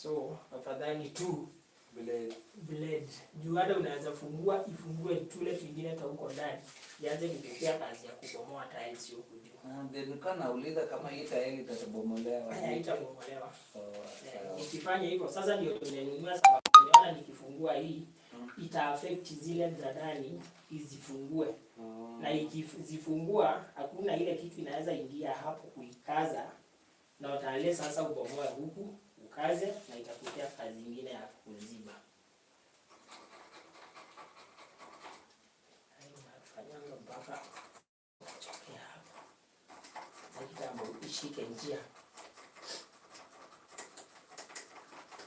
So afadhali tu blade. Juu hata unaweza ifungue tule twingine hata huko ndani. Ianze kutokea kazi ya kubomoa tiles huko juu. Ndio kana uliza kama hii tile itabomolewa. Haitabomolewa. Nikifanya hivyo sasa ndio tumenunua sababu nimeona nikifungua hii ita affect zile za ndani izifungue. Na ikizifungua hakuna ile kitu inaweza ingia hapo kuikaza. Na utaanza sasa ubomoe huku ukaze na itakutia kazi nyingine ya kuziba. Hayo mpaka chokea hapo. Na kitambo ishike njia.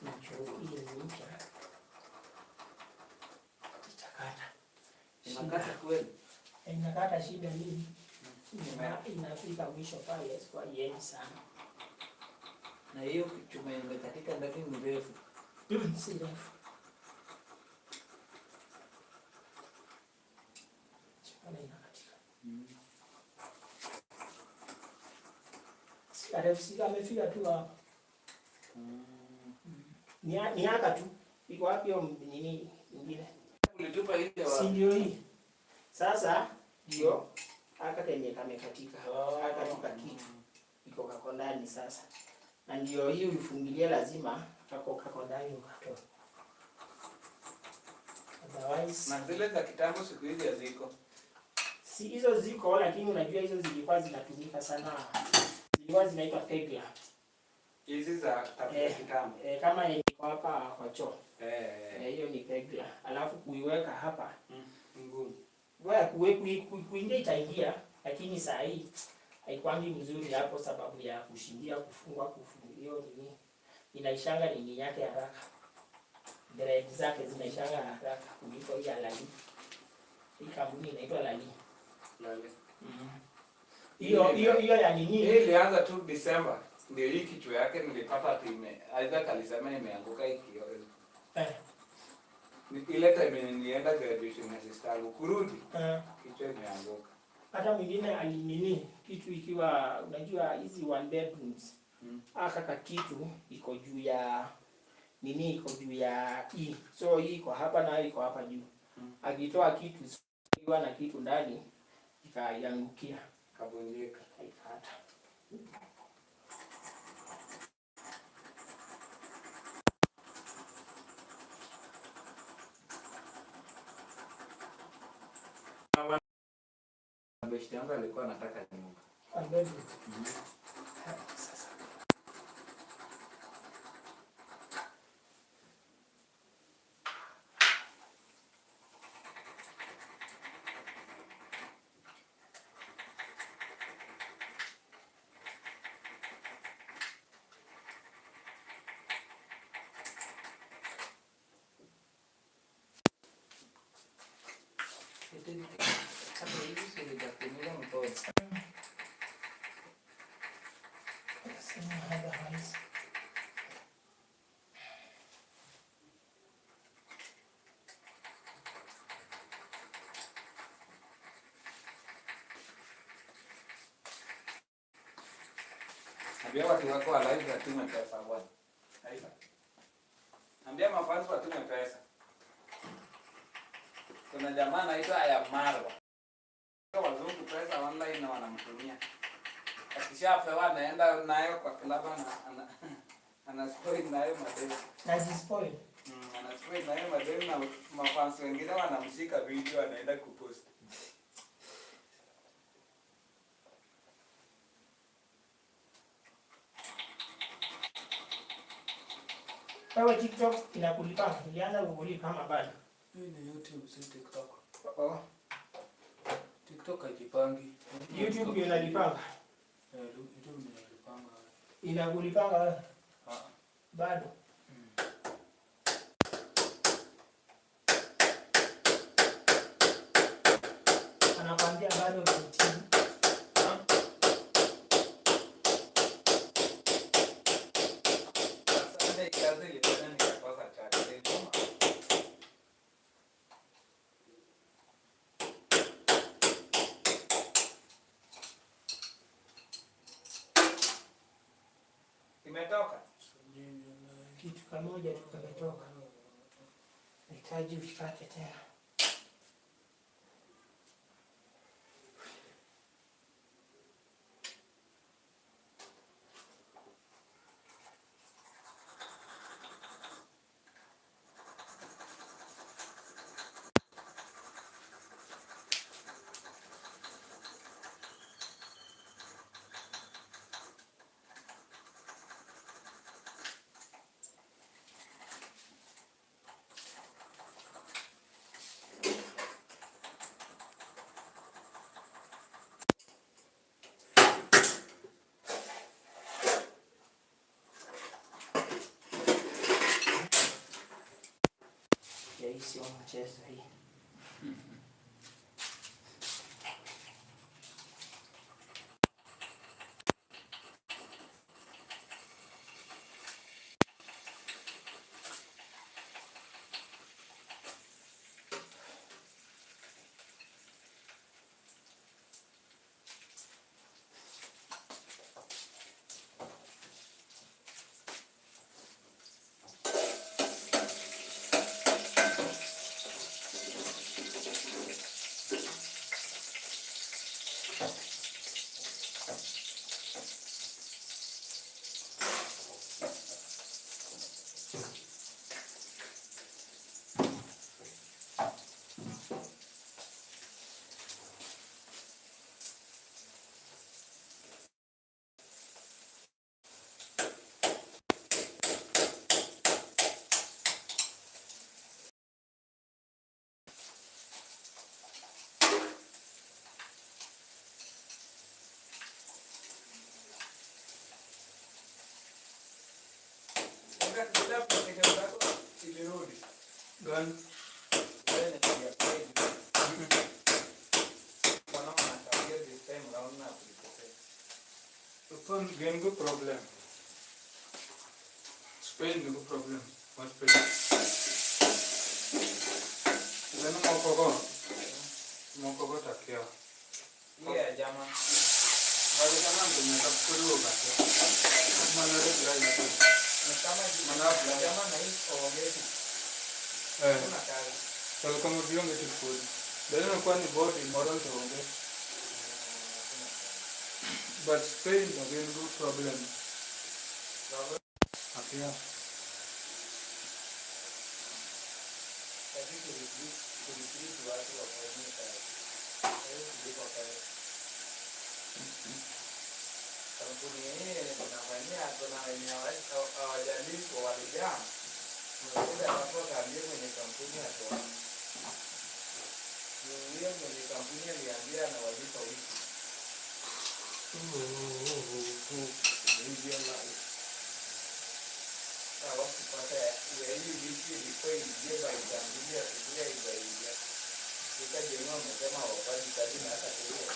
Njoo hii ni mpya. Itakata. Inakata kweli? Inakata shida nini? Inafika mwisho pale kwa yeye sana. Na hiyo chuma imekatika ndani ni refu. Si refu. Chuma inakatika. Si refu, si amefika tu hapa. Ni haka tu. Iko wapi hiyo nini nyingine? Ulitupa ile wapi? Si ndio hii. Sasa ndio haka kenye kamekatika. Haka tuka kitu. Iko kako ndani sasa. Na ndio hii ulifungilia lazima kako ndani ukatoa. Otherwise na zile za kitambo siku hizi haziko. Si hizo ziko lakini unajua hizo zilikuwa zinatumika sana. Zilikuwa zinaitwa pegla. Hizi za kitambo. Kama yenye iko hapa kwa choo. Hiyo ni pegla. Alafu kuiweka hapa ngumu. Wewe kuingia itaingia lakini saa hii haikwangi mzuri hapo sababu ya kushindia kufungua hiyo nini. Inaishanga nini yake haraka. Thread zake zinaishanga haraka kuliko hii lali. Hii kampuni inaitwa lali. Hiyo ya nini? Hii ilianza tu December. Ndio hii kichwa yake nilipata time. Aidha kalisema imeanguka hiki. Ile time nilienda graduation na sister yangu kurudi. Kichwa imeanguka. Hata mwingine alinini kitu ikiwa unajua hizi one bedrooms. Aka kitu iko juu ya nini, iko juu ya hii. So hii iko hapa na iko hapa juu. Akitoa kitu ikiwa na kitu ndani ikaiangukia, kabonjeka, haikata. Beshte yangu alikuwa anataka nyumba. Sasa. Ambia watu wako wa live watume pesa bwana. Haifa. Ambia mafans watume pesa. Kuna jamaa anaitwa Ayamarwa. Wazungu pesa online na wanamtumia. Akishapewa anaenda nayo kwa klabu ana spoil nayo madeni. Najispoil. Ana spoil nayo madeni na mafans wengine wanamshika video anaenda kupost. Wewe TikTok inakulipa, ilianza kukulipa kama bado? Hii ni YouTube si TikTok. TikTok haijipangi. YouTube inalipanga. YouTube inalipanga. Inakulipanga wewe? Bado. Anakuambia bado continue. kitu kimoja tukatoka. Nahitaji ushikate tena. Sio mchezo hii. Gani? Again, good problem. Spain, good problem. What Spain? Then Moko takia. Yeah, Jama. Wale kama ndio kuruka. Maana ndio drive. Kama Jama na hii ongezi. Kuna kazi. Sasa kama ndio food. Ndio kwa ni body moral to ongezi. But Spain again good problem. Apia. Kampuni hii tunafanyia hawajalipo walijaa. Unakuta hapo kaambia mwenye kampuni atoa. Yule mwenye kampuni aliambia na walipa wiki. Ndio na wakipata hii wiki ilikuwa ingebeba itambulia kulia ibaia. Nikajenga msema wafanye kazi na hata hiyo.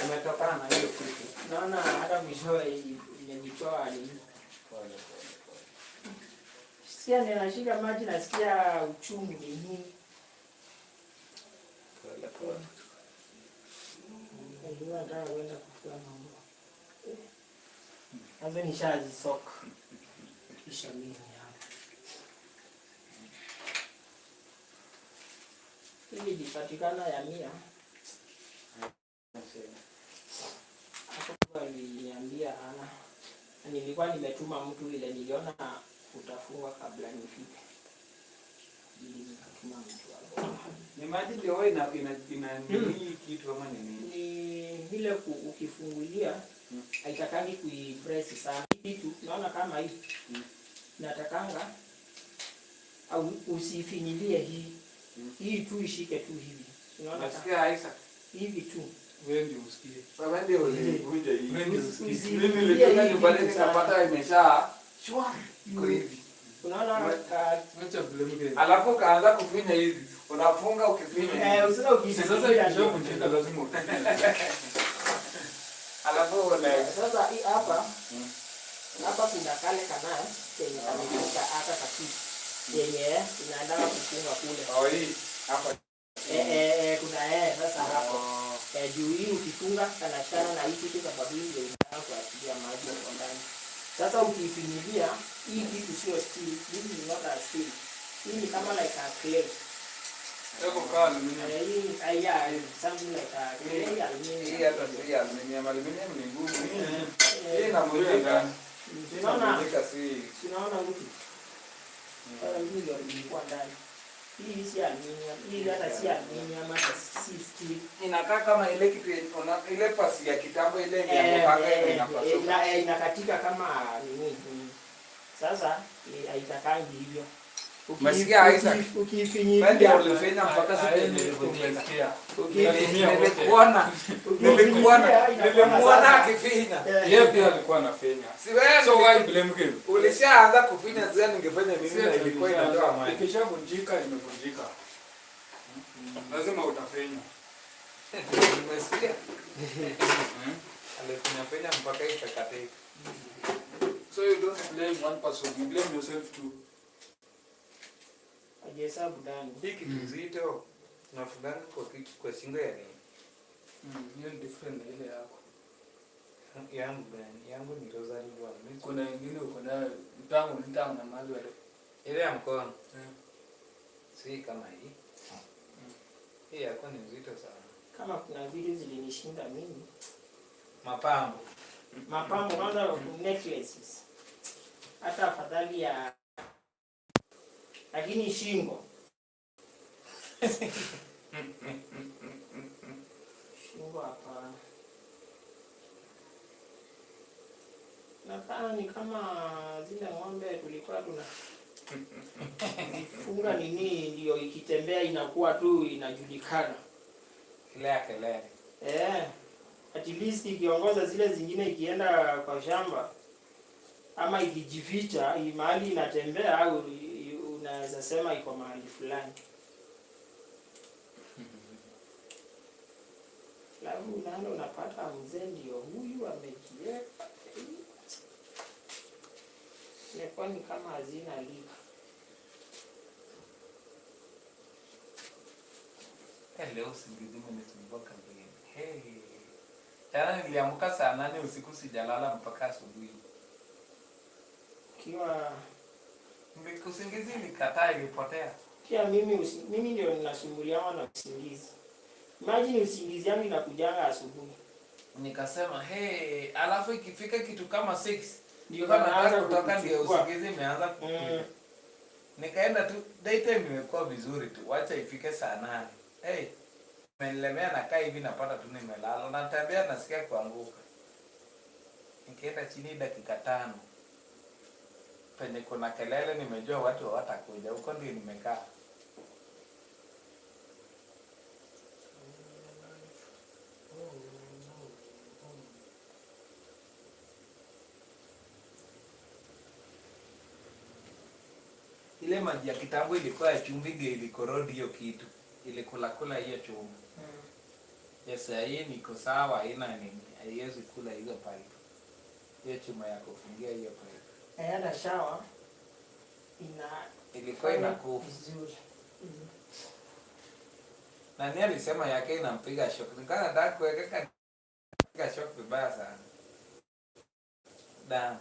Umetokana na hiyo kitu. Naona hata mwishowe imenitoa ni. Sikia ninashika maji nasikia uchungu ni nini. Ndio nataka kwenda kufua mambo. Sasa nishazi soka. Kisha mimi hapa. Hii ilipatikana ya 100. Hapo aliniambia ana. Nilikuwa nimetuma mtu ile niliona utafungwa kabla nifike. Nikatuma mtu hapo. Ni maji ndio wewe ina nini kitu kama nini? Ni Vile ukifungulia haitakangi kuipress sana. Kitu naona kama hii. Natakanga au usifinyilie hii. Hii tu ishike tu hivi. Unaona nasikia Aisha hivi tu. Wewe ndio usikie. Baba ndio ulikuja hivi. Wewe ndio usikie. Mimi nilitoka nyumbani nikapata imesha shwa iko hivi. Unaona acha blame game. Alafu kaanza kufinya hivi. Unafunga ukifinya. usina ukifinya. Sasa ikisha kunjika lazima alafu una sasa hii hapa hapa kuna kale kana yenye kameka hata kakitu yenye inaandaa kufunga kule. Oh hii hapa. Kuna sasa hapo. Juu hii ukifunga kanashana na hii kitu sababu ndio inataka kuachilia maji kwa ndani. Sasa ukifinyilia hii kitu sio steel, this is not a steel. Hii ni kama like a clay. Hapo kwa aluminium. Hii something like a clay aluminium. Hii hata si aluminium, aluminium ni ngumu. Hii na mwili ndani. Tunaona huku. Hii ndio ilikuwa ndani. Hii si aluminium, hii hata si aluminium, hata si steel. Inakaa kama ile kitu ile pasi ya kitambo ile inapaka inapasuka. Inakatika kama nini. Sasa haitakangi hivyo. Umesikia Aisha? Ukifinyilia ndio ulifanya mpaka siku umesikia. Nilimuona akifinya. Yeye pia alikuwa anafanya. Si wewe. So why blame game? Ulishaanza kufinya zile ningefanya nini na ilikuwa inatoa maji. Ikishavunjika imevunjika. Lazima utafanya. Umesikia? Alifanya mpaka ikakatika. So you don't blame one person, you blame yourself too. Ajesabu ndani. Hiki kizito tunafungana kwa shingo ya nini? Hiyo ni different na ile yako. Yangu ni rosary bwana. Kuna nyingine uko nayo mtango na mali wale. Ile ya mkono. Si kama hii. Hii yako ni nzito sana. Kama kuna video zilinishinda mimi. Mapambo kwanza necklaces. Hata afadhali ya lakini shingo. Shingo hapa. Nakaa ni kama zile ng'ombe tulikuwa funga nini ndio ikitembea inakuwa tu inajulikana. Ile ya kelele. At least ikiongoza zile zingine ikienda kwa shamba ama ikijificha mahali inatembea au unaweza sema iko mahali fulani. Lafu unaenda unapata mzee ndio huyu amejiweka. Imekuwa ni kama hazina lika. Leo usingizi umenisumbuka mbele. Jana niliamka saa 8 usiku sijalala mpaka asubuhi. Kiwa usingizi nikataa ilipotea. Pia mimi ndio ninasumbuliwa na usingizi. Imagine usingizi yangu inakujanga asubuhi. Nikasema alafu ikifika kitu kama 6 ndio naanza kutoka ndio usingizi imeanza kukuja. Nikaenda tu daytime imekuwa vizuri tu. Wacha ifike saa 8. Nimelemea nakaa hivi napata tu nimelala. Natembea nasikia kuanguka. Nikaenda chini dakika 5. Penye kuna kelele nimejua watu hawatakuja. Huko ndio nimekaa. Ile maji ya kitambo ilikuwa ya chumvi ndio ilikorodi hiyo kitu. Ilikula hiyo chumvi. Yes, hii niko sawa, haina nini. Haiwezi kula hizo pipe. Hiyo chuma ya kufungia hiyo pipe. Hata shower ilikuwa inakufa vizuri. Nani alisema yake inampiga shock? Nikana nataka kuweka shock vibaya sana. Damu.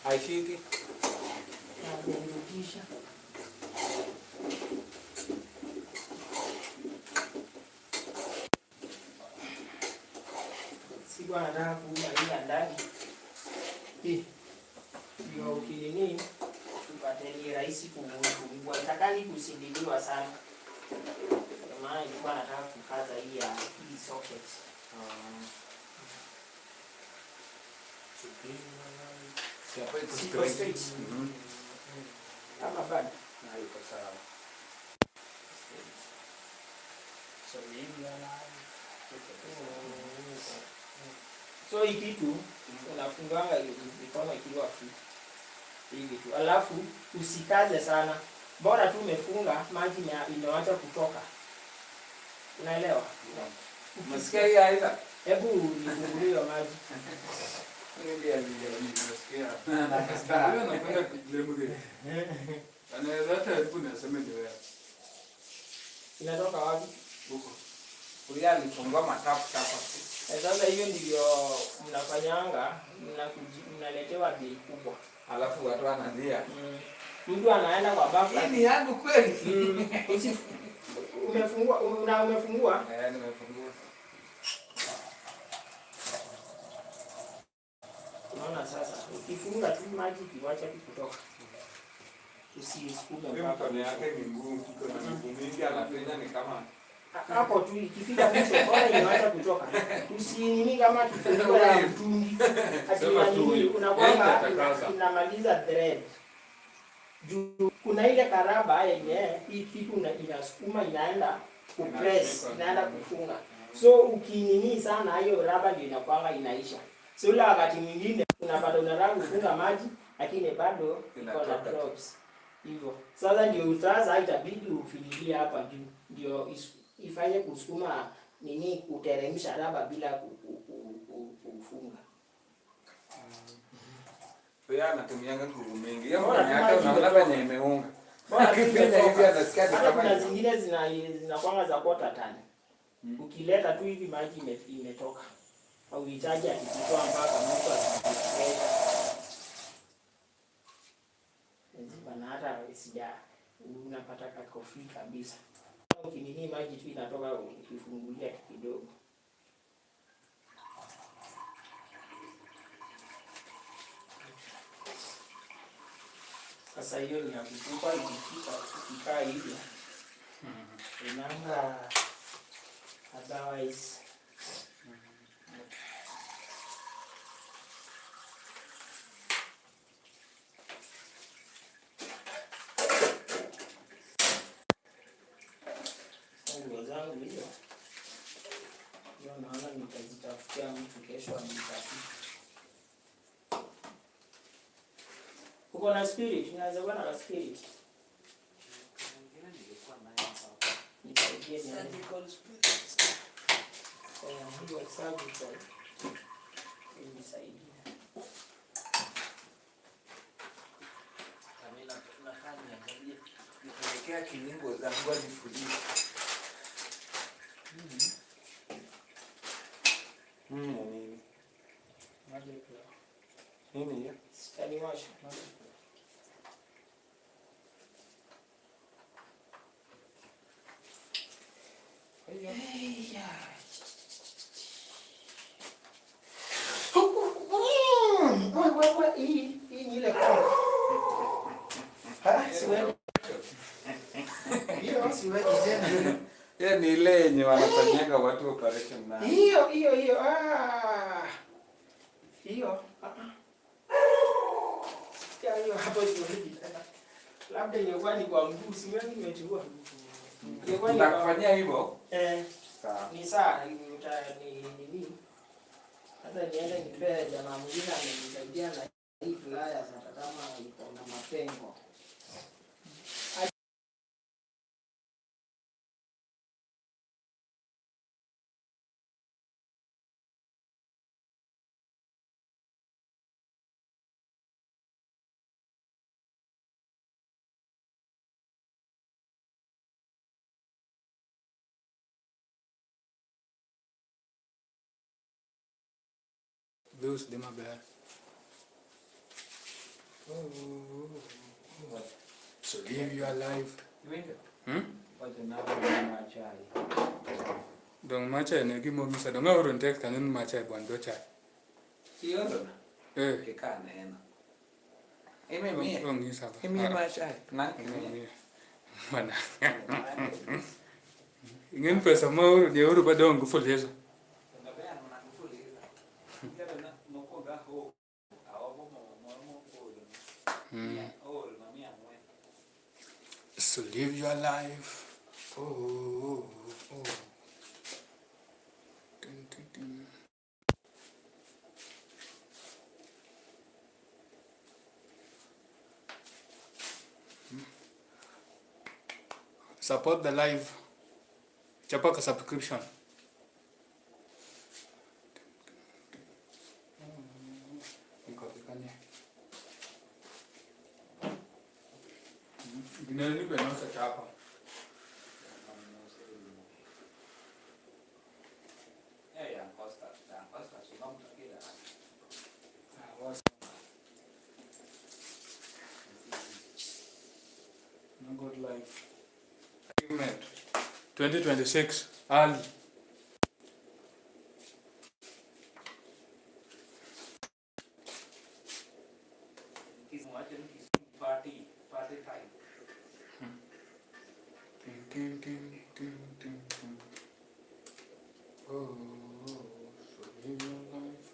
Haifiki. Nirudisha. Sikuwa nataka kuuma hii ya ndani. Hii. Ndio ukinini upate ni rahisi kuungua. Itakani kusindiliwa sana. Kwa maana nilikuwa nataka kukaza hii ya hii socket. Siko straight. Kama bado. Na iko sawa. So maybe so hii kitu unafunganga mikono ikiwa free. Hivi tu. Alafu usikaze sana. Bora tu umefunga maji inaanza kutoka. Unaelewa? Umesikia hii aidha? Hebu nifungulie maji. Ndio nimesikia. Ndio napenda kujlembe. Anaweza hata hebu nasema ndio wewe. Inatoka wapi? Huko. Kulia alifungua matapu hapa. Sasa hiyo ndio mnafanyanga, mnaletewa bei kubwa. Alafu watu wanalia. Mtu anaenda kwa bafu. Hii ni yangu kweli. Umefungua, umefungua? Nimefungua. Unaona sasa, ukifunga tu maji kiwacha kutoka. Usisukume mpaka. Mkono yake ni ngumu, kuna miguu mingi anafanya ni kama hapo tu ikifika mwisho bora inaanza kutoka. Usinini kama kifungo ya mtungi. Ati unakwanga inamaliza thread. Juu kuna ile karaba yenye hii kitu inasukuma inaenda kupress, inaenda kufunga. So ukinini sana hiyo raba ndio inakwanga inaisha. So ule wakati mwingine unapata unataka kufunga maji lakini bado iko na drops. Hivyo. Sasa ndio sasa itabidi ufinilie hapa juu. Ndio ifanye kusukuma nini kuteremsha raba bila kufunga. Wewe anatumianga nguvu mingi. Hiyo mkono yake unaona venye imeunga. Bora kipindi hivi anasikia kama kama kuna zingine zinakwanga za quarter ton. Ukileta tu hivi maji imetoka. Au uhitaji akitoa mpaka mtu asikie. Bana hata sija unapata kakofi kabisa. Ukinini maji tu inatoka ukifungulia kidogo. Sasa hiyo ni ya kutupa ikikaa hivi. Remember otherwise zangu hiyo. Ndio naona nitazitafutia mtu kesho anitafute. Uko na spirit, unaweza kuwa na spirit. Surgical spirit. Hiyo surgical. Nisaidia. Kamila tunafanya angalia. Nipelekea kilingo za ngozi fulani. Nini? Maji kwa. Nini hiyo? Sikali washa. Hii ni ile kwa. Siwezi. Hiyo siwezi tena. Hiyo ni ile yenye wanafanyanga watu operation na. Hiyo. Hiyo. Hiyo hapo siwezi tena. Labda ingekuwa ni kwa mguu, siwezi nimechukua. Ingekuwa ni kufanyia hivyo? Sawa. Ni sawa, ni nini? Hata niende nipe jamaa mwingine amenisaidia na hii flyer sasa kama iko na mapengo. Deus de uma berra. So live your life. Dong macha ne gimo misa dong auron tek tanin macha bando cha. Siyo Eh. kikane eno. Ime mie. Dong isa ba. Ime macha. Mana. Ingen pesa mauro ni euro ba dong gufuleza. So live your life. Oh. Dun. Support the live. Chapaka subscription. Ginani benosa chapa. No good life. Achievement 2026 early. Party time. Oh, so live your life.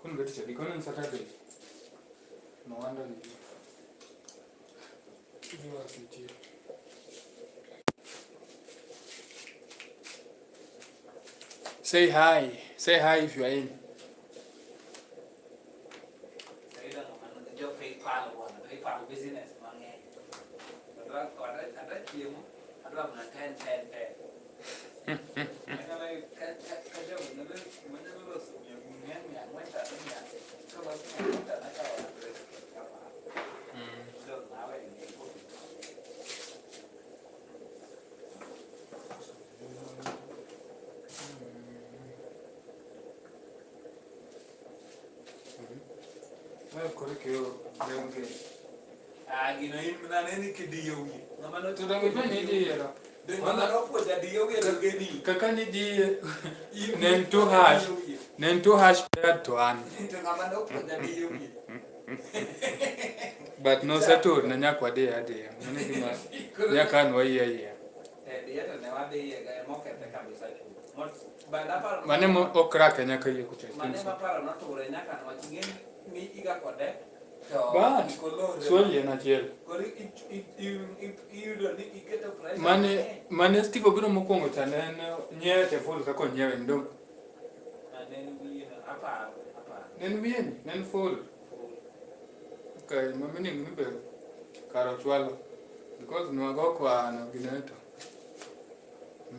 Couldn't get it. Couldn't Saturday. No wonder you are here. Say hi. Say hi if you are in. Business mangen. Ada chiemo, ada mana ten. Kalau kerja mana lulus, yang mana tak ada. Kalau tak ada apa. Dok nawe ni. Correct you. Gino imna neni kidiyogi. Namano Tu dong ipa ni di era. Mana ropo jadi yogi geni. Kakani di nen two hash paired to one. Itu namano ropo jadi yogi. But no satur na nyakwa de ade. Mane kima nyaka no iya. Dia tu ne wade ye ga mo kete kabisa chu. Mane mo okra kenya kai kucha. Mane mapara no to re nyaka no chingen mi iga kode. Ba swali na jel. Mane stiko biro mokongo tane nye te full ka kon nyewe ndom. Nen bien, nen full. Okay, mamini ngbe karo chwalo. Because no go kwa na gineto.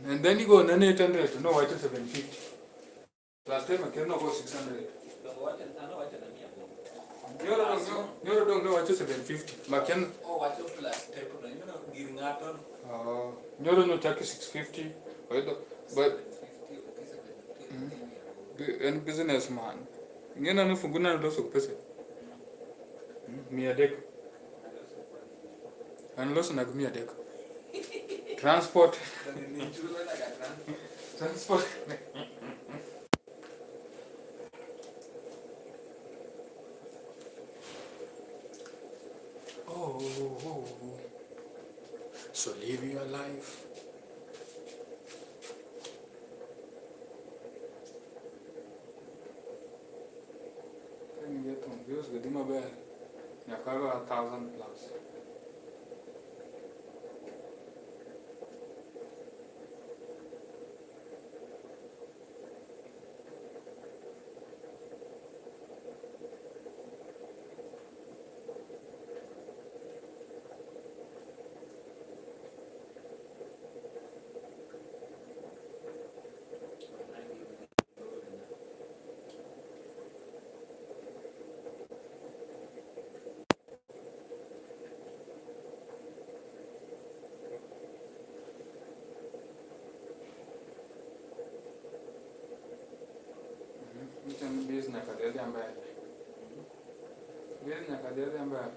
And then you go na 800 no white 750. Last time I came no go 600. Nyoro dong no white 750. Maken wacho plus step no giringaton. Nyoro no take 650. But and businessman. Ngena no funguna ndo so pesa. Mia dek. Unless na gumia dek. Transport. Oh. So live your life. Can you get some views with my bed? Yakaga 1,000 plus. business kadeli ambaye. Business kadeli ambaye.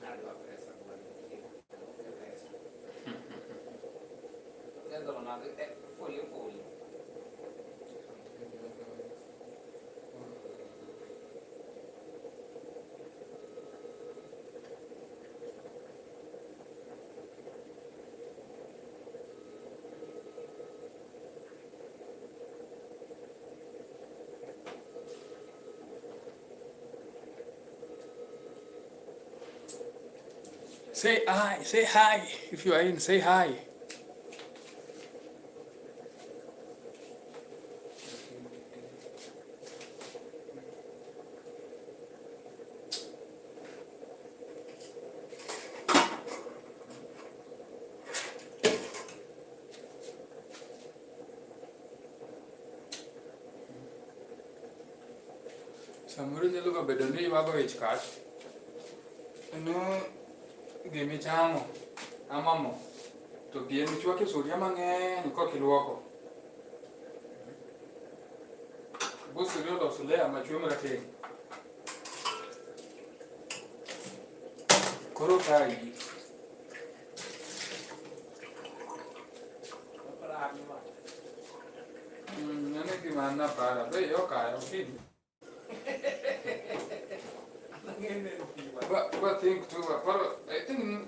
Say hi. If you are in, say hi. Samuru nyalo ga bedo ni wago ich kach. No gimi chamo amamo to pien chwake suria mang'eny kokiluoko. Busurio loso lea machwe marateng'. Koro kai nane gima na para be yo kayo kidi. But think too, but I think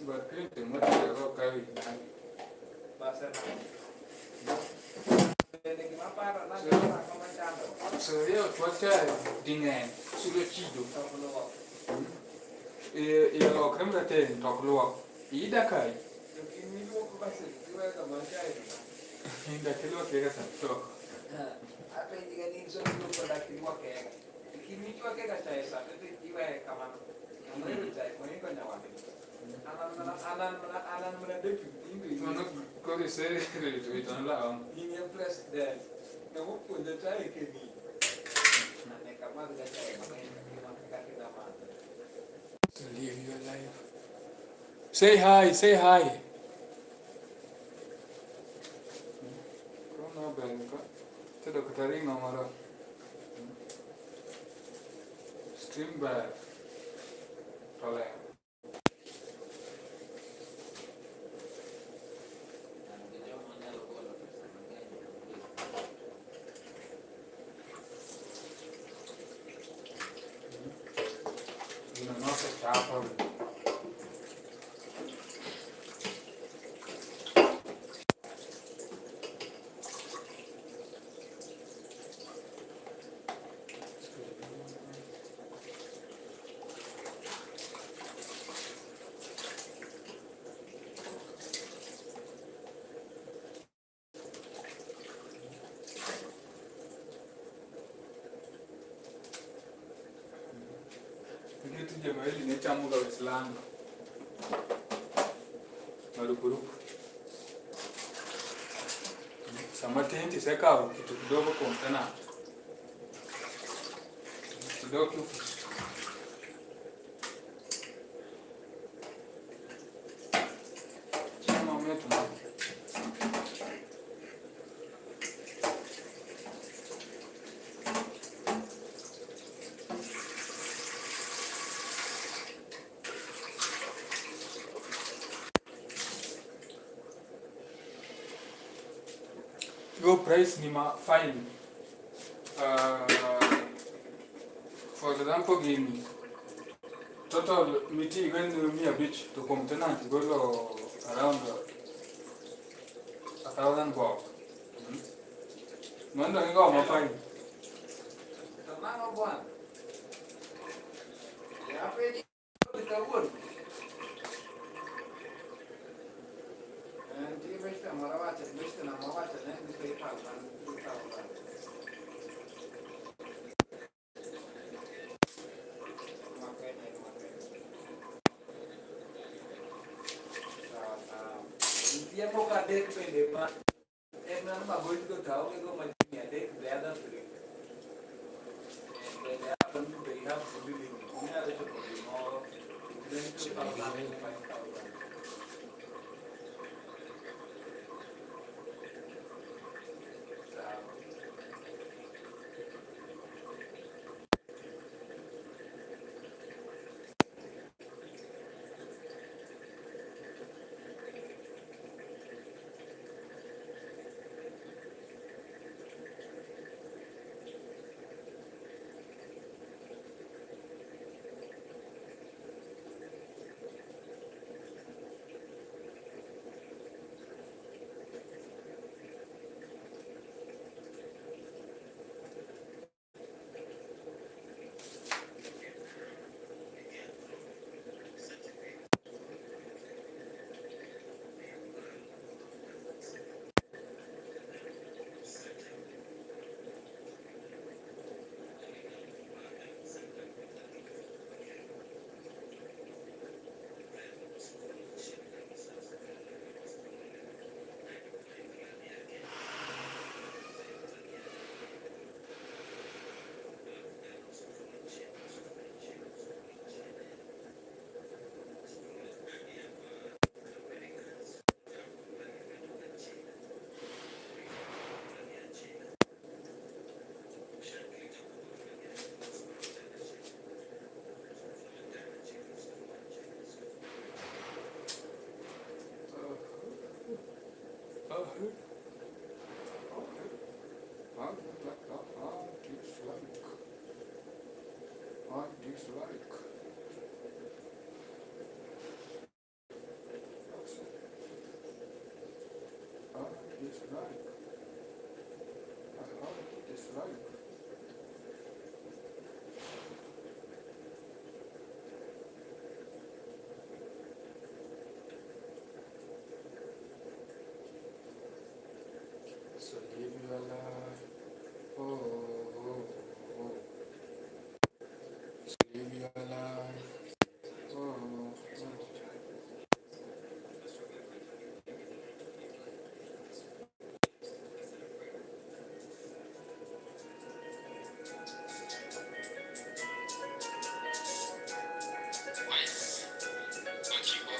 but painting what you go carry. So yeah, what dingen sulle chido. E lo crema ten toklo. Ida kai. Inda kilo kega sa tok. Apa yang dia ni so tu pada kiri wakil. Kiri tu wakil kat saya sah. Itu jiwa kaman. Mana saya kau ni kau nyawa. Anan mana dek ini. Mana kau di sini itu lah. Ini yang presiden. Kamu pun dah cari ke ni. Nanti kamu dah cari mana kaki nama. To live your life. Say hi. Say hi. Kau nak bengkak. Tidak ketaring nomor. Stream back. Oleh. Ini nasi capar. Begitu jamaa hili ni chamu la Waislamu. Marupurupu. Sama tenti seka kitu kidogo kontena. Kidogo. Chama metu. Go price ni ma fine. For example, gini total miti when near beach to continent go around 1,000 bob. Manda ni go ma fine. Tenang buan. Ya apa ni? Dikabur. Nanti mesti marawat, mesti nama marawat, nanti kita akan kita. Dia mau kadek pendek pak. Emang bagus itu tahu itu macam ada kelihatan tu. Dia pun berihap sendiri. Ini ada seperti mau. Ini tu tahu tahu. So live your life. Oh, oh, oh. So live your life. Oh, oh. Ochibo.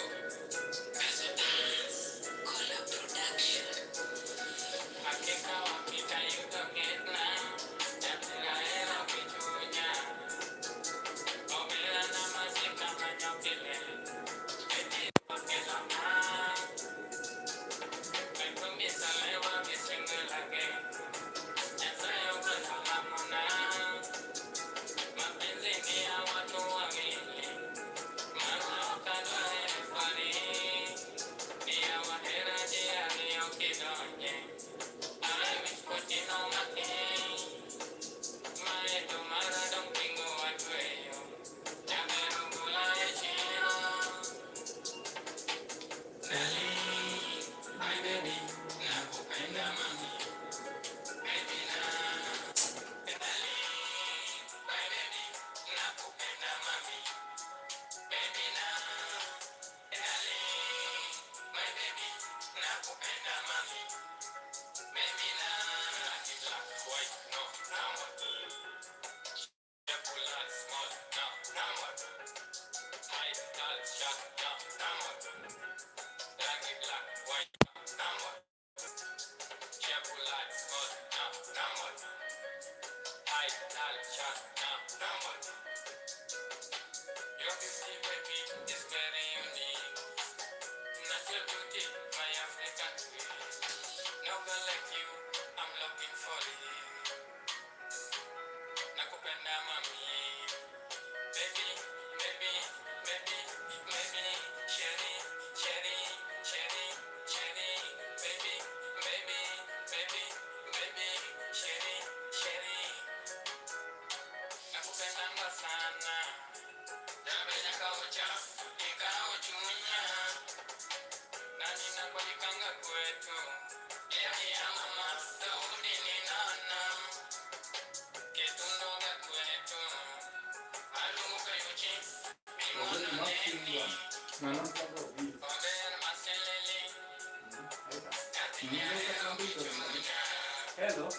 Hello.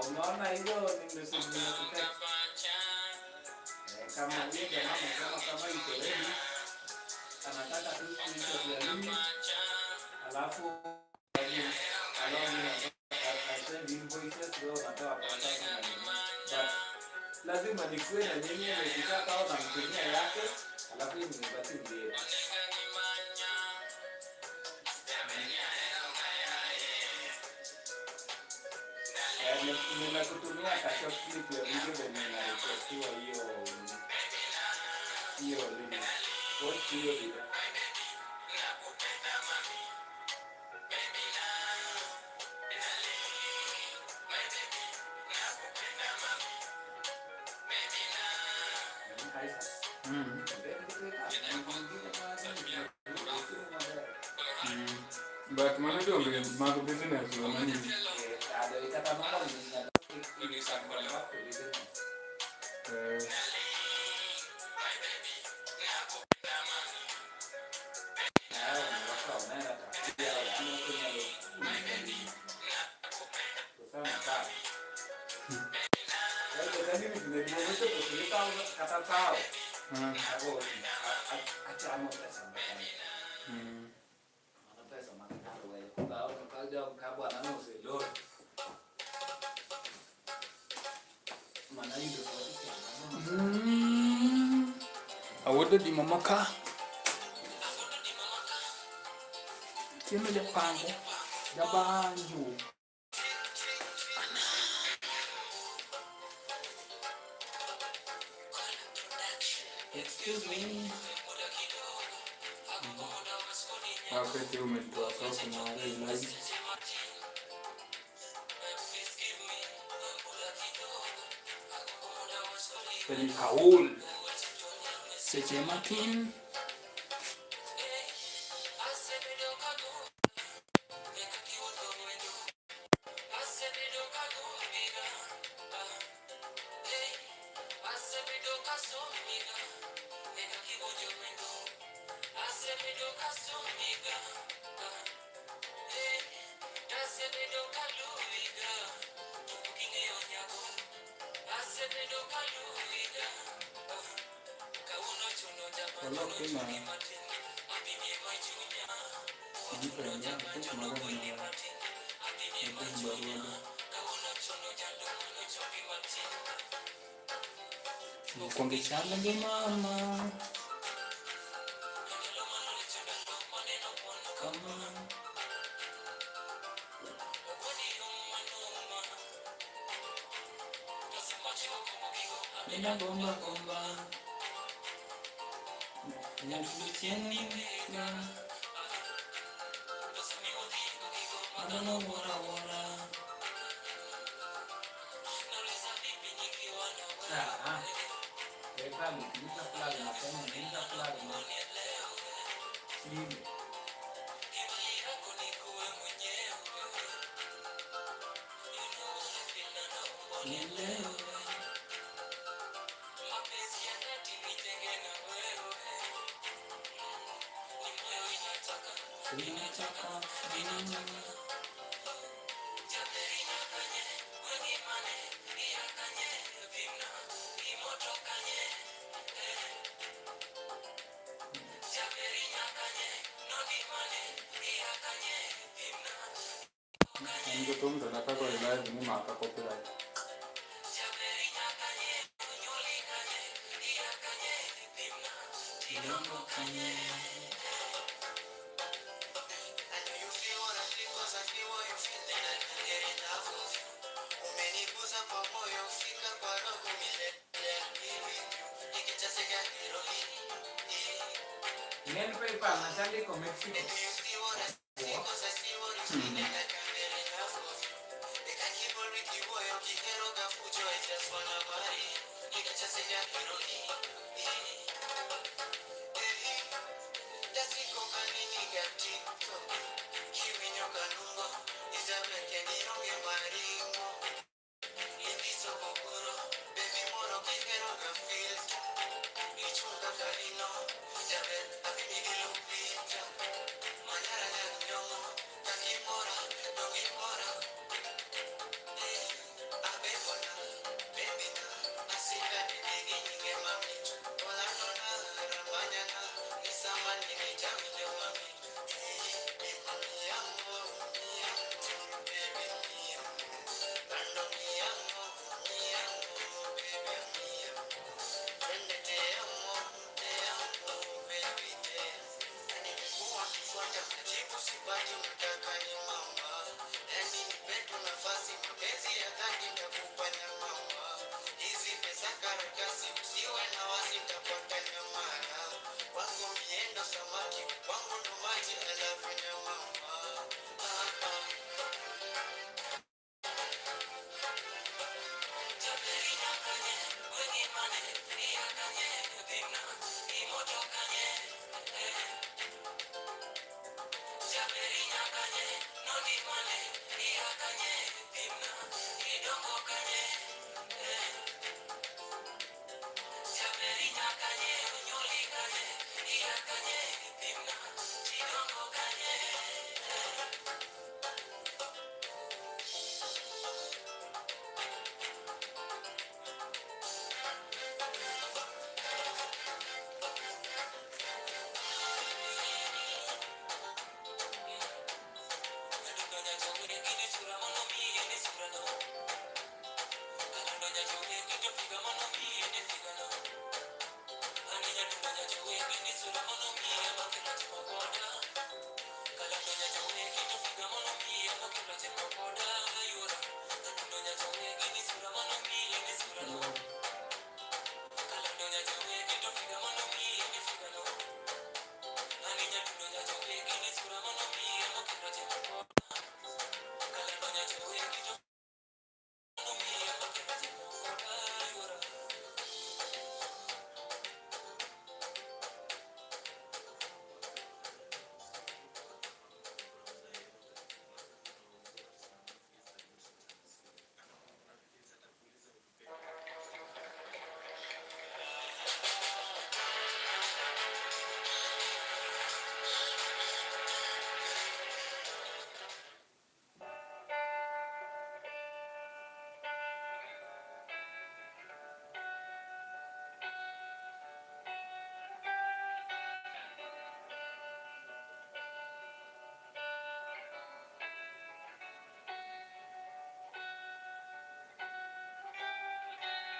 Unaona hizo ni message nimekutext. Kama yeye jamaa anasema kama iko ready, anataka tu screenshot ya nini, alafu send invoices leo natoa pesa na nini. But lazima nikuwe na nini nimekitaka au namtumia yake, alafu nimebaki ndio. Nimekutumia short clip ya video venye na requestiwa hiyo link. Watch hiyo video. But man, don't be my business. Awodo di mamaka. Tiene le pango. Da banjo. Wakati umetoa sauti na wale live. Peli kaul. Seche matin. Kalau kena kuongeshana mama kama nina bomba Nyakucheni na Adana wara Nita flag na kama nita flag na sini Angetum tunataka kwa live ni maka copyright. Nel PayPal natali ko Mexico.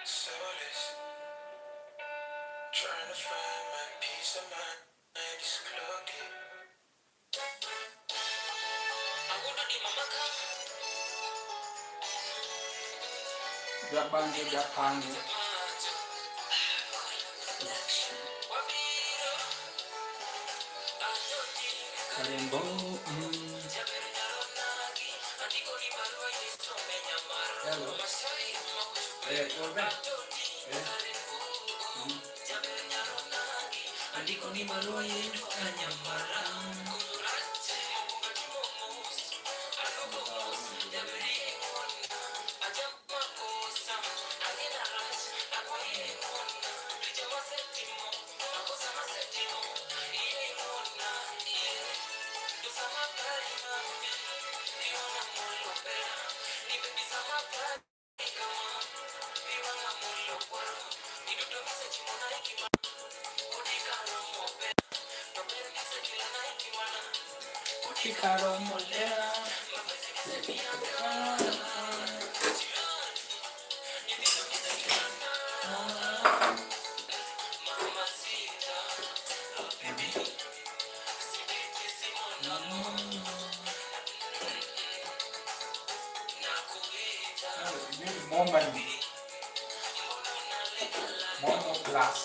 Trying to find my peace of mind is clouded. Japange. Karembo. Hello. Call back. More money, more glass.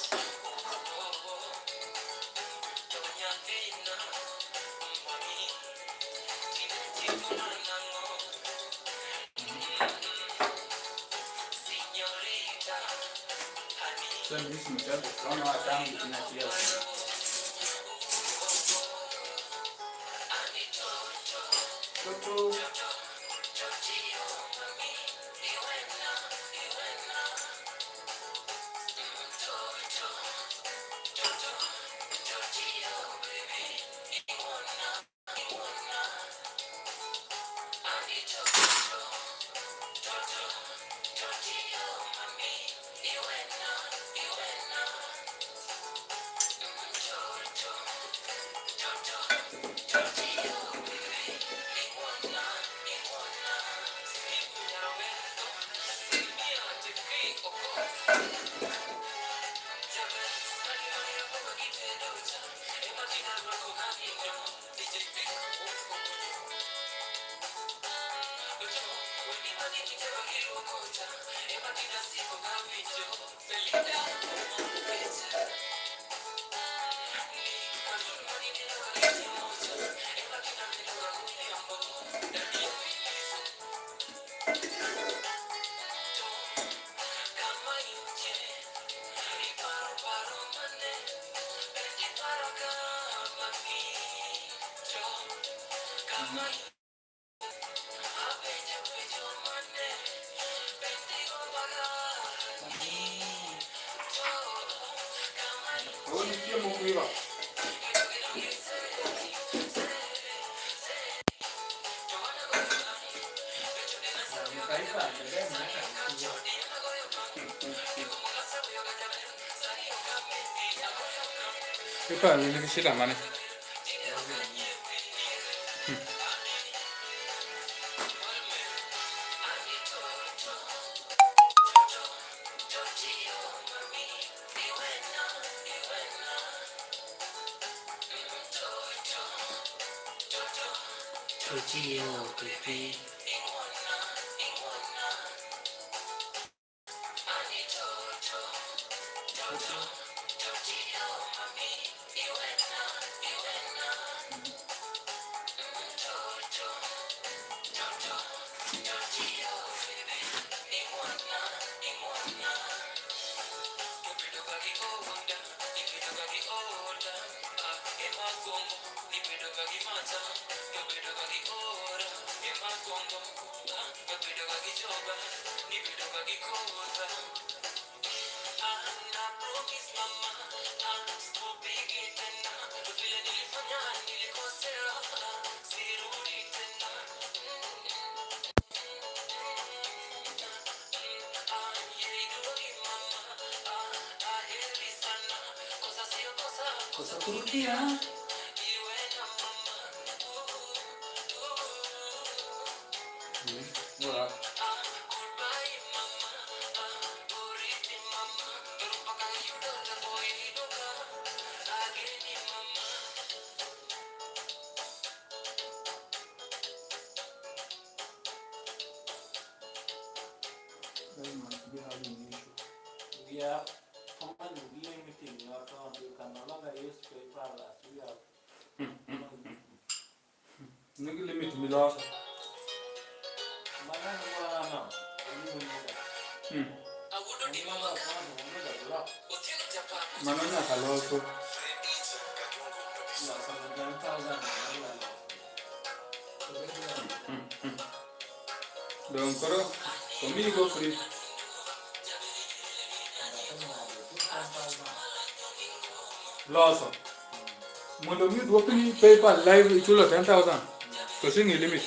Send this myself. I don't know what time it's not here. Ito, nilibig sila man eh. Yeah. Someone limiting your account, you can no longer use PayPal as we have. Nigga limit me loss. Manana kaloso. Don't koro. Conmigo free. Loso. Mondo mi open PayPal live chulo 10,000. Kasi ni limit.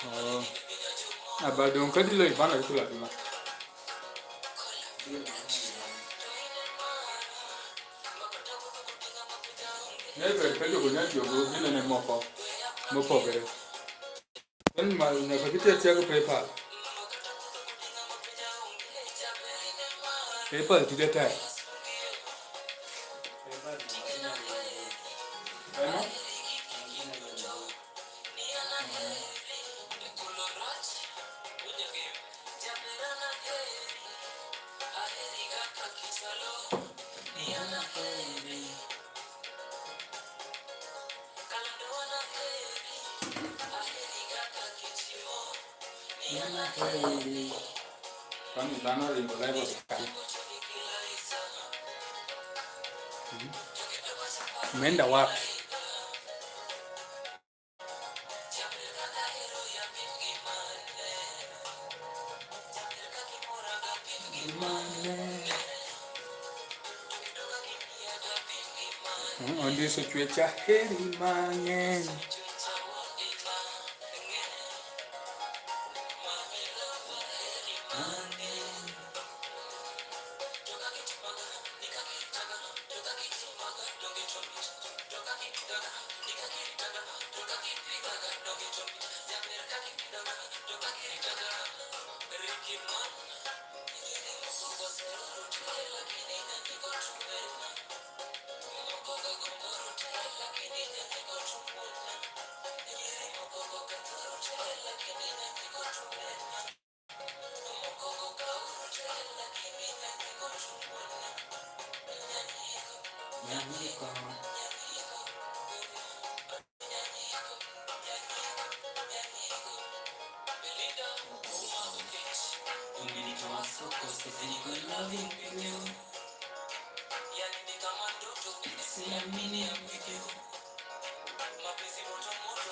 Oh. Aba don't kadi lo ibana chulo dima. Never kadi go nyati go bila ne mofo. Mofo bere. Then ma na kadi check PayPal. PayPal to the time. Kami dana ringo live sekali. Menda wapi? On dit ce tu es heri manyen.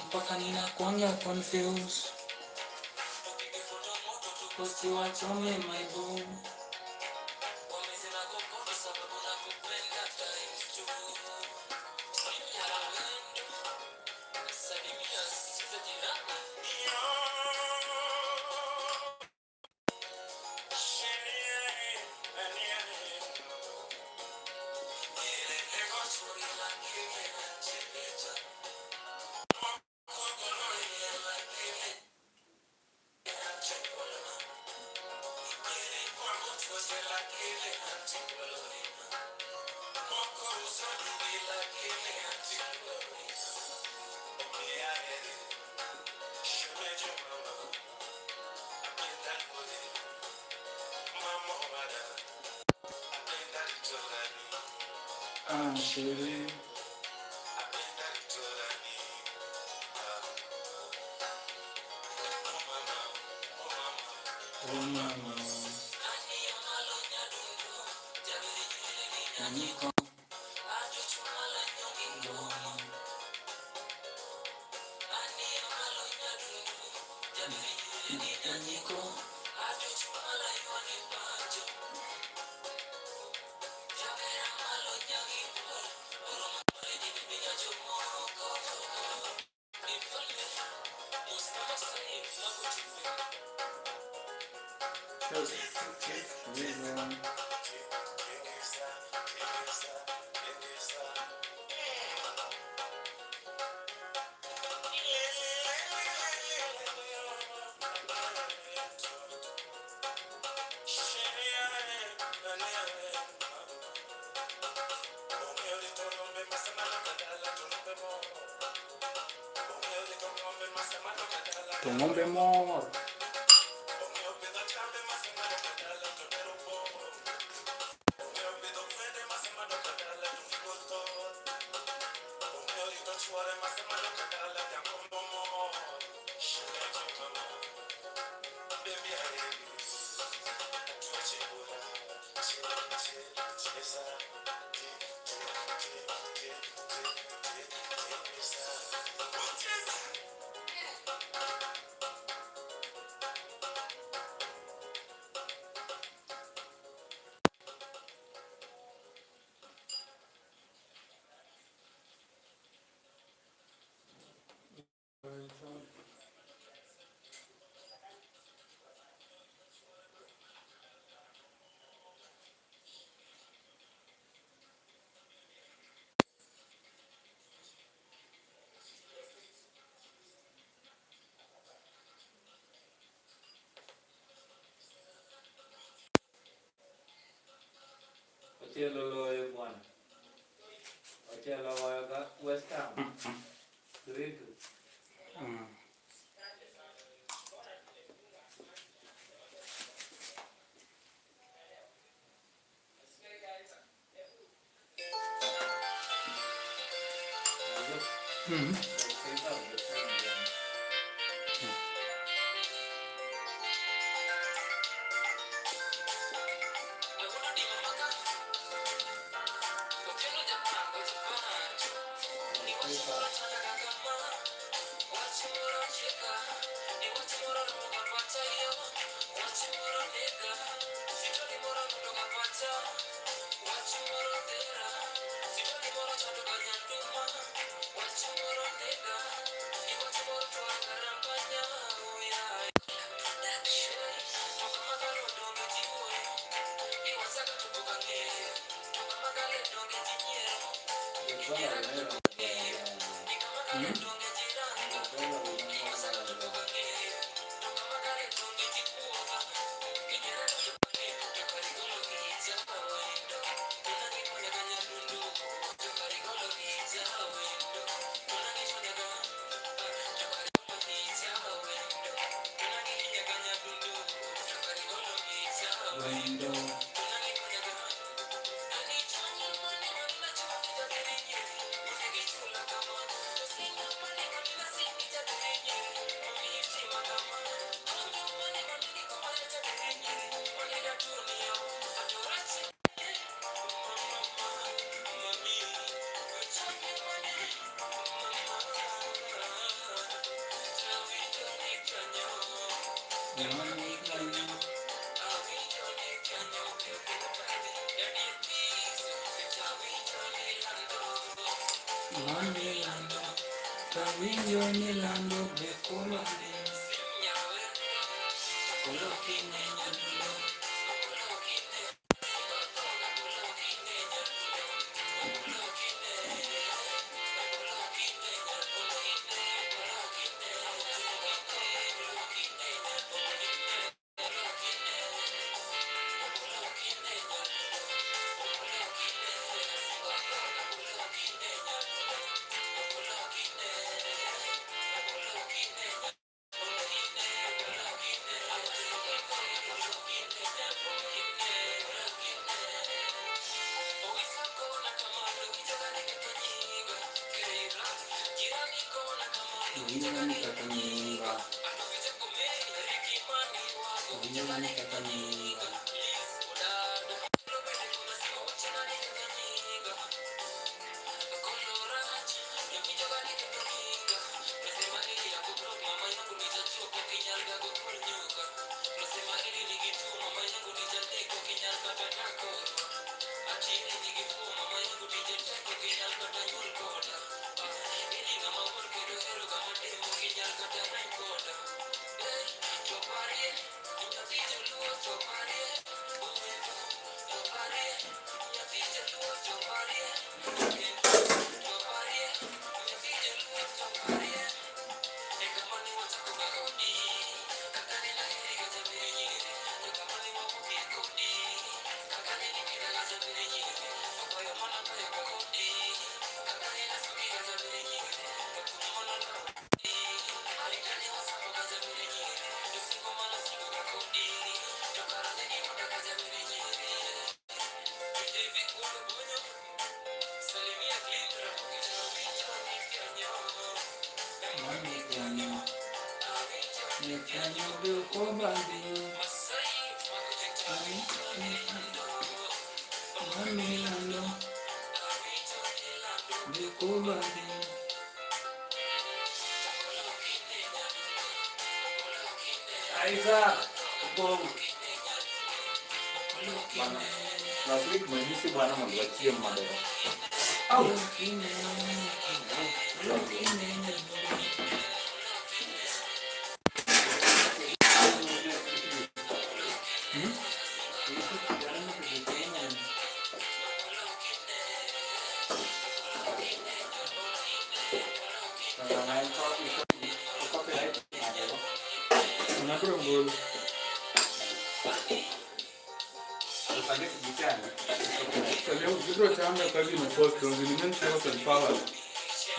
Mpaka ninakuanga confused. Posti wachome my bone. Chérie. Oh mama. Nico. ng'ombe mor. Ochielo loye bwana. Ochielo loye ka West Ham. Ritu. Isaac, go. Last week, my missy one of my team mother. Oh,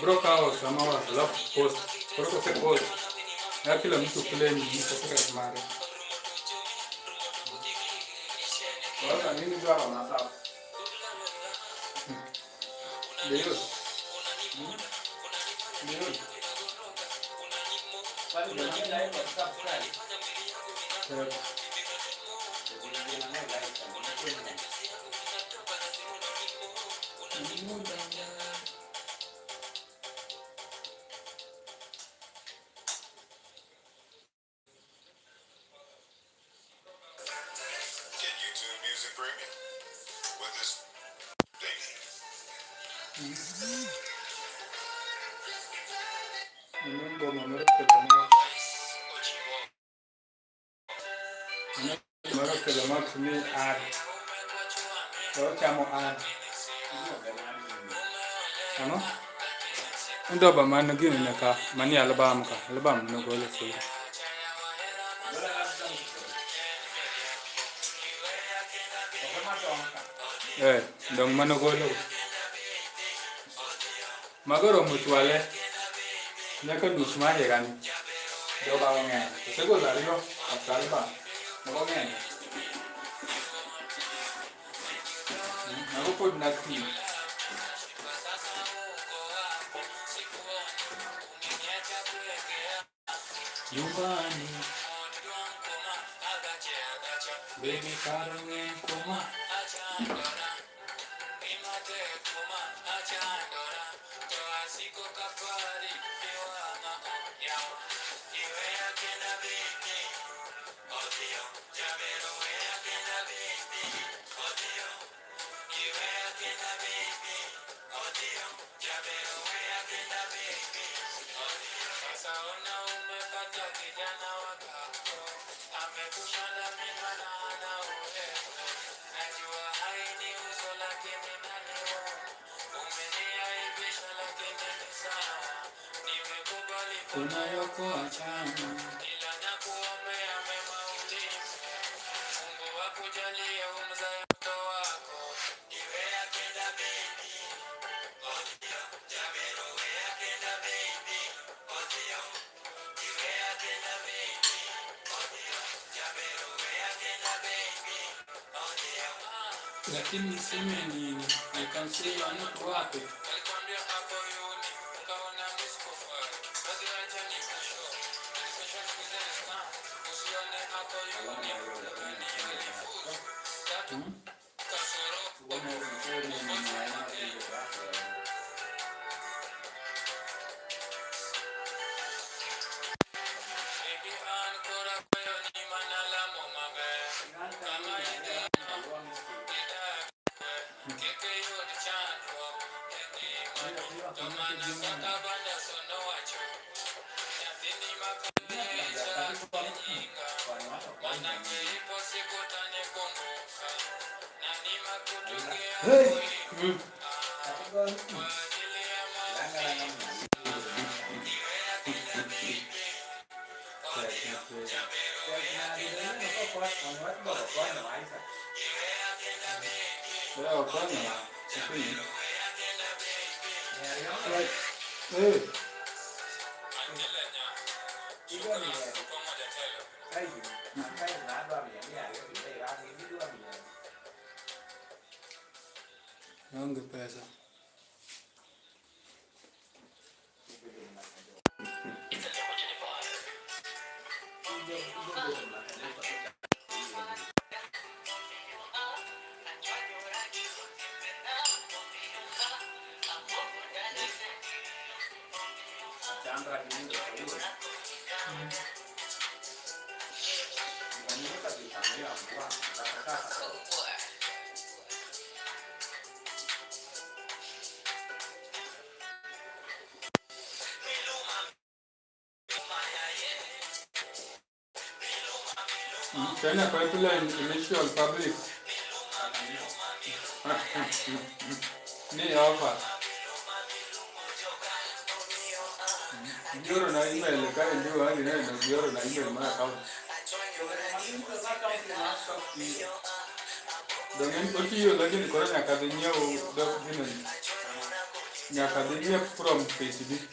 Broke out some hours left post. Broke the post. I feel I'm to play in the secret matter. Well, I need to go on myself. Ndo ba man gini na ka mani album no go le so dong mano go le magoro mutuale na ka dus ma he gan do ba nge se go la yo album no nge na go pod na ki Yubani Baby karunge kuma kuna yoko achana ilana kuombea mema ulime Mungu akujalie umzae mtoto wako iwe akenda baby odio jabero we akenda baby odio iwe akenda baby odio jabero we akenda baby odio lakini niseme nini I can see you are not worth it alikwambia hapo yuni ukaona miskofa Nange pesa. China pipeline initial public. Ni offer. You're na email ka ndio hadi na you're na email ma account. Dengan Ochibo lagi ni korang akademia o dok dinan. Ni akademia from Facebook.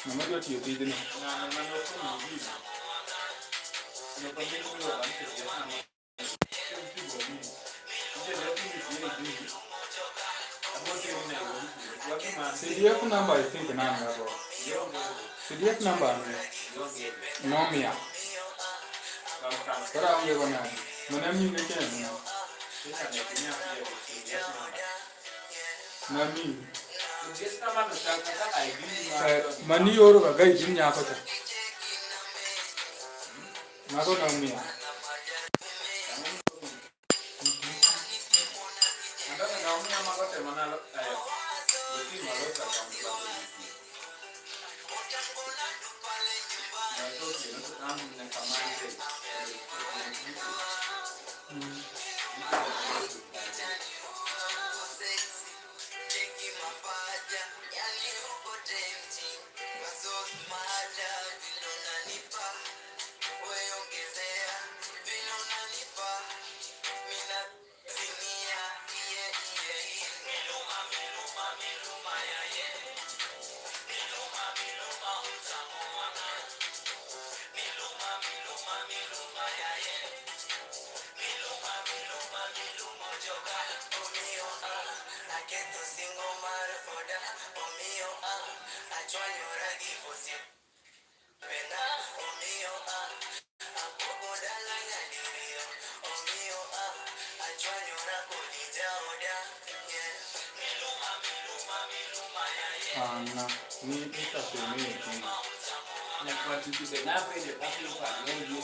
Nama dia Ochibo dinan. CDF number I think number. CDF number no mia. Kara unge bana. Mana mi ke na. Nami. Mani oro ga gai jinya ko ta. Mago na mia. Ana ni ita seme ni. Na kwa tutu de na pe de papi kwa ni ni.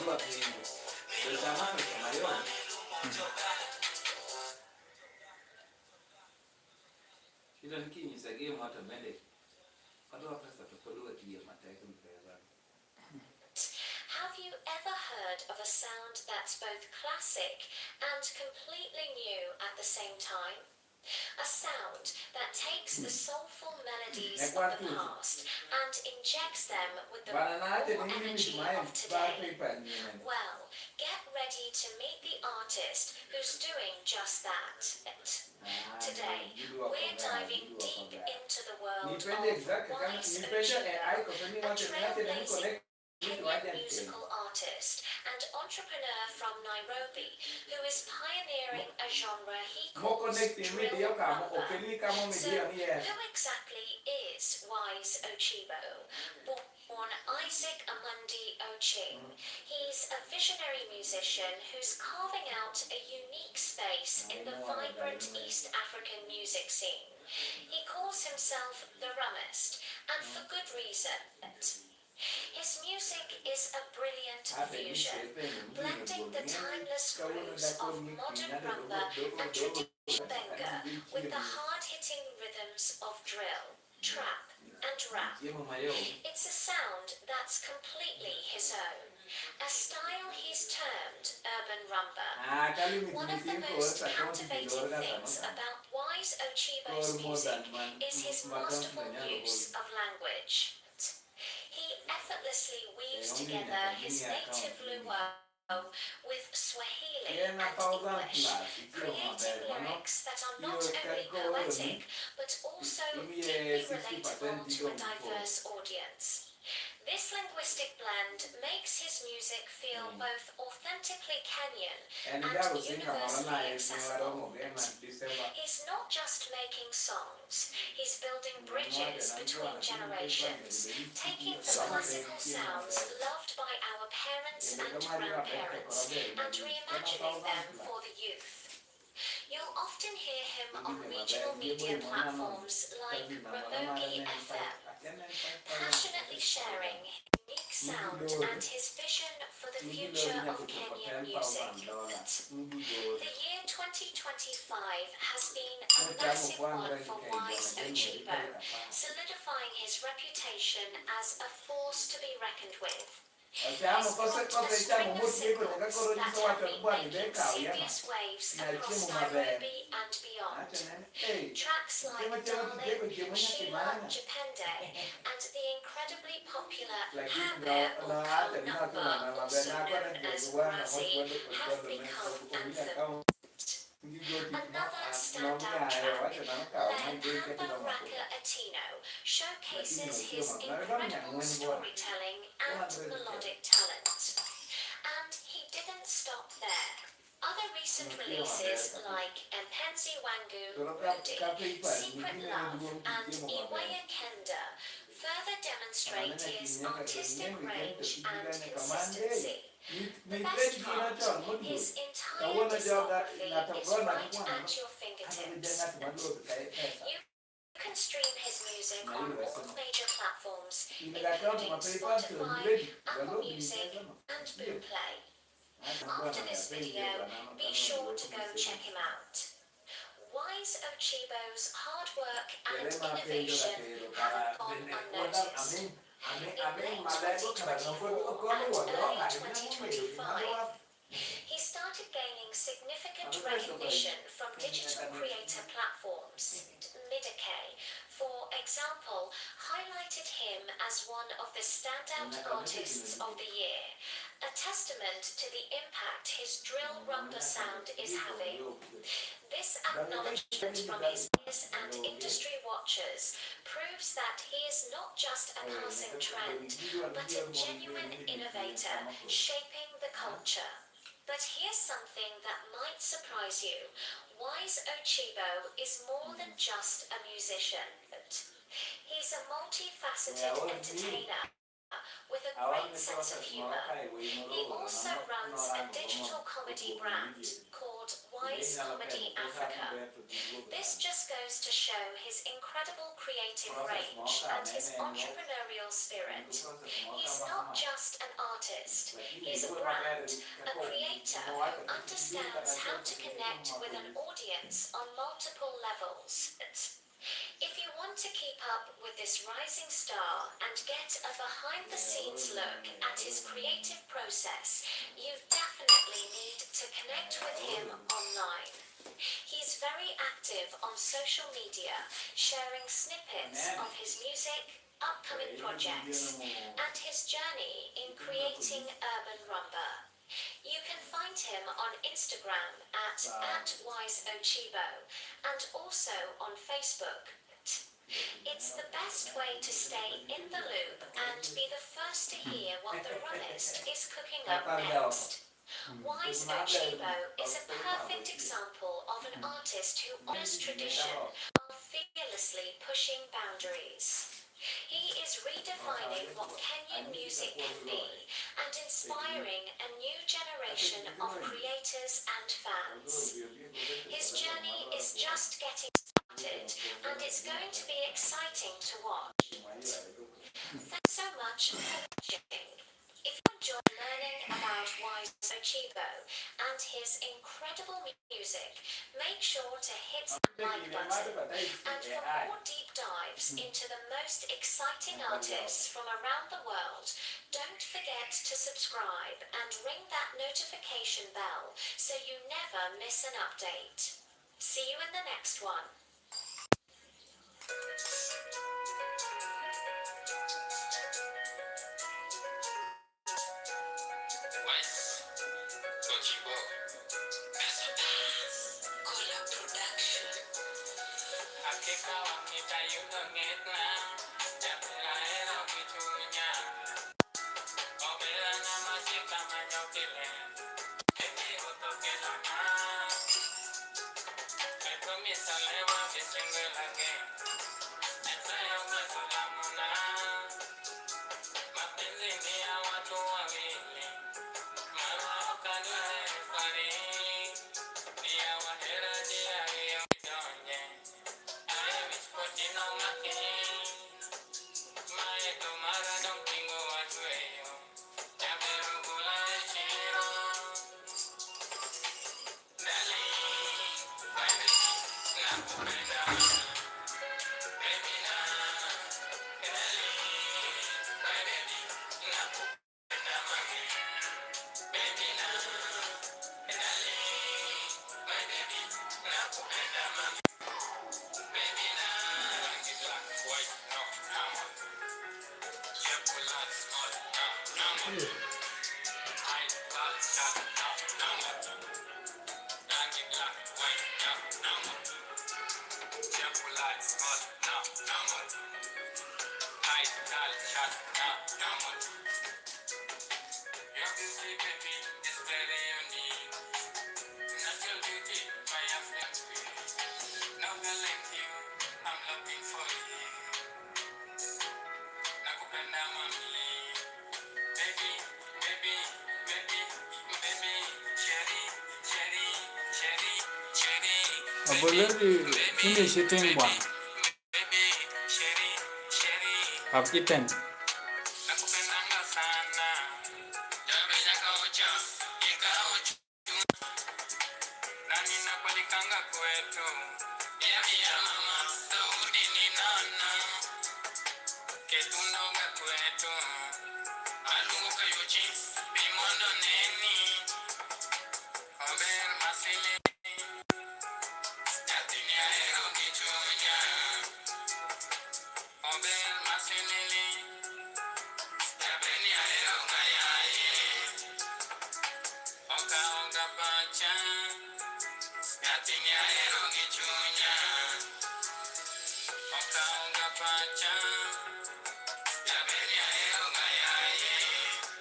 Kwa tu de tamano kama yo. Kila nikini sage mata mele. Kwa pesa tukolo atie mateka mpeza. Have you ever heard of a sound that's both classic and completely new at the same time? A sound that takes the soulful melodies of the past and injects them with the raw energy of today. Well, get ready to meet the artist who's doing just that. Today, we're diving deep into the world of Wise Ochibo, a trailblazing Kenyan musical artist and entrepreneur from Nairobi who is pioneering a genre he calls drill rumba. So, who exactly is Wise Ochibo? Born Isaac Amundi Oching, he's a visionary musician who's carving out a unique space in the vibrant East African music scene. He calls himself the rummist, and for good reason. His music is a brilliant fusion, blending the timeless grooves of modern rumba and traditional benga with the hard-hitting rhythms of drill, trap, and rap. It's a sound that's completely his own, a style he's termed urban rumba. One of the most captivating things about Wise Ochibo's music is his masterful use of language. He effortlessly weaves together his native Luo with Swahili and English, creating lyrics that are not only poetic, but also deeply relatable to a diverse audience. This linguistic blend makes his music feel both authentically Kenyan and universally accessible. He's not just making songs, he's building bridges between generations, taking the classical sounds loved by our parents and grandparents and reimagining them for the youth. You'll often hear him on regional media platforms like Ramogi FM, passionately sharing his unique sound and his vision for the future of Kenyan music. The year 2025 has been a massive one for Wise Ochibo, solidifying his reputation as a force to be reckoned with. He's got a string of singles that have been making serious waves across Nairobi and beyond. Tracks like Darling, Sheila Japende, and the incredibly popular Hambe or Number, also known as Razi, have become anthems. Another standout track, Hamba Raka Atino, showcases his incredible storytelling and melodic talent. And he didn't stop there. Other recent releases like Mpenzi Wangu, Rudi, Secret Love, and Iwaya Kenda further demonstrate his artistic range and consistency. The best part, his entire discography is right at your fingertips. You can stream his music on all major platforms, including Spotify, Apple Music, and Boomplay. After this video, be sure to go check him out. Wise Ochibo's hard work and innovation haven't gone unnoticed. In late 2024 and early 2025, he started gaining significant recognition from digital creator platforms. Midake, for example, highlighted him as one of the standout artists of the year, a testament to the impact his drill rumba sound is having. This acknowledgement from his peers and industry watchers proves that he is not just a passing trend, but a genuine innovator shaping the culture. But here's something that might surprise you. Wise Ochibo is more than just a musician. He's a multifaceted entertainer with a great sense of humor. He also runs a digital comedy brand called Wise Comedy Africa. This just goes to show his incredible creative range and his entrepreneurial spirit. He's not just an artist, he's a brand, a creator who understands how to connect with an audience on multiple levels. If you want to keep up with this rising star and get a behind-the-scenes look at his creative process, you definitely need to connect with him online. He's very active on social media, sharing snippets of his music, upcoming projects, and his journey in creating urban rumba. You can find him on Instagram at @WiseOchibo and also on Facebook. It's the best way to stay in the loop and be the first to hear what the runnist is cooking up next. Wise Ochibo is a perfect example of an artist who honors tradition while fearlessly pushing boundaries. He is redefining what Kenyan music can be and inspiring a new generation of creators and fans. His journey is just getting started and it's going to be exciting to watch. Thanks so much for watching. If you enjoyed learning about Wise Ochibo and his incredible music, make sure to hit that like button. And for more deep dives into the most exciting artists from around the world, don't forget to subscribe and ring that notification bell so you never miss an update. See you in the next one. I've already finished eating one. I've eaten.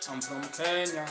I'm from Kenya.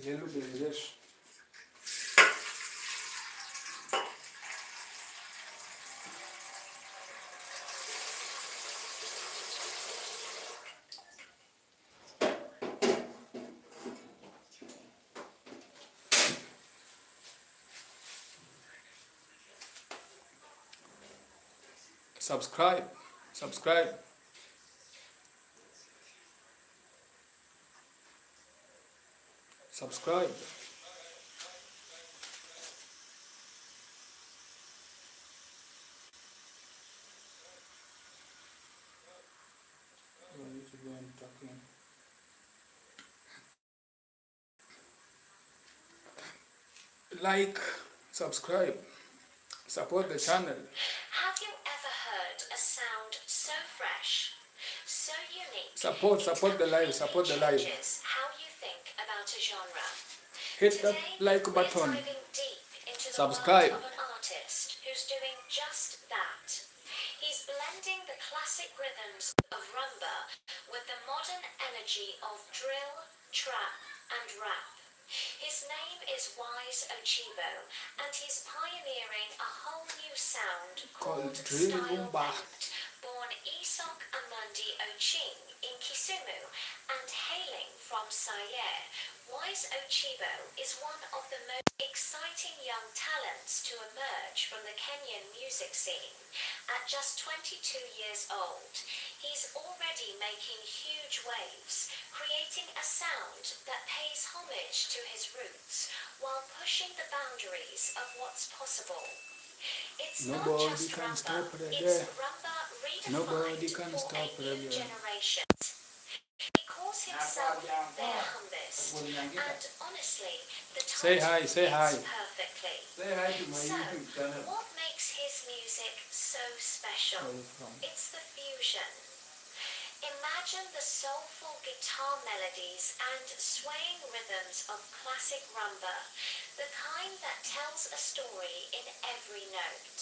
Little bit of this. Subscribe. Subscribe. Subscribe. Like, subscribe, support the channel. Have you ever heard a sound so fresh, so unique? Support the live, support the live. Changes how you think about a genre. Hit that Today, like we're button. diving deep into the Subscribe. world of an artist who's doing just that. He's blending the classic rhythms of rumba with the modern energy of drill, trap, and rap. His name is Ochibo, and he's pioneering a whole new sound called drill Style rumba. 8. Born Isok Amandi Oching in Kisumu and hailing from Sayer, Wise Ochibo is one of the most exciting young talents to emerge from the Kenyan music scene. At just 22 years old, he's already making huge waves, creating a sound that pays homage to his roots while pushing the boundaries of what's possible. It's Nobody not just can rumba, stop it's reggae. rumba Nobody redefined can for stop a new reggae. generation. He calls himself their humbest, and honestly, the Say title hi, say hi. fits perfectly. Say hi to my So, YouTube channel. what makes his music so special? Where are you from? It's the fusion. Imagine the soulful guitar melodies and swaying rhythms of classic rumba, the kind that tells a story in every note.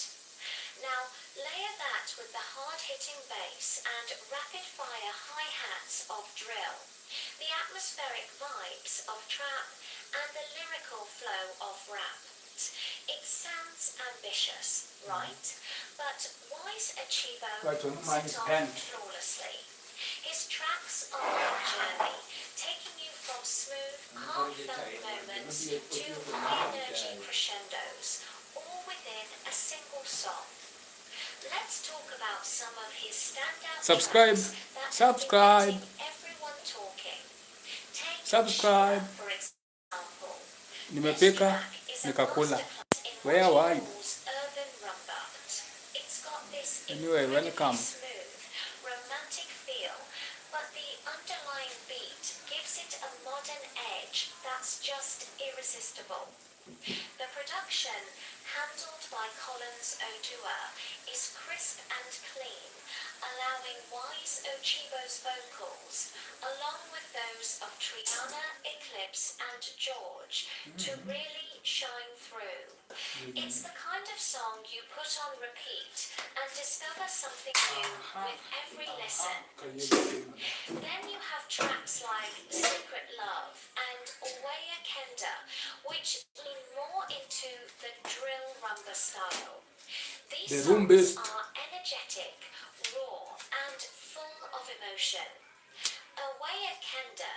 Now, layer that with the hard-hitting bass and rapid-fire hi-hats of drill, the atmospheric vibes of trap, and the lyrical flow of rap. It sounds ambitious, right? But why's Ochibo But pulls mine it is off bent. flawlessly? His tracks are a journey, taking you from smooth, heartfelt moments to high-energy crescendos, all within a single song. Let's talk about some of his standout Subscribe. tracks that Subscribe. have been getting everyone talking. Take Subscribe. Shiva, for example. Nimepika, nikakula. Where wide? Urban rumba. It's got this Anyway, welcome. smooth, romantic feel, but the underlying beat gives it a modern edge that's just irresistible. The production, handled by Collins Odua, is crisp and clean, allowing wise Ochibo's vocals, along with those of Triana, Eclipse and George, to really shine through. It's the kind of song you put on repeat and discover something new with every listen. Then you have tracks like Secret Love and Oweya Kenda, which lean more into the drill rumba style. These The rumbist. songs are energetic, raw, and full of emotion. Oweya Kenda,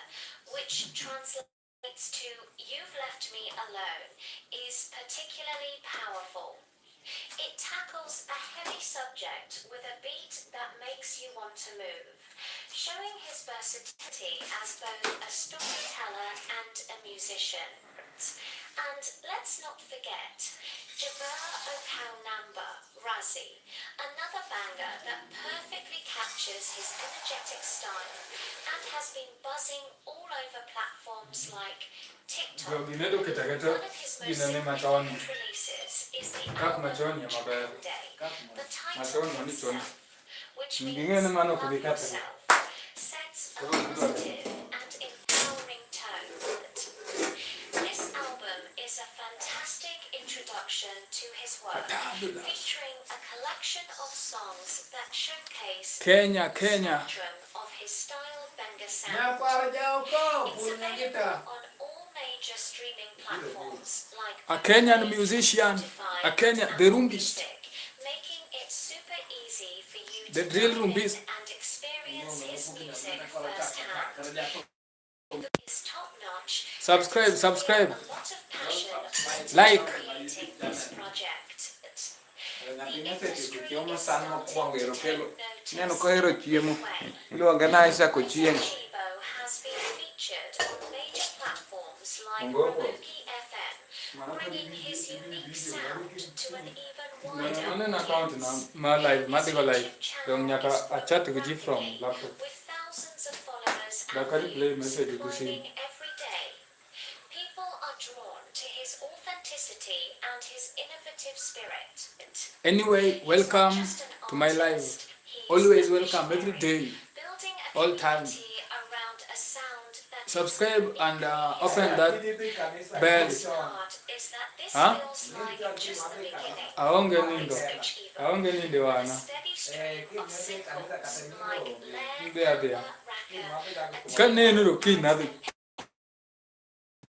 which translates to You've Left Me Alone, is particularly powerful. It tackles a heavy subject with a beat that makes you want to move, showing his versatility as both a storyteller and a musician. And let's not forget Jabir Okaunamba Razi, another banger that perfectly captures his energetic style and has been buzzing all over platforms like TikTok. One of his most significant releases is the album Day, the title itself, which means Love Yourself, sets a positive and empowering tone. This album is a fantastic introduction to his work, featuring a collection of songs that showcase Kenya, the Kenya. spectrum of his style benga sound. Nyakwara jauko, It's punya available kita. on all major streaming platforms like A Kenyan Spotify, musician, a Kenyan, and the Apple rumbist. Music, making it super easy for you The to drill dive in rumbist. and experience his music firsthand. It's top-notch. Subscribe, subscribe. A lot of passion went Like. into creating this project. Chiemo san mokwongo erokelo. Neno kohero chiemo. Iluonge na isa kochieng. Ochibo has been featured on major platforms like Ngoko. Ramogi FM, bringing his unique sound to an even wider None account na audience. ma live, ma digo live. His YouTube Dong channel nyaka is a chat growing kuji from rapidly, laptop. with thousands of followers Da and kari play views message kusi. climbing every day. People are drawn to his authenticity and his innovative spirit. Anyway, He's welcome not just an to my live. artist, he's Always a welcome every visionary, day. building a all time. community around a sound that is Subscribe and uniquely open his that own. bell. What's hard is that this Huh? feels like just the beginning. Aonge of nindo. his Ochibo. Aonge ninde A wana. steady stream of singles like Lair, There. Raka, Kanene ro kinadi.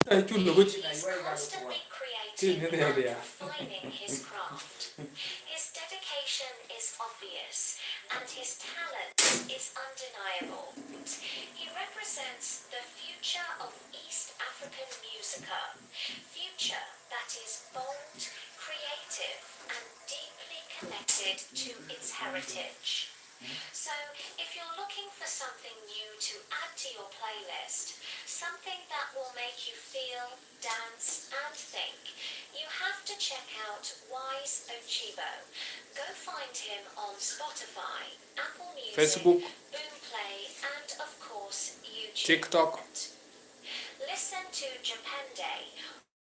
Tai chulo kuchi. He's constantly Kini creating there and there. refining his craft. His dedication is obvious and his talent is undeniable. He represents the future of East African musica, future that is bold, creative and deeply connected to its heritage. So, if you're looking for something new to add to your playlist, something that will make you feel, dance and think, you have to check out Wise Ochibo. Go find him on Spotify, Apple Music, Facebook, Boomplay, and of course YouTube. TikTok, Listen to Japan Day.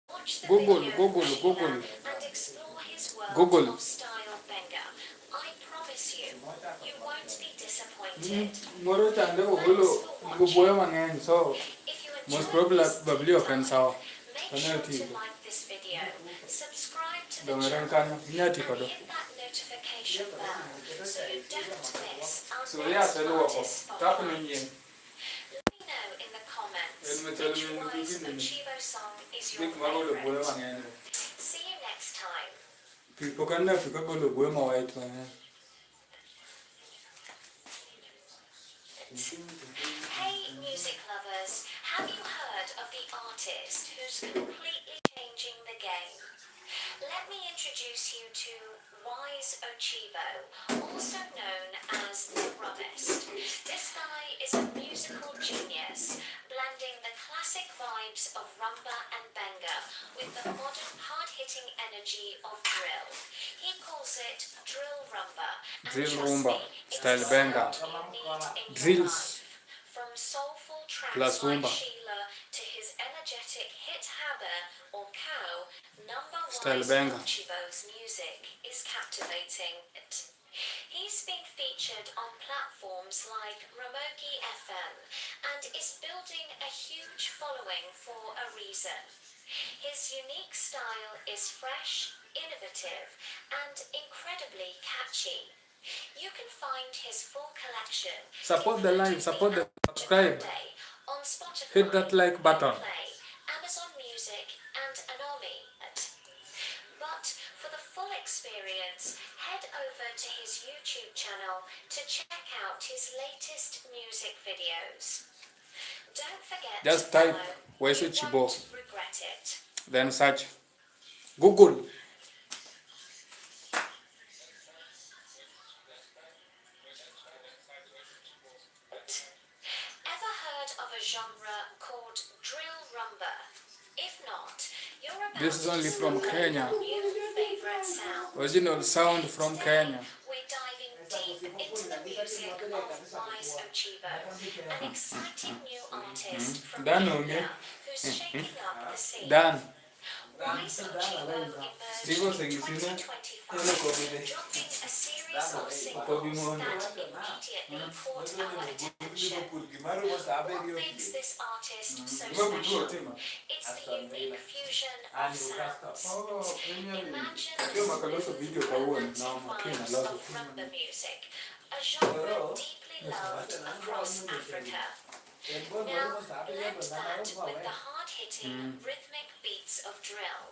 Watch the Google, video Google, and explore his world Google. of style benga. I promise you, you won't be disappointed. Moro chande uguboya mang'eny, so If you most enjoyed probably this open video, sawa. make sure to like this video, subscribe to the Dongeran channel, kanyo, inyati and kodo. hit that notification bell so you don't miss our So yeah, next selu artist wako. Tap spotlight. nyenye. Let me know in the comments Elme which tell me Wise in the Ochibo song is your Big mago lo boya favorite. mang'eny. See you next time. People can never go lo boya ma white mang'eny. Hey music lovers, have you heard of the artist who's completely changing the game? Let me introduce you to Wise Ochibo, also known as the Rummist. This guy is a musical genius, blending the classic vibes of rumba and benga with the modern hard-hitting energy of drill. He calls it drill rumba, and Drill trust rumba, me, it's style the benga. sound you need in your Drills life. From soulful tracks plus like rumba. Sheila to his energetic hit Haber or Cow, number Style Wise benga. Ochibo's music is captivating. He's been featured on platforms like Ramogi FM and is building a huge following for a reason. His unique style is fresh, innovative, and incredibly catchy. You can find his full collection. Support the live, support the subscribe. On Spotify, Hit that like button. Play, Amazon Music, and Anomi. But for the full experience, head over to his YouTube channel to check out his latest music videos. Don't forget Just to type follow. Wise You Ochibo. won't regret it. Then search Google. Ever heard of a genre called drill rumba? If not, you're about This is only to from discover Kenya. your new favorite sound. Original sound from Kenya. We're diving deep into the music of Wise Ochibo, an exciting new artist from Dan Kenya who's shaking up the scene. Dan. Wise Ochibo emerged Stigo in Segisina. 2025, dropping a series of singles that immediately caught our attention. What makes this artist so special? It's the unique fusion of sounds. Imagine the video kawan romantic na makina vibes lazo. of rumba music, a genre deeply loved across Africa. Now, blend that with the hard-hitting, rhythmic beats of drill,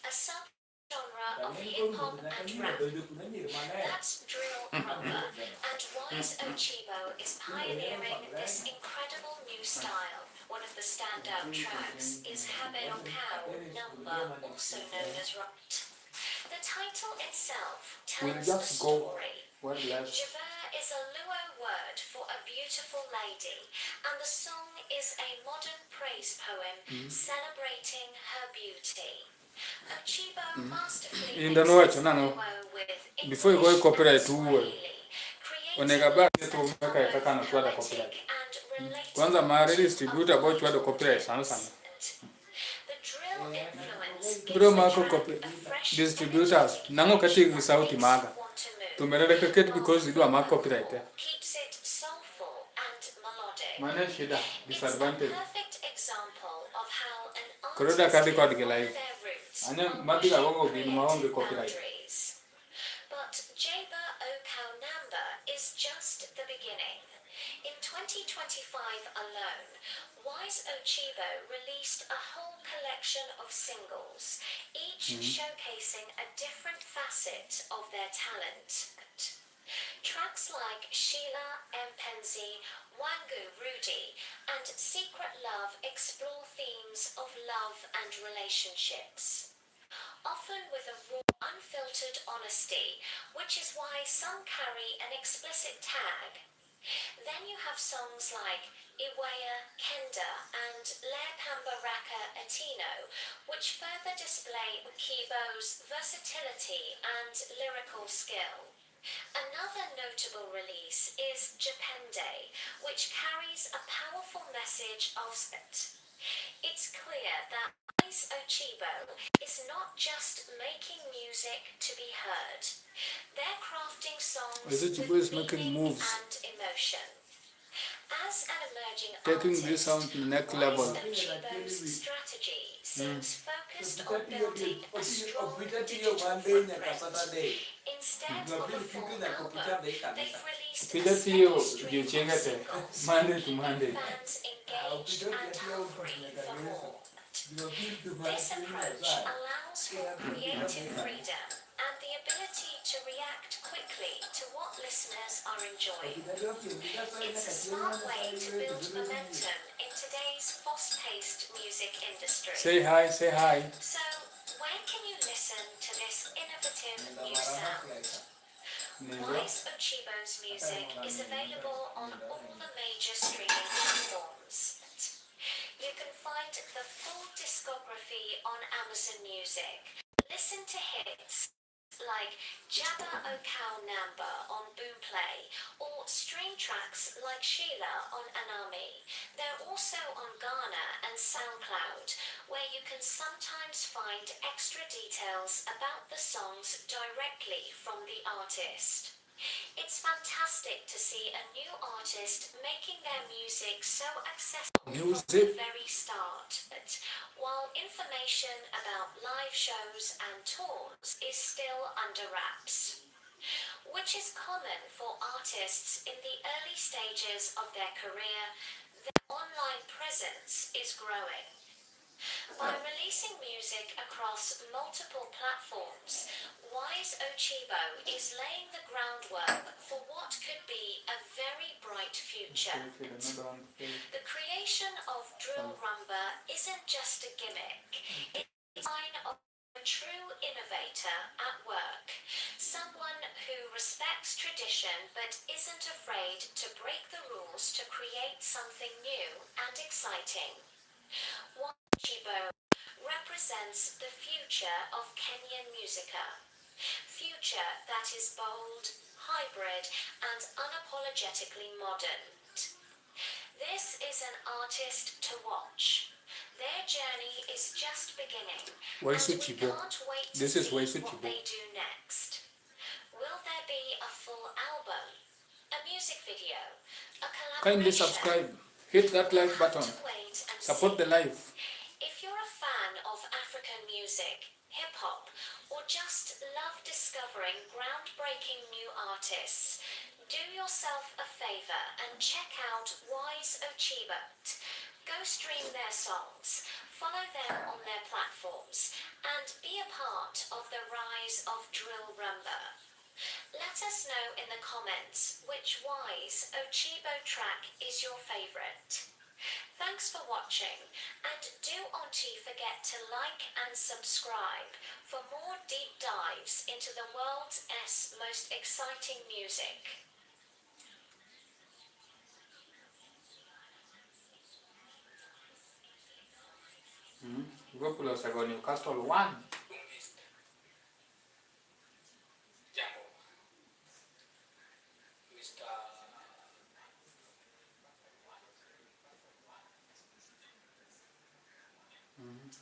a sub-genre of hip-hop and rap. That's drill rumba, and Wise Ochibo is pioneering this incredible new style. One of the standout tracks is Habe Cow Number, also known as Right. The title itself We'll tells a just go story. where left. Javert is a Luo word for a beautiful lady, and the song is a modern praise poem celebrating her beauty. Ochibo masterfully In the mixes note, no. Luo with Before you go English copyright, and who Swahili, Onega creating ba lyrics to that meka are yataka na both tuada poetic copyright. and relatable Kwanza maari to a distributor boy wide tuada copyright sana audience. sana. The drill influence gives Bro the mako track copy a fresh, distributors energetic nango kati edge that sauti makes maga. you want to move. Tumereleka keti because idu ama copyright. Keeps it soulful and melodic. Mana shida It's disadvantage. a perfect example of how an Kuroda artist kadi can kwa honor live. their roots Anya while madiga pushing wango gini maonge creative copyright. boundaries. But Jaba Okau Namba is just the beginning. In 2025 alone, Wise Ochibo released a whole collection of singles, each showcasing a different facet of their talent. Tracks like Sheila, Mpenzi, Wangu Rudy, and Secret Love explore themes of love and relationships, often with a raw, unfiltered honesty, which is why some carry an explicit tag. Then you have songs like Iwaya Kenda, and Lepamba Raka Atino, which further display Ochibo's versatility and lyrical skill. Another notable release is Japende, which carries a powerful message of spirit. It's clear that Ochibo is not just making music to be heard. They're crafting songs Ochibo is with making meaning moves, and emotion. As an emerging taking artist, this sound to the next level. Ochibo's strategy seems focused on building a strong digital footprint. Instead of a full album, they've released a Kupiga steady hiyo stream ndio of chengete singles, Monday to keeping Monday. fans engaged and hungry for more. This approach allows for creative freedom and the ability to react quickly to what listeners are enjoying. It's a smart way to build momentum in today's fast-paced music industry. Say hi, say hi. So, where can you listen to this innovative new sound? Wise Ochibo's music is available on all the major streaming platforms. You can find the full discography on Amazon Music. Listen to hits like Jabba Okao Namba on Boomplay or stream tracks like Sheila on Anami. They're also on Ghana and SoundCloud, where you can sometimes find extra details about the songs directly from the artist. It's fantastic to see a new artist making their music so accessible from the very start. But while information about live shows and tours is still under wraps, which is common for artists in the early stages of their career, their online presence is growing. By releasing music across multiple platforms, Wise Ochibo is laying the groundwork for what could be a very bright future. The creation of drill rumba isn't just a gimmick, it's a sign of a true innovator at work, someone who respects tradition but isn't afraid to break the rules to create something new and exciting. Ochibo represents the future of Kenyan musica. Future that is bold, hybrid, and unapologetically modern. This is an artist to watch. Their journey is just beginning, and we can't wait to see what they do next. Will there be a full album, a music video, a collaboration? Kindly subscribe, hit that like button, support the live. If you're a fan of African music, hip-hop, or just love discovering groundbreaking new artists, do yourself a favor and check out Wise Ochibo. Go stream their songs, follow them on their platforms, and be a part of the rise of drill rumba. Let us know in the comments which Wise Ochibo track is your favorite. Thanks for watching, and do not forget to like and subscribe for more deep dives into the world's most exciting music. Liverpool was like Newcastle 1.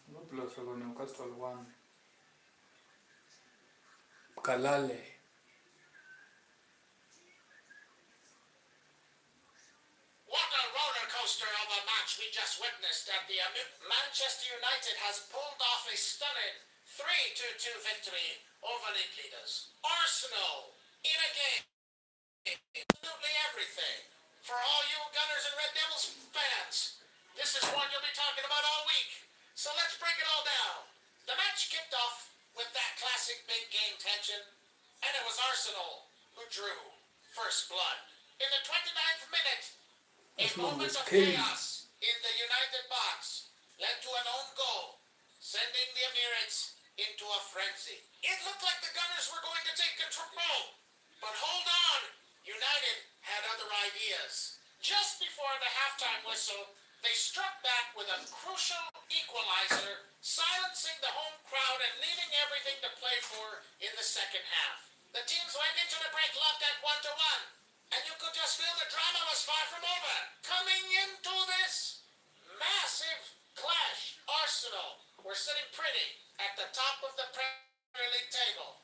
Liverpool was like Newcastle 1. Kalale. What a roller coaster of a match we just witnessed at the Manchester United has pulled off a stunning 3-2 victory over league leaders. Arsenal in a game. Absolutely everything. For all you Gunners and Red Devils fans, this is one you'll be talking about all week. So let's break it all down. The match kicked off with that classic big game tension, and it was Arsenal who drew first blood. In the 29th minute, a moment of chaos in the United box led to an own goal, sending the Emirates into a frenzy. It looked like the Gunners were going to take control, but hold on, United had other ideas. Just before the halftime whistle, they struck back with a crucial equalizer, silencing the home crowd and leaving everything to play for in the second half. The teams went into the break locked at 1-1, and you could just feel the drama was far from over. Coming into this massive clash, Arsenal were sitting pretty at the top of the Premier League table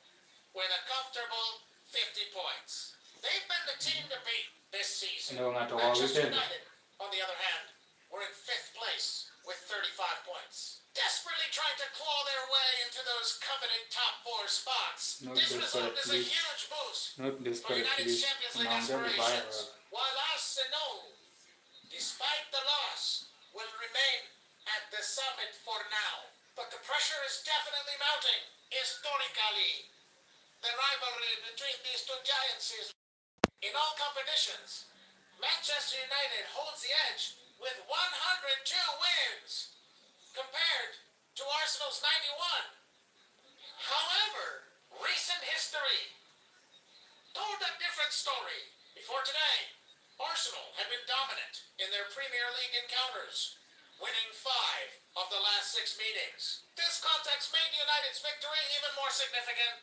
with a comfortable 50 points. They've been the team to beat this season. Ndio ngatoka Manchester weekend. United, on the other hand, were in 5th place with 35 points. Desperately trying to claw their way into those coveted top 4 spots. Not This result is a desperately. huge boost Not for desperately. United's Champions League Tunaongea vibaya aspirations. wewe. While Arsenal, despite the loss, will remain at the summit for now. But the pressure is definitely mounting. Historically, the rivalry between these two giants is in all competitions. Manchester United holds the edge with 102 wins compared to Arsenal's 91. However, recent history told a different story. Before today, Arsenal had been dominant in their Premier League encounters, winning 5 of the last 6 meetings. This context made United's victory even more significant.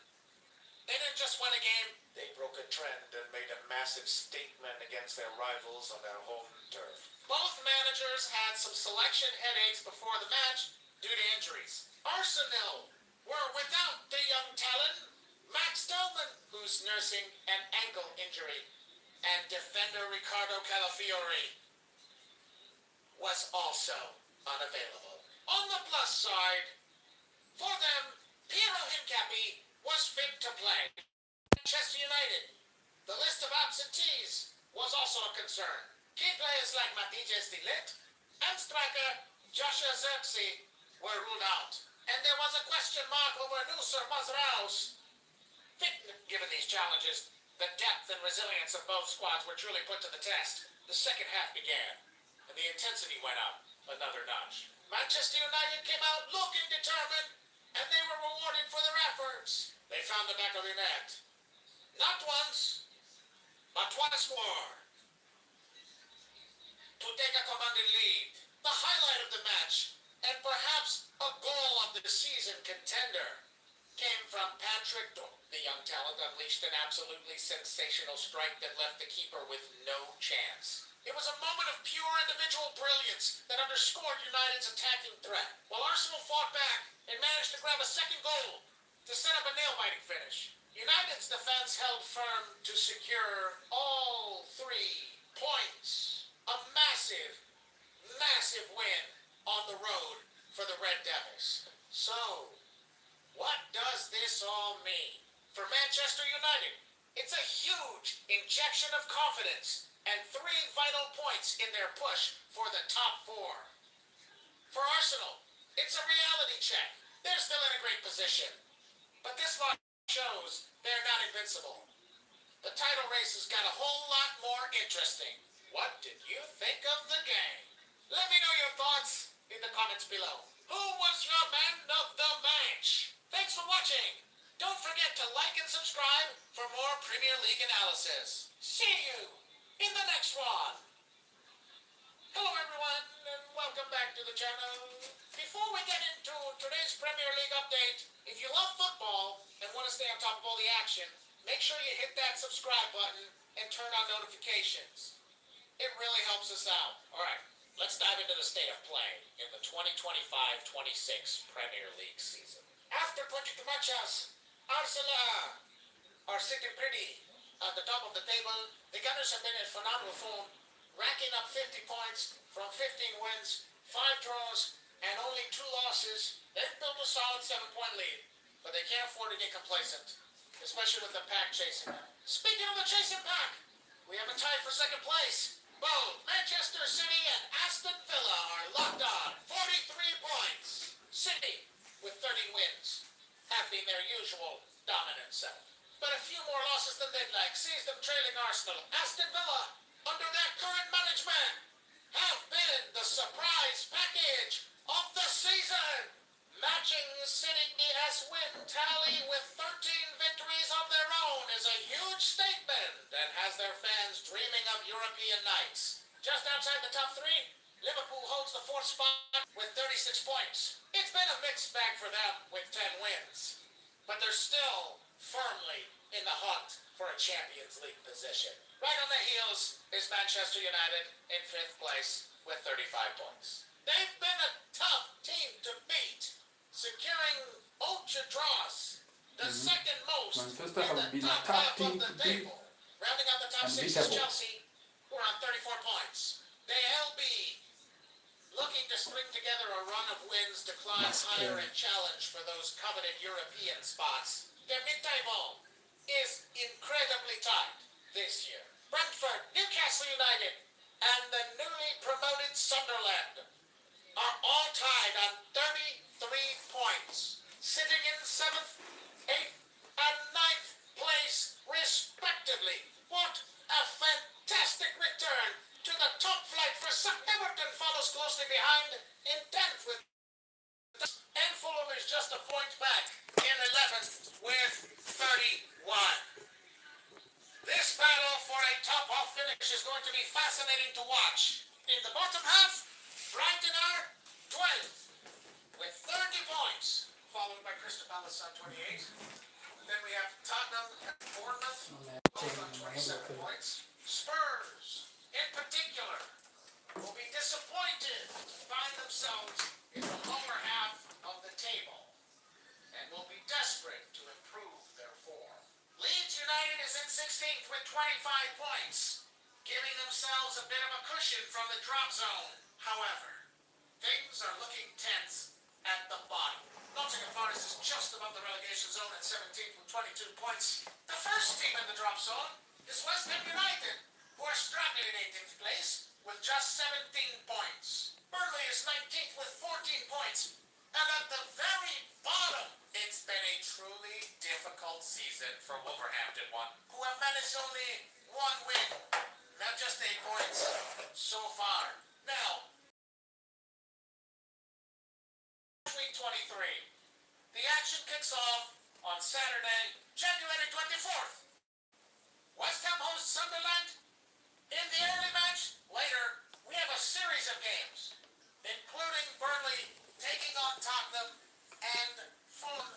They didn't just win a game, they broke a trend and made a massive statement against their rivals on their home turf. Both managers had some selection headaches before the match due to injuries. Arsenal were without the young talent, Max Tillman, who's nursing an ankle injury, and defender Ricardo Calafiori was also unavailable. On the plus side, for them, Piero Hincapié was fit to play. Manchester United, the list of absentees was also a concern. Key players like Matijas de Ligt and striker Joshua Zirkzee were ruled out. And there was a question mark over Nusser Mazraoui. Given these challenges, the depth and resilience of both squads were truly put to the test. The second half began, and the intensity went up another notch. Manchester United came out looking determined, and they were rewarded for their efforts. They found the back of the net. Not once, but twice more. To take a commanding lead. The highlight of the match, and perhaps a goal of the season contender, came from Patrick Dorn. The young talent unleashed an absolutely sensational strike that left the keeper with no chance. It was a moment of pure individual brilliance that underscored United's attacking threat, while Arsenal fought back and managed to grab a second goal to set up a nail-biting finish. United's defense held firm to secure all 3 points. A massive, massive win on the road for the Red Devils. So, what does this all mean? For Manchester United, it's a huge injection of confidence and 3 vital points in their push for the top 4. For Arsenal, it's a reality check. They're still in a great position. But this lot shows they're not invincible. The title race has got a whole lot more interesting. What did you think of the game? Let me know your thoughts in the comments below. Who was your man of the match? Thanks for watching. Don't forget to like and subscribe for more Premier League analysis. See you in the next one. Hello everyone and welcome back to the channel. Before we get into today's Premier League update, if you love football and want to stay on top of all the action, make sure you hit that subscribe button and turn on notifications. It really helps us out. Alright, let's dive into the state of play in the 2025-26 Premier League season. After 22 matches, Arsenal are sitting pretty at the top of the table. The Gunners have been in phenomenal form, racking up 50 points from 15 wins, 5 draws, and only 2 losses. They've built a solid 7-point lead, but they can't afford to get complacent, especially with the pack chasing them. Speaking of the chasing pack, we have a tie for second place. Both Manchester City and Aston Villa are locked on 43 points. City, with 30 wins, have been their usual dominant self. But a few more losses than they'd like sees them trailing Arsenal. Aston Villa, under their current management, have been the surprise package of the season. Matching City as win tally with 13 victories of their own is a huge statement and has their fans dreaming of European nights. Just outside the top three, Liverpool holds the fourth spot with 36 points. It's been a mixed bag for them with 10 wins, but they're still firmly in the hunt for a Champions League position. Right on their heels is Manchester United in 5th place with 35 points. They've been a tough team to beat, securing Ochibo, the second most Manchester in have the been a top tough half team of the to beat. table. Rounding out the top six is Unbeatable. Chelsea, who are on 34 points. The LB looking to string together a run of wins to climb higher and challenge for those coveted European spots. Their mid-table is incredibly tight this year. Brentford, Newcastle United, and the newly promoted Sunderland are all tied on 33 points, sitting in 7th, 8th, and 9th place respectively. What a fantastic return to the top flight for Everton follows closely behind in 10th with, and Fulham is just a point back in 11th with 31. This battle for a top-half finish is going to be fascinating to watch. In the bottom half, Brighton are 12th with 30 points, followed by Crystal Palace on 28. Then we have Tottenham and Bournemouth, both on 27 points. Spurs, in particular, will be disappointed to find themselves in the lower half of the table and will be desperate to improve their form. Leeds United is in 16th with 25 points, giving themselves a bit of a cushion from the drop zone. However, things are looking tense at the bottom. Nottingham Forest is just above the relegation zone at 17th with 22 points. The first team in the drop zone is West Ham United, who are struggling in 18th place with just 17 points. Burnley is 19th with 14 points. And at the very bottom, it's been a truly difficult season for Wolverhampton, who have managed only one win, not just 8 points so far. Now, week 23. The action kicks off on Saturday, January 24th. West Ham hosts Sunderland. In the early match, later, we have a series of games, including Burnley taking on Tottenham and Fulham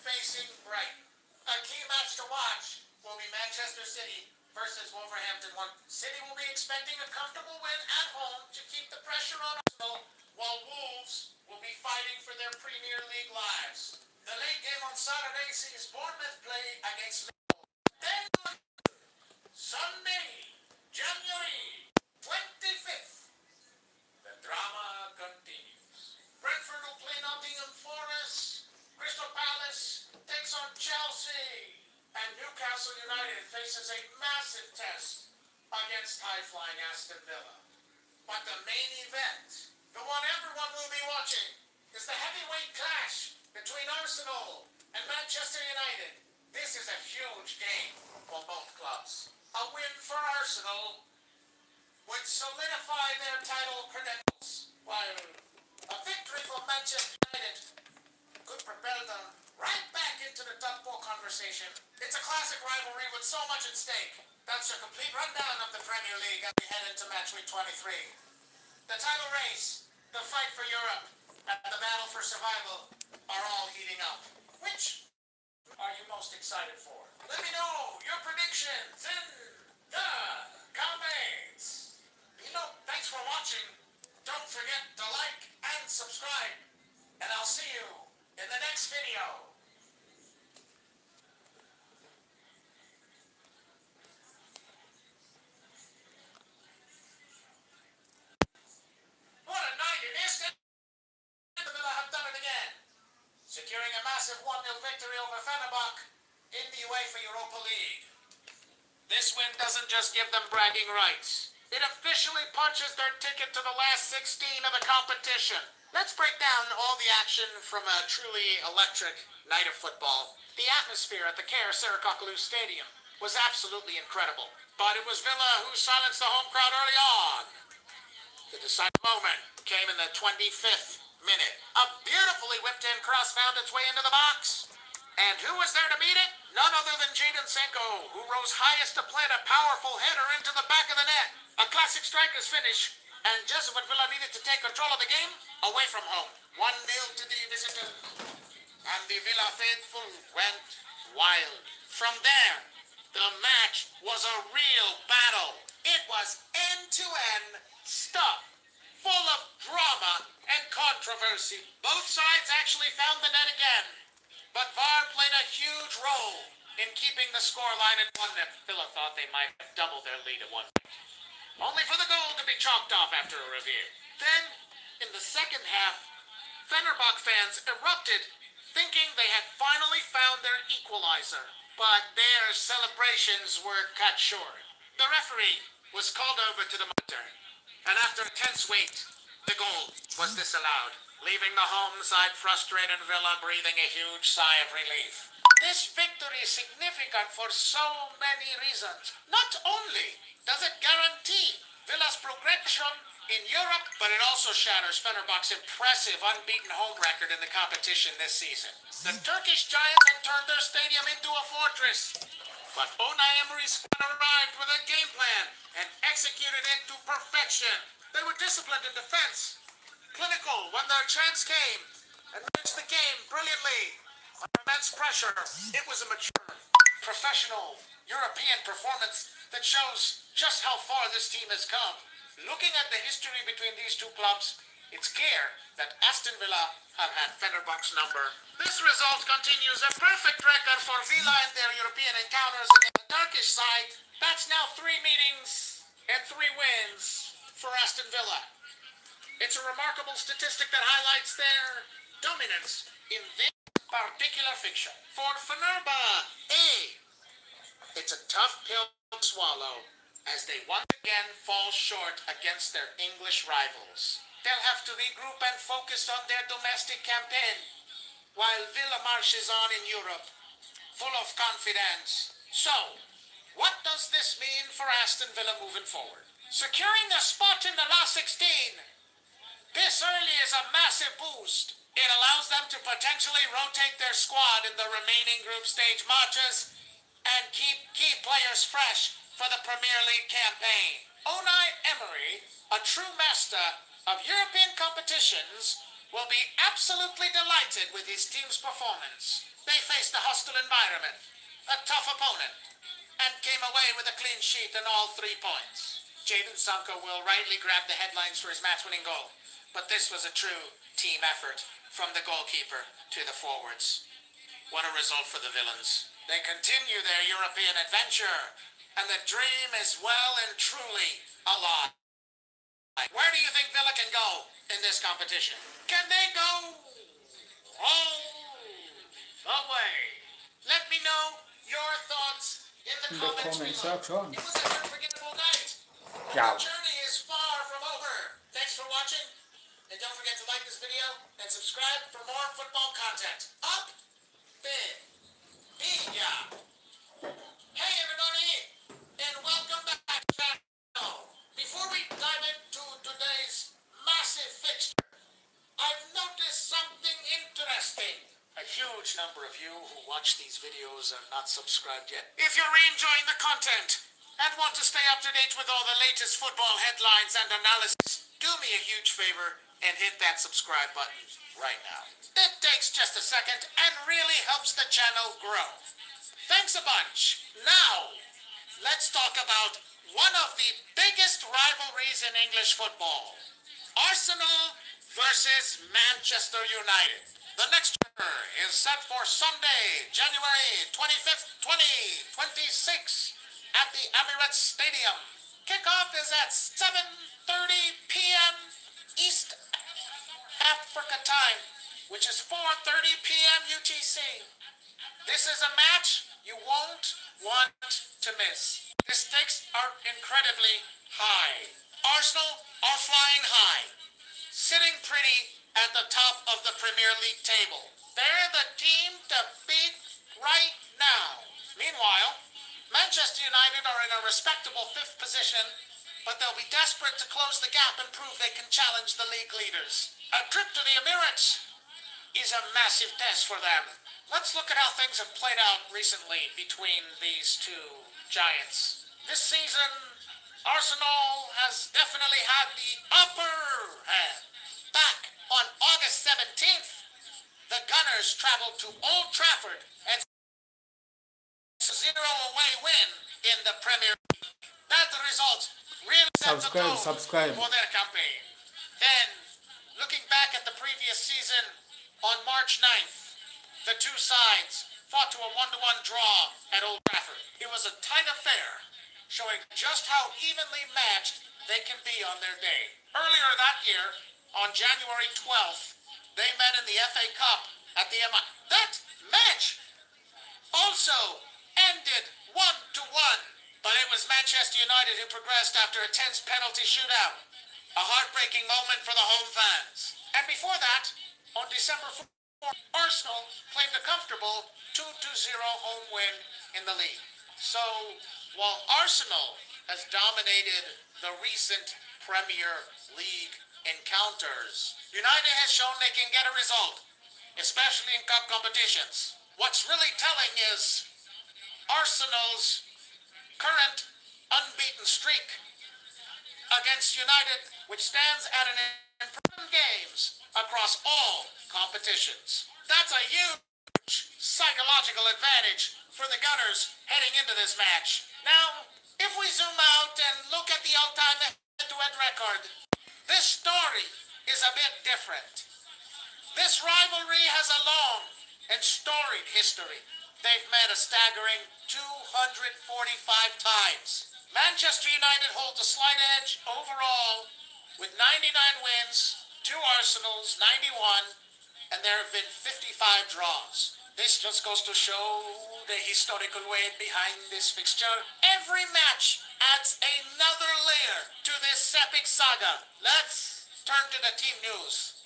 facing Brighton. A key match to watch will be Manchester City versus Wolverhampton. City will be expecting a comfortable win at home to keep the pressure on Arsenal, while Wolves will be fighting for their Premier League lives. The late game on Saturday sees Bournemouth play against Liverpool. Then Sunday, January 25th, the drama continues. Brentford will play Nottingham Forest. Crystal Palace takes on Chelsea. And Newcastle United faces a massive test against high-flying Aston Villa. But the main event, the one everyone will be watching, is the heavyweight clash between Arsenal and Manchester United. This is a huge game for both clubs. A win for Arsenal would solidify their title credentials, while a victory for Manchester United could propel them right back into the top four conversation. It's a classic rivalry with so much at stake. That's a complete rundown of the Premier League as we head into match week 23. The title race, the fight for Europe, and the battle for survival are all heating up. Which are you most excited for? Let me know your predictions in the comments. Thanks for watching. Don't forget to like and subscribe. And I'll see you in the next video. What a night it is. The Villa have done it again, securing a massive 1-0 victory over Fenerbahce in the UEFA Europa League. This win doesn't just give them bragging rights. It officially punches their ticket to the last 16 of the competition. Let's break down all the action from a truly electric night of football. The atmosphere at the Care Serikokulu Stadium was absolutely incredible. But it was Villa who silenced the home crowd early on. The decisive moment came in the 25th minute, a beautifully whipped-in cross found its way into the box. And who was there to meet it? None other than Jadon Sancho, who rose highest to plant a powerful header into the back of the net. A classic striker's finish. And just when Villa needed to take control of the game, away from home. 1-0 to the visitors. And the Villa faithful went wild. From there, the match was a real battle. It was end-to-end stuff, full of drama and controversy. Both sides actually found the net again, but VAR played a huge role in keeping the scoreline at 1-0. Villa thought they might have doubled their lead at 1-0, only for the goal to be chalked off after a review. Then, in the second half, Fenerbahce fans erupted, thinking they had finally found their equalizer. But their celebrations were cut short. The referee was called over to the monitor, and after a tense wait, the goal was disallowed, leaving the home side frustrated Villa breathing a huge sigh of relief. This victory is significant for so many reasons. Not only does it guarantee Villa's progression in Europe, but it also shatters Fenerbahce's impressive unbeaten home record in the competition this season. The Turkish giants had turned their stadium into a fortress, but Unai Emery's squad arrived with a game plan and executed it to perfection. They were disciplined in defense, clinical when their chance came, and managed the game brilliantly. Under immense pressure, it was a mature, professional, European performance that shows just how far this team has come. Looking at the history between these two clubs, it's clear that Aston Villa have had Fenerbahce's number. This result continues a perfect record for Villa in their European encounters against the Turkish side. That's now 3 meetings and 3 wins for Aston Villa. It's a remarkable statistic that highlights their dominance in this particular fixture. For Fenerbahce, it's a tough pill to swallow, as they once again fall short against their English rivals. They'll have to regroup and focus on their domestic campaign, while Villa marches on in Europe, full of confidence. So, what does this mean for Aston Villa moving forward? Securing a spot in the last 16 this early is a massive boost. It allows them to potentially rotate their squad in the remaining group stage matches and keep key players fresh for the Premier League campaign. Unai Emery, a true master of European competitions, will be absolutely delighted with his team's performance. They faced a hostile environment, a tough opponent, and came away with a clean sheet and all 3 points. Jadon Sancho will rightly grab the headlines for his match-winning goal, but this was a true team effort from the goalkeeper to the forwards. What a result for the Villains. They continue their European adventure, and the dream is well and truly alive. Where do you think Villa can go in this competition? Can they go all the way? Let me know your thoughts in the comments below. It was an unforgettable night. Yeah. The journey is far from over. Thanks for watching, and don't forget to like this video and subscribe for more football content. Up, big, yeah. Hey everybody, and welcome back to our channel. Before we dive into today's massive fixture, I've noticed something interesting. A huge number of you who watch these videos are not subscribed yet. If you're enjoying the content and want to stay up to date with all the latest football headlines and analysis, do me a huge favor and hit that subscribe button right now. It takes just a second and really helps the channel grow. Thanks a bunch. Now, let's talk about one of the biggest rivalries in English football. Arsenal versus Manchester United. The next is set for Sunday, January 25th, 2026 at the Emirates Stadium. Kickoff is at 7:30 p.m. East Africa time, which is 4:30 p.m. UTC. This is a match you won't want to miss. The stakes are incredibly high. Arsenal are flying high, sitting pretty at the top of the Premier League table. They're the team to beat right now. Meanwhile, Manchester United are in a respectable 5th position but they'll be desperate to close the gap and prove they can challenge the league leaders. A trip to the Emirates is a massive test for them. Let's look at how things have played out recently between these two giants. This season, Arsenal has definitely had the upper hand. Back on August 17th, the Gunners traveled to Old Trafford and 0 away win in the Premier League. That result really set the tone for their campaign. Then, looking back at the previous season, on March 9th, the two sides fought to a 1-1 draw at Old Trafford. It was a tight affair, showing just how evenly matched they can be on their day. Earlier that year, on January 12th, they met in the FA Cup at the MI. That match also ended 1-1, but it was Manchester United who progressed after a tense penalty shootout. A heartbreaking moment for the home fans. And before that, on December 4th, Arsenal claimed a comfortable 2-0 home win in the league. So, while Arsenal has dominated the recent Premier League encounters, United has shown they can get a result, especially in cup competitions. What's really telling is Arsenal's current unbeaten streak against United, which stands at an impressive games across all competitions. That's a huge psychological advantage for the Gunners heading into this match. Now, if we zoom out and look at the all-time head-to-head record, this story is a bit different. This rivalry has a long and storied history. They've met a staggering 245 times. Manchester United holds a slight edge overall with 99 wins, 2 Arsenals, 91, and there have been 55 draws. This just goes to show the historical weight behind this fixture. Every match adds another layer to this epic saga. Let's turn to the team news,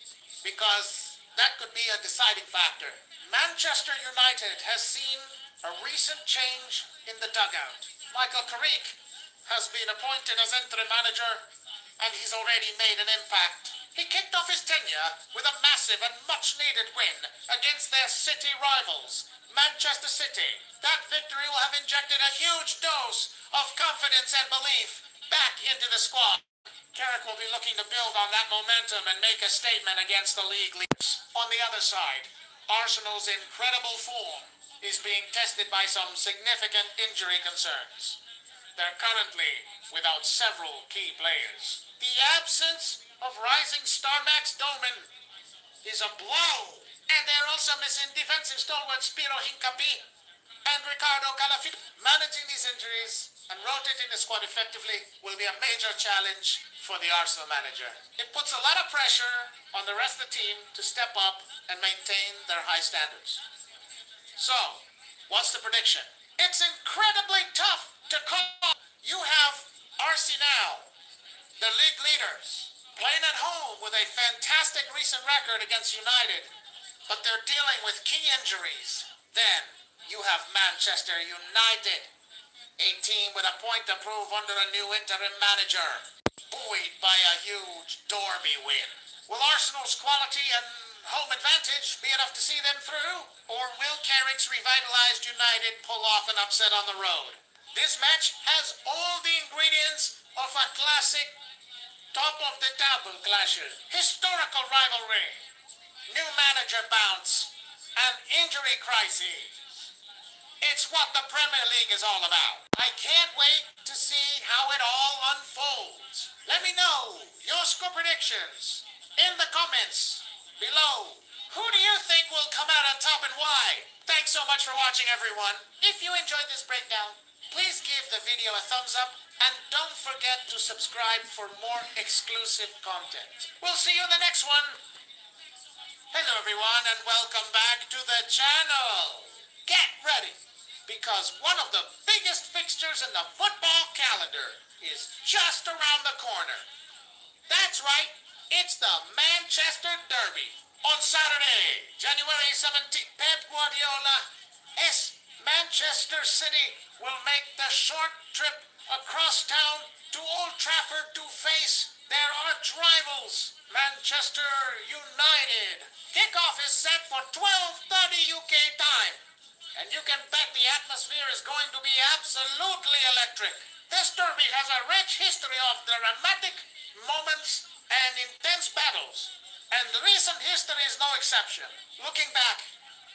because that could be a deciding factor. Manchester United has seen a recent change in the dugout. Michael Carrick has been appointed as interim manager, and he's already made an impact. He kicked off his tenure with a massive and much-needed win against their city rivals, Manchester City. That victory will have injected a huge dose of confidence and belief back into the squad. Carrick will be looking to build on that momentum and make a statement against the league leaders. On the other side, Arsenal's incredible form is being tested by some significant injury concerns. They're currently without several key players. The absence of rising star Max Doman is a blow. And they're also missing defensive stalwarts Spiro Hincapi and Ricardo Calafiore. Managing these injuries and rotating the squad effectively will be a major challenge for the Arsenal manager. It puts a lot of pressure on the rest of the team to step up and maintain their high standards. So, what's the prediction? It's incredibly tough to call. You have Arsenal, the league leaders, playing at home with a fantastic recent record against United, but they're dealing with key injuries. Then you have Manchester United, a team with a point to prove under a new interim manager, buoyed by a huge Derby win. Will Arsenal's quality and home advantage be enough to see them through? Or will Carrick's revitalized United pull off an upset on the road? This match has all the ingredients of a classic top-of-the-table clashes. Historical rivalry, new manager bounce, and injury crises. It's what the Premier League is all about. I can't wait to see how it all unfolds. Let me know your score predictions in the comments below. Who do you think will come out on top and why? Thanks so much for watching, everyone. If you enjoyed this breakdown, please give the video a thumbs up and don't forget to subscribe for more exclusive content. We'll see you in the next one. Hello everyone and welcome back to the channel. Get ready, because one of the biggest fixtures in the football calendar is just around the corner. That's right, it's the Manchester Derby. On Saturday, January 17th, Pep Guardiola, Manchester City will make the short trip across town to Old Trafford to face their arch rivals, Manchester United. Kickoff is set for 12:30 UK time, and you can bet the atmosphere is going to be absolutely electric. This derby has a rich history of dramatic moments and intense battles, and the recent history is no exception. Looking back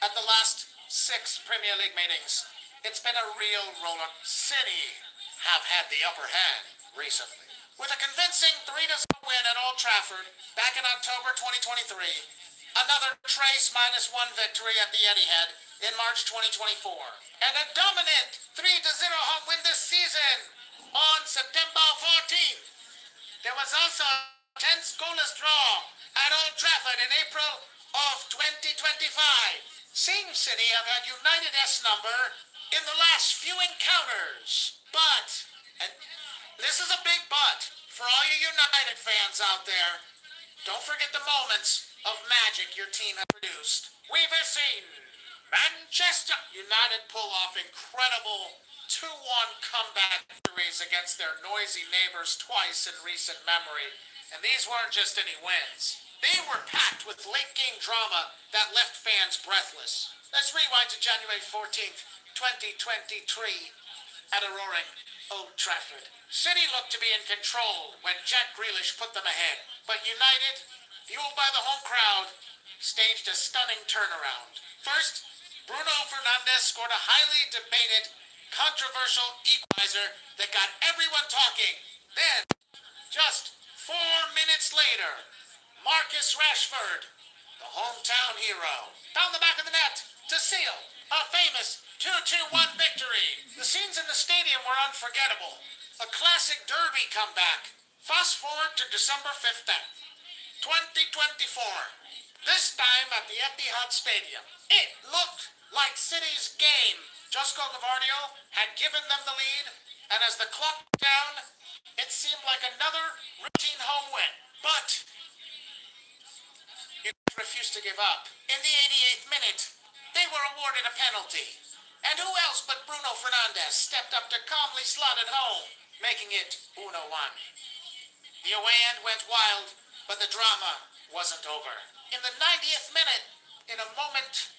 at the last 6 Premier League meetings, it's been a real roller. City have had the upper hand recently, with a convincing 3-0 win at Old Trafford back in October 2023, another Trace -1 victory at the Etihad in March 2024, and a dominant 3-0 home win this season on September 14th. There was also a tense goalless draw at Old Trafford in April of 2025. Seems City have had United S number in the last few encounters. But, and this is a big but, for all you United fans out there, don't forget the moments of magic your team has produced. We've seen Manchester United pull off incredible 2-1 comeback victories against their noisy neighbors twice in recent memory. And these weren't just any wins. They were packed with late-game drama that left fans breathless. Let's rewind to January 14th, 2023, at a roaring Old Trafford. City looked to be in control when Jack Grealish put them ahead. But United, fueled by the home crowd, staged a stunning turnaround. First, Bruno Fernandes scored a highly debated, controversial equalizer that got everyone talking. Then, just 4 minutes later, Marcus Rashford, the hometown hero, found the back of the net to seal a famous 2-1 victory. The scenes in the stadium were unforgettable. A classic derby comeback. Fast forward to December 5th, 2024. This time at the Etihad Stadium. It looked like City's game. Josko Gavardio had given them the lead, and as the clock went down, it seemed like another routine home win. But United refused to give up. In the 88th minute, they were awarded a penalty. And who else but Bruno Fernandes stepped up to calmly slot it home, making it 1-1. The away end went wild, but the drama wasn't over. In the 90th minute, in a moment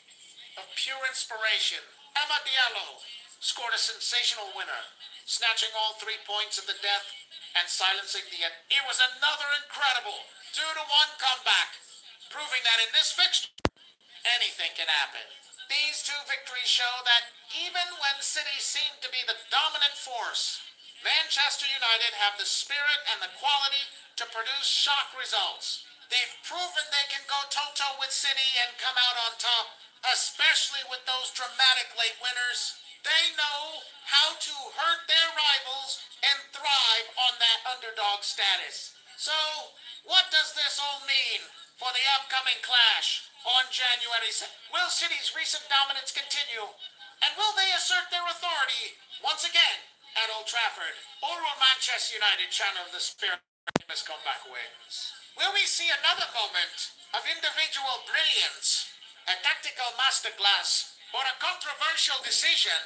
of pure inspiration, Amad Diallo scored a sensational winner, snatching all 3 points of the death and silencing the end. It was another incredible 2-1 comeback, proving that in this fixture, anything can happen. These 2 victories show that even when City seemed to be the dominant force, Manchester United have the spirit and the quality to produce shock results. They've proven they can go toe-to-toe with City and come out on top, especially with those dramatic late winners. They know how to hurt their rivals and thrive on that underdog status. So, what does this all mean for the upcoming clash on January 2nd? Will City's recent dominance continue? And will they assert their authority once again at Old Trafford? Or will Manchester United channel the spirit of famous comeback wins? Will we see another moment of individual brilliance, a tactical masterclass, or a controversial decision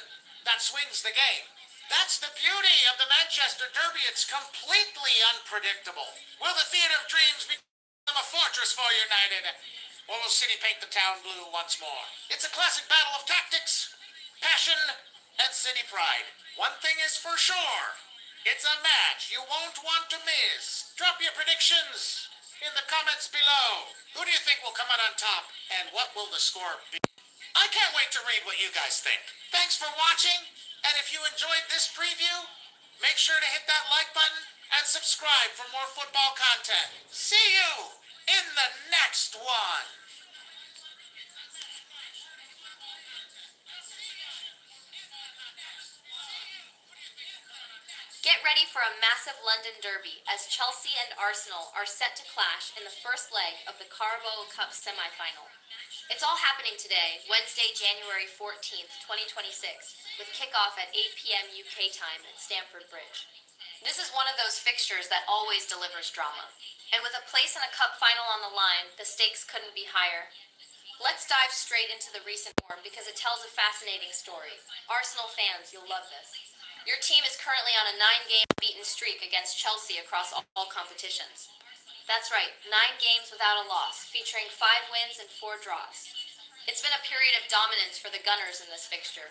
that swings the game? That's the beauty of the Manchester Derby. It's completely unpredictable. Will the Theatre of Dreams become a fortress for United? Or will City paint the town blue once more? It's a classic battle of tactics, passion, and city pride. One thing is for sure. It's a match you won't want to miss. Drop your predictions in the comments below. Who do you think will come out on top? And what will the score be? I can't wait to read what you guys think. Thanks for watching. And if you enjoyed this preview, make sure to hit that like button and subscribe for more football content. See you in the next one. Get ready for a massive London derby as Chelsea and Arsenal are set to clash in the first leg of the Carabao Cup semi-final. It's all happening today, Wednesday, January 14th, 2026, with kickoff at 8 p.m. UK time at Stamford Bridge. This is one of those fixtures that always delivers drama. And with a place in a cup final on the line, the stakes couldn't be higher. Let's dive straight into the recent form because it tells a fascinating story. Arsenal fans, you'll love this. Your team is currently on a 9-game unbeaten streak against Chelsea across all competitions. That's right, 9 games without a loss, featuring 5 wins and 4 draws. It's been a period of dominance for the Gunners in this fixture.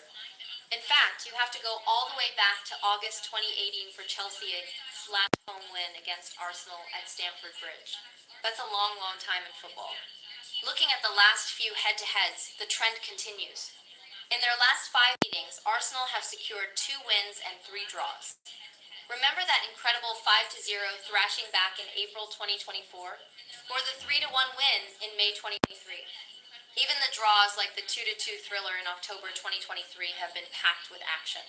In fact, you have to go all the way back to August 2018 for Chelsea's last home win against Arsenal at Stamford Bridge. That's a long, long time in football. Looking at the last few head-to-heads, the trend continues. In their last 5 meetings, Arsenal have secured 2 wins and 3 draws. Remember that incredible 5-0 thrashing back in April 2024? Or the 3-1 win in May 2023? Even the draws like the 2-2 thriller in October 2023 have been packed with action.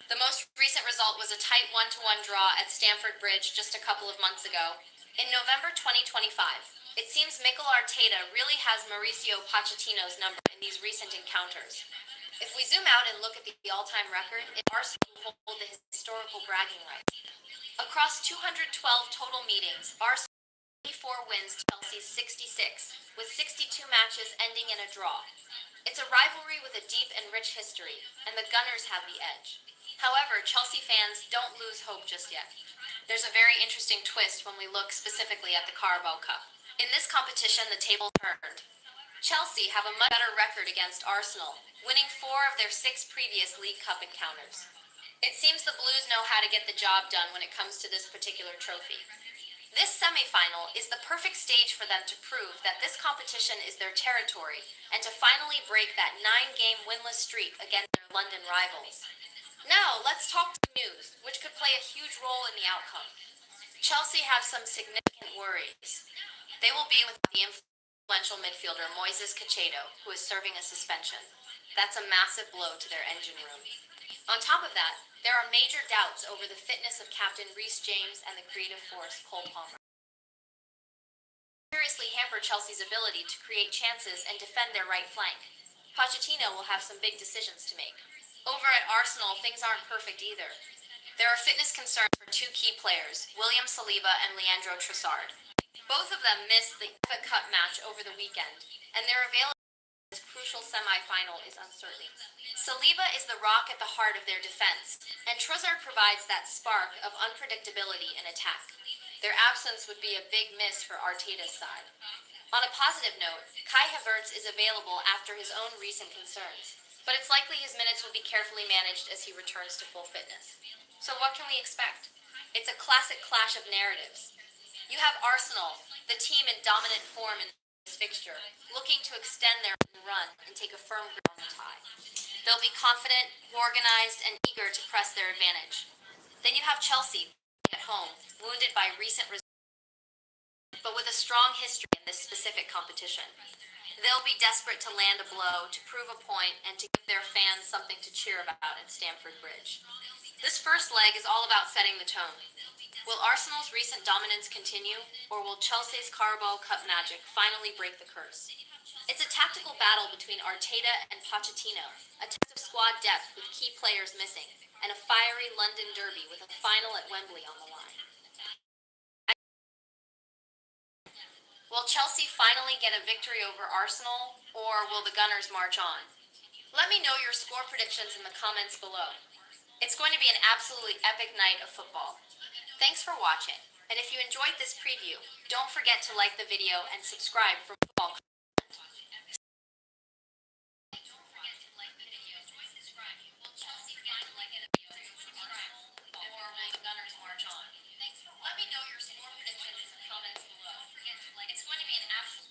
The most recent result was a tight 1-1 draw at Stamford Bridge just a couple of months ago. In November 2025, it seems Mikel Arteta really has Mauricio Pochettino's number in these recent encounters. If we zoom out and look at the all-time record, Arsenal hold the historical bragging rights. Across 212 total meetings, Arsenal 84 wins to Chelsea's 66, with 62 matches ending in a draw. It's a rivalry with a deep and rich history, and the Gunners have the edge. However, Chelsea fans don't lose hope just yet. There's a very interesting twist when we look specifically at the Carabao Cup. In this competition, the table turned. Chelsea have a much better record against Arsenal, winning 4 of their 6 previous League Cup encounters. It seems the Blues know how to get the job done when it comes to this particular trophy. This semi-final is the perfect stage for them to prove that this competition is their territory and to finally break that 9-game winless streak against their London rivals. Now, let's talk to news, which could play a huge role in the outcome. Chelsea have some significant worries. They will be without the influential midfielder Moises Caicedo, who is serving a suspension. That's a massive blow to their engine room. On top of that, there are major doubts over the fitness of Captain Reece James and the creative force Cole Palmer. Seriously hamper Chelsea's ability to create chances and defend their right flank. Pochettino will have some big decisions to make. Over at Arsenal, things aren't perfect either. There are fitness concerns for 2 key players, William Saliba and Leandro Trossard. Both of them missed the FA Cup match over the weekend, and their availability in this crucial semi-final is uncertain. Saliba is the rock at the heart of their defense, and Trossard provides that spark of unpredictability in attack. Their absence would be a big miss for Arteta's side. On a positive note, Kai Havertz is available after his own recent concerns, but it's likely his minutes will be carefully managed as he returns to full fitness. So what can we expect? It's a classic clash of narratives. You have Arsenal, the team in dominant form in this fixture, looking to extend their run and take a firm grip on the tie. They'll be confident, organized, and eager to press their advantage. Then you have Chelsea at home, wounded by recent results, but with a strong history in this specific competition. They'll be desperate to land a blow, to prove a point, and to give their fans something to cheer about at Stamford Bridge. This first leg is all about setting the tone. Will Arsenal's recent dominance continue, or will Chelsea's Carabao Cup magic finally break the curse? It's a tactical battle between Arteta and Pochettino, a test of squad depth with key players missing, and a fiery London derby with a final at Wembley on the line. Will Chelsea finally get a victory over Arsenal, or will the Gunners march on? Let me know your score predictions in the comments below. It's going to be an absolutely epic night of football. Thanks for watching, and if you enjoyed this preview, don't forget to like the video and subscribe for football content. Let me know your score predictions in the comments below. It's going to be an absolute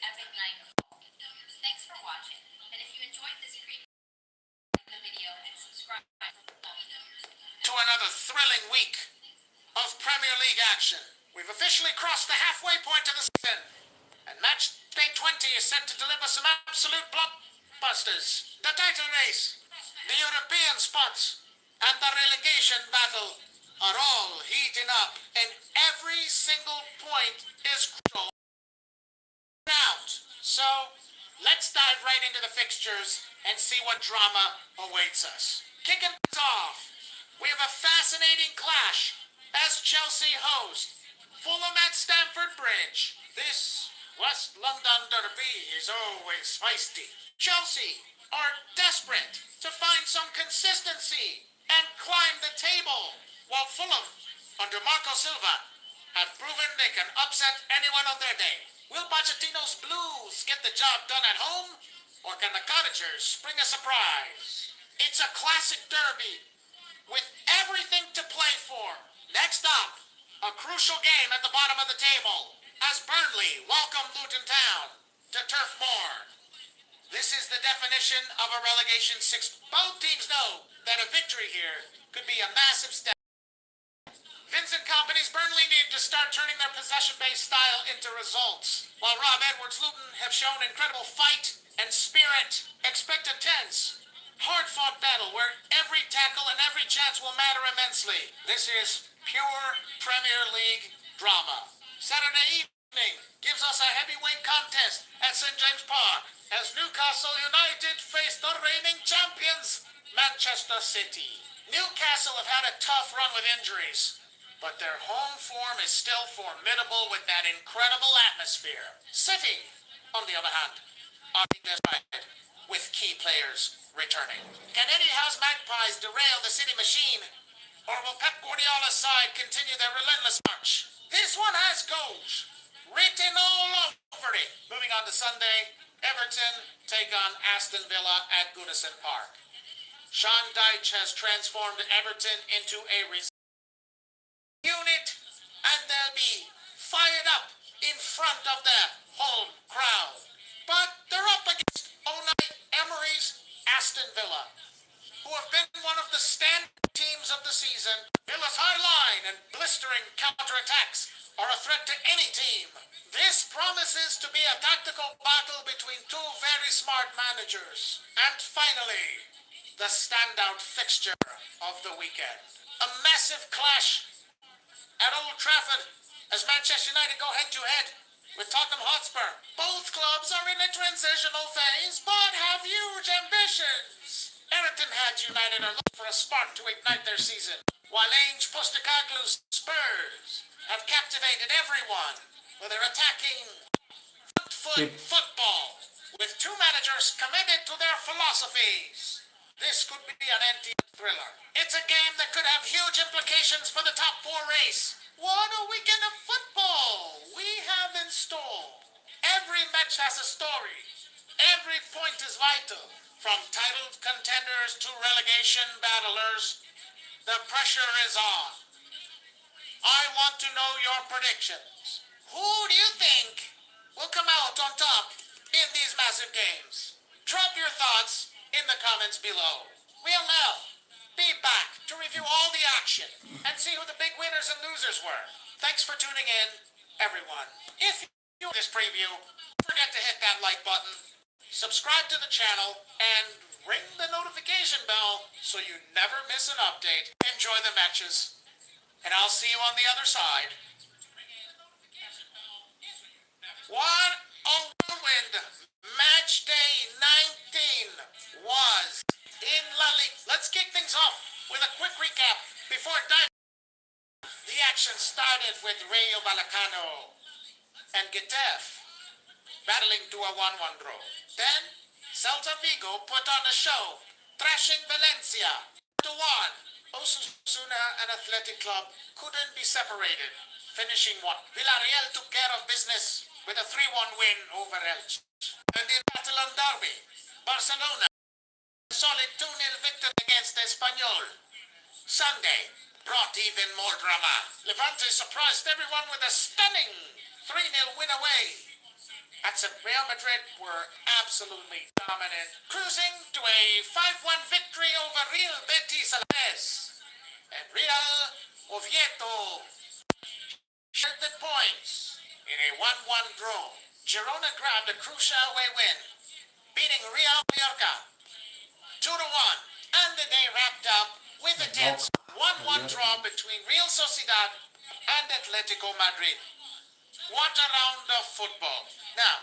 epic night of football. Thanks for watching, and if you enjoyed this preview, like the video and subscribe for football. To another thrilling week of Premier League action. We've officially crossed the halfway point of the season, and match day 20 is set to deliver some absolute blockbusters. The title race, the European spots, and the relegation battle are all heating up, and every single point is crucial. Out. So, let's dive right into the fixtures and see what drama awaits us. Kicking things off, we have a fascinating clash as Chelsea host Fulham at Stamford Bridge. This West London derby is always feisty. Chelsea are desperate to find some consistency and climb the table, while Fulham, under Marco Silva, have proven they can upset anyone on their day. Will Pochettino's Blues get the job done at home, or can the Cottagers spring a surprise? It's a classic derby with everything to play for. Next up, a crucial game at the bottom of the table as Burnley welcome Luton Town to Turf Moor. This is the definition of a relegation six. Both teams know that a victory here could be a massive step. Vincent Kompany's Burnley need to start turning their possession-based style into results, while Rob Edwards' Luton have shown incredible fight and spirit. Expect a tense, hard-fought battle where every tackle and every chance will matter immensely. This is pure Premier League drama. Saturday evening gives us a heavyweight contest at St. James Park as Newcastle United face the reigning champions, Manchester City. Newcastle have had a tough run with injuries, but their home form is still formidable with that incredible atmosphere. City, on the other hand, are in their side with key players returning. Can Eddie Howe's Magpies derail the City machine, or will Pep Guardiola's side continue their relentless march? This one has goals written all over it. Moving on to Sunday, Everton take on Aston Villa at Goodison Park. Sean Dyche has transformed Everton into a unit, and they'll be fired up in front of their home crowd. But they're up against Unai Emery's Aston Villa, who have been one of the standout teams of the season. Villa's high line and blistering counterattacks are a threat to any team. This promises to be a tactical battle between two very smart managers. And finally, the standout fixture of the weekend. A massive clash at Old Trafford as Manchester United go head-to-head with Tottenham Hotspur. Both clubs are in a transitional phase, but have huge ambitions. Everton had United are looking for a spark to ignite their season, while Ange Postecoglou's Spurs have captivated everyone with their attacking front-foot football, with two managers committed to their philosophies. This could be an end-team thriller. It's a game that could have huge implications for the top four race. What a weekend of football we have in store. Every match has a story. Every point is vital. From titled contenders to relegation battlers, the pressure is on. I want to know your predictions. Who do you think will come out on top in these massive games? Drop your thoughts in the comments below. We'll now be back to review all the action and see who the big winners and losers were. Thanks for tuning in, everyone. If you like this preview, don't forget to hit that like button, subscribe to the channel, and ring the notification bell so you never miss an update. Enjoy the matches, and I'll see you on the other side. What a whirlwind match day 19 was in La Liga. Let's kick things off with a quick recap before diving. The action started with Rayo Vallecano and Getafe battling to a 1-1 draw. Then Celta Vigo put on a show, thrashing Valencia 2-1. Osasuna and Athletic Club couldn't be separated, finishing 1. Villarreal took care of business with a 3-1 win over Elche. And in Catalan derby, Barcelona solid 2-0 victory against Espanyol. Sunday brought even more drama. Levante surprised everyone with a stunning 3-0 win away. At Real Madrid were absolutely dominant, cruising to a 5-1 victory over Real Betis Alaves. And Real Oviedo shared the points in a 1-1 draw. Girona grabbed a crucial away win, beating Real Mallorca 2-1, and the day wrapped up with a tense 1-1 draw between Real Sociedad and Atletico Madrid. What a round of football. Now,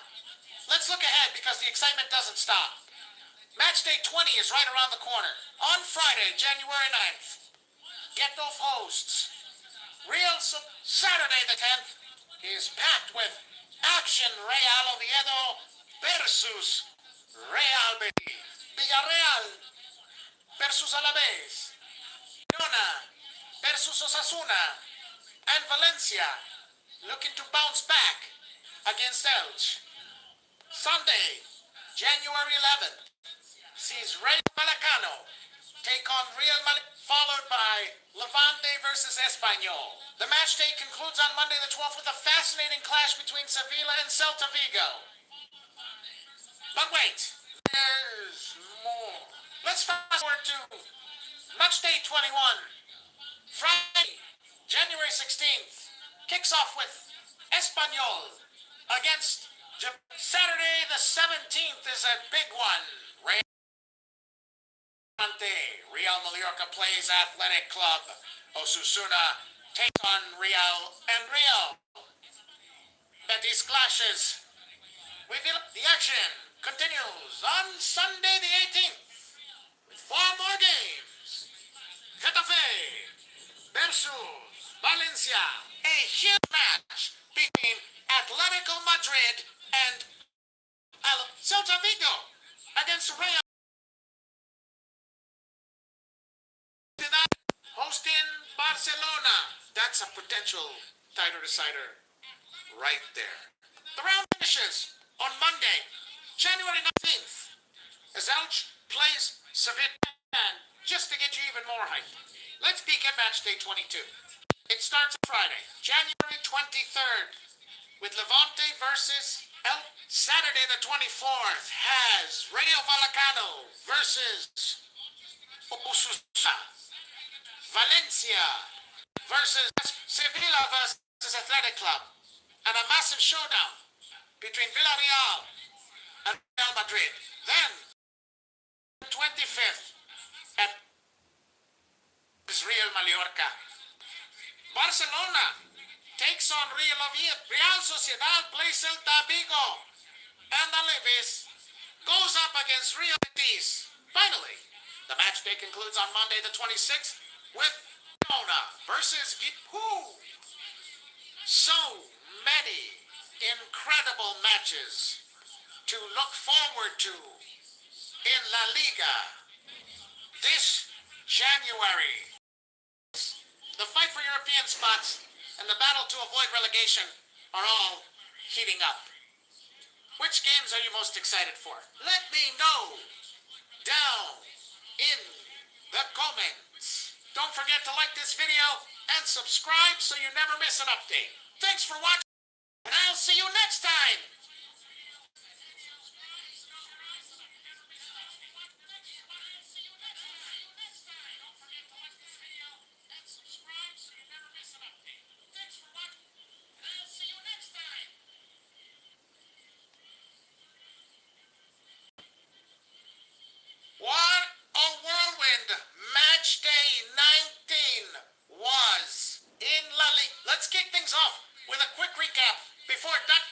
let's look ahead because the excitement doesn't stop. Match day 20 is right around the corner. On Friday, January 9th, Getafe hosts. Saturday the 10th is packed with action. Real Oviedo versus Real Betis. Villarreal versus Alaves. Girona versus Osasuna, and Valencia looking to bounce back against Elche. Sunday, January 11th, sees Rayo Vallecano take on Real Madrid, followed by Levante versus Espanyol. The match day concludes on Monday the 12th with a fascinating clash between Sevilla and Celta Vigo. But wait, there's more. Let's fast forward to match day 21. Friday, January 16th, kicks off with Espanyol against Japan. Saturday the 17th is a big one. Real Mallorca plays Athletic Club. Osasuna takes on Real, and Real Betis clashes. The action continues on Sunday the 18th with 4 more games. Getafe versus Valencia, a huge match between Atletico Madrid and Celta Vigo against Real. Hosting Barcelona. That's a potential title decider right there. The round finishes on Monday, January 19th, as Elche plays Sevilla, just to get you even more hype. Let's peek at match day 22. It starts Friday, January 23rd, with Levante versus Elche. Saturday the 24th has Rayo Vallecano versus Osasuna. Valencia versus Sevilla versus Athletic Club, and a massive showdown between Villarreal and Real Madrid. Then, 25th, at Real Mallorca. Barcelona takes on Real Oviedo. Real Sociedad plays Celta Vigo, and Alaves goes up against Real Betis. Finally, the match day concludes on Monday the 26th with Girona versus Who. So many incredible matches to look forward to in La Liga this January. The fight for European spots and the battle to avoid relegation are all heating up. Which games are you most excited for? Let me know down in the comments. Don't forget to like this video and subscribe so you never miss an update. Thanks for watching, and I'll see you next time. What a whirlwind match day 19 was in La Liga. Let's kick things off with a quick recap before done.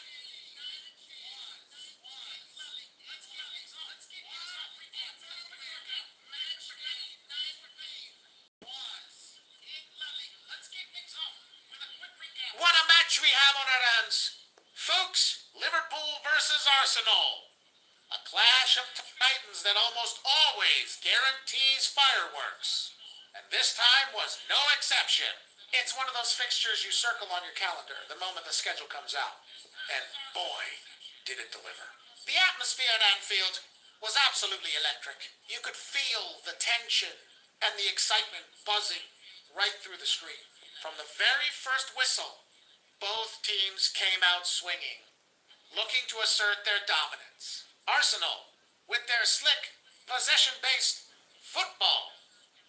What a match we have on our hands. Folks, Liverpool versus Arsenal. A clash of titans that almost always guarantees fireworks. And this time was no exception. It's one of those fixtures you circle on your calendar the moment the schedule comes out. And boy, did it deliver. The atmosphere at Anfield was absolutely electric. You could feel the tension and the excitement buzzing right through the street. From the very first whistle, both teams came out swinging, looking to assert their dominance. Arsenal, with their slick, possession-based football,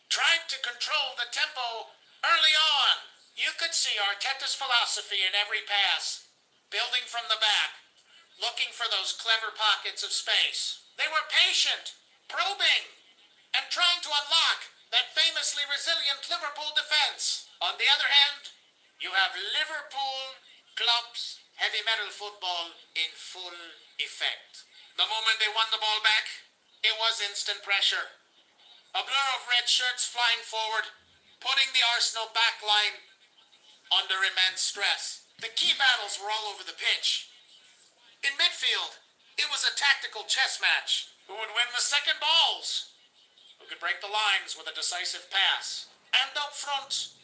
tried to control the tempo early on. You could see Arteta's philosophy in every pass, building from the back, looking for those clever pockets of space. They were patient, probing, and trying to unlock that famously resilient Liverpool defense. On the other hand, you have Liverpool club's heavy metal football in full effect. The moment they won the ball back, it was instant pressure. A blur of red shirts flying forward, putting the Arsenal back line under immense stress. The key battles were all over the pitch. In midfield, it was a tactical chess match. Who would win the second balls? Who could break the lines with a decisive pass? And up front,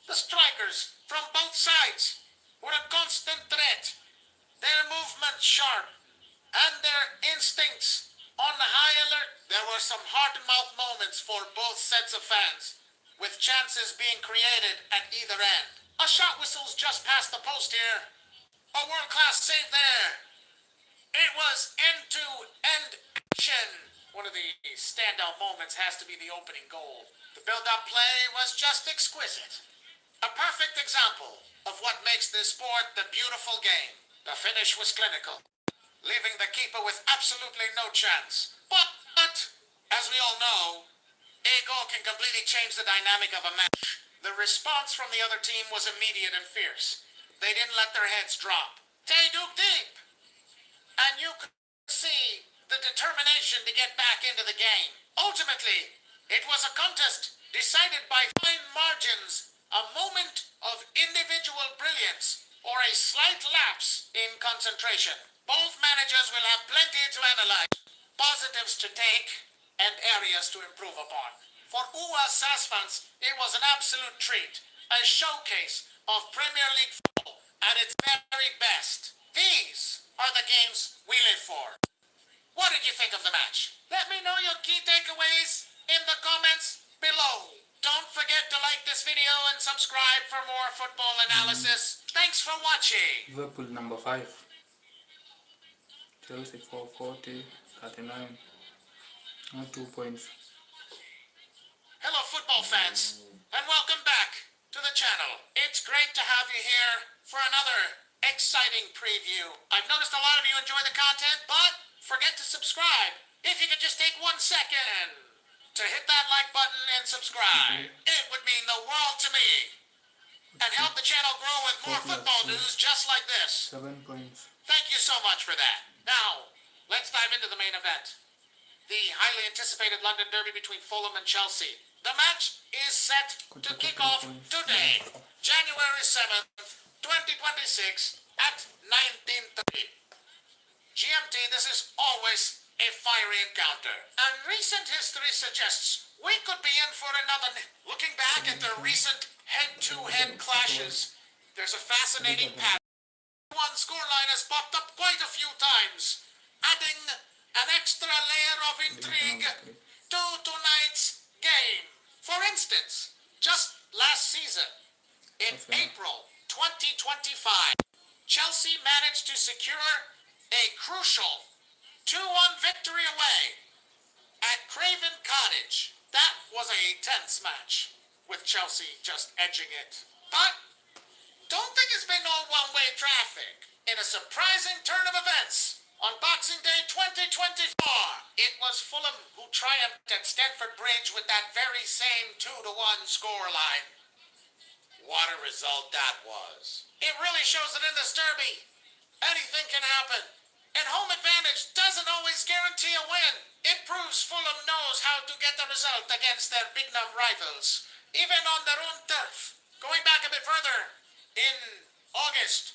the strikers from both sides were a constant threat. Their movement sharp and their instincts on high alert. There were some heart-to-mouth moments for both sets of fans, with chances being created at either end. A shot whistles just past the post here. A world-class save there. It was end-to-end action. One of the standout moments has to be the opening goal. The build-up play was just exquisite. A perfect example of what makes this sport the beautiful game. The finish was clinical, leaving the keeper with absolutely no chance. But as we all know, a goal can completely change the dynamic of a match. The response from the other team was immediate and fierce. They didn't let their heads drop. They dug deep. And you could see the determination to get back into the game. Ultimately, it was a contest decided by fine margins, a moment of individual brilliance, or a slight lapse in concentration. Both managers will have plenty to analyze, positives to take, and areas to improve upon. For UA SAS fans, it was an absolute treat, a showcase of Premier League football at its very best. These are the games we live for. What did you think of the match? Let me know your key takeaways in the comments below. Don't forget to like this video and subscribe for more football analysis. Thanks for watching. Liverpool number 5. Chelsea 440, 39. 2 points. Hello football fans, and welcome back to the channel. It's great to have you here for another exciting preview. I've noticed a lot of you enjoy the content, but forget to subscribe. If you could just take 1 second to hit that like button and subscribe. It would mean the world to me and help the channel grow with more football news just like this. 7 points. Thank you so much for that. Now, let's dive into the main event. The highly anticipated London derby between Fulham and Chelsea. The match is set to kick off today, January 7th, 2026 at 19:30. GMT, this is always a fiery encounter. And recent history suggests we could be in for another. Looking back at the recent head-to-head clashes, there's a fascinating pattern. One scoreline has popped up quite a few times, adding an extra layer of intrigue to tonight's game. For instance, just last season, in April 2025, Chelsea managed to secure a crucial 2-1 victory away at Craven Cottage. That was a tense match, with Chelsea just edging it. But don't think it's been all one-way traffic. In a surprising turn of events, on Boxing Day 2024, it was Fulham who triumphed at Stamford Bridge with that very same 2-1 scoreline. What a result that was. It really shows that in this derby, anything can happen. And home advantage doesn't always guarantee a win. It proves Fulham knows how to get the result against their big-name rivals, even on their own turf. Going back a bit further, in August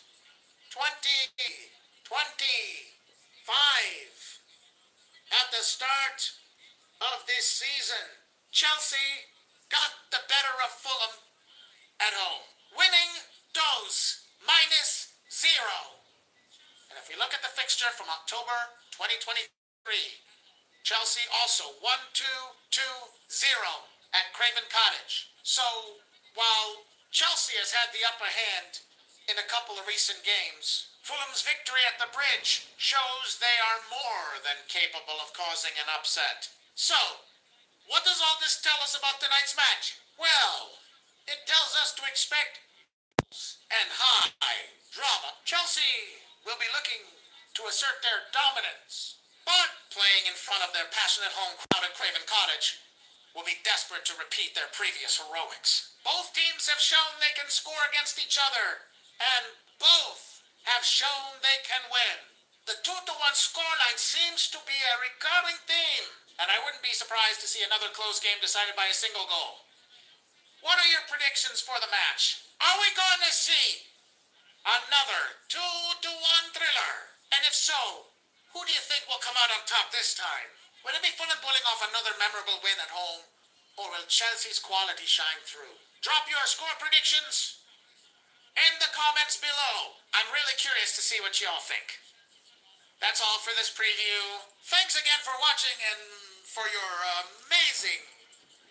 2025, at the start of this season, Chelsea got the better of Fulham at home, winning those -0. And if we look at the fixture from October 2023, Chelsea also won 2-0 at Craven Cottage. So while Chelsea has had the upper hand in a couple of recent games, Fulham's victory at the Bridge shows they are more than capable of causing an upset. So, what does all this tell us about tonight's match? Well, it tells us to expect and high drama. Chelsea will be looking to assert their dominance, but playing in front of their passionate home crowd at Craven Cottage will be desperate to repeat their previous heroics. Both teams have shown they can score against each other, and both have shown they can win. The 2-1 scoreline seems to be a recurring theme, and I wouldn't be surprised to see another close game decided by a single goal. What are your predictions for the match? Are we going to see another 2-1 thriller? And if so, who do you think will come out on top this time? Will it be Fulham pulling off another memorable win at home? or will Chelsea's quality shine through? Drop your score predictions in the comments below. I'm really curious to see what y'all think. That's all for this preview. Thanks again for watching and for your amazing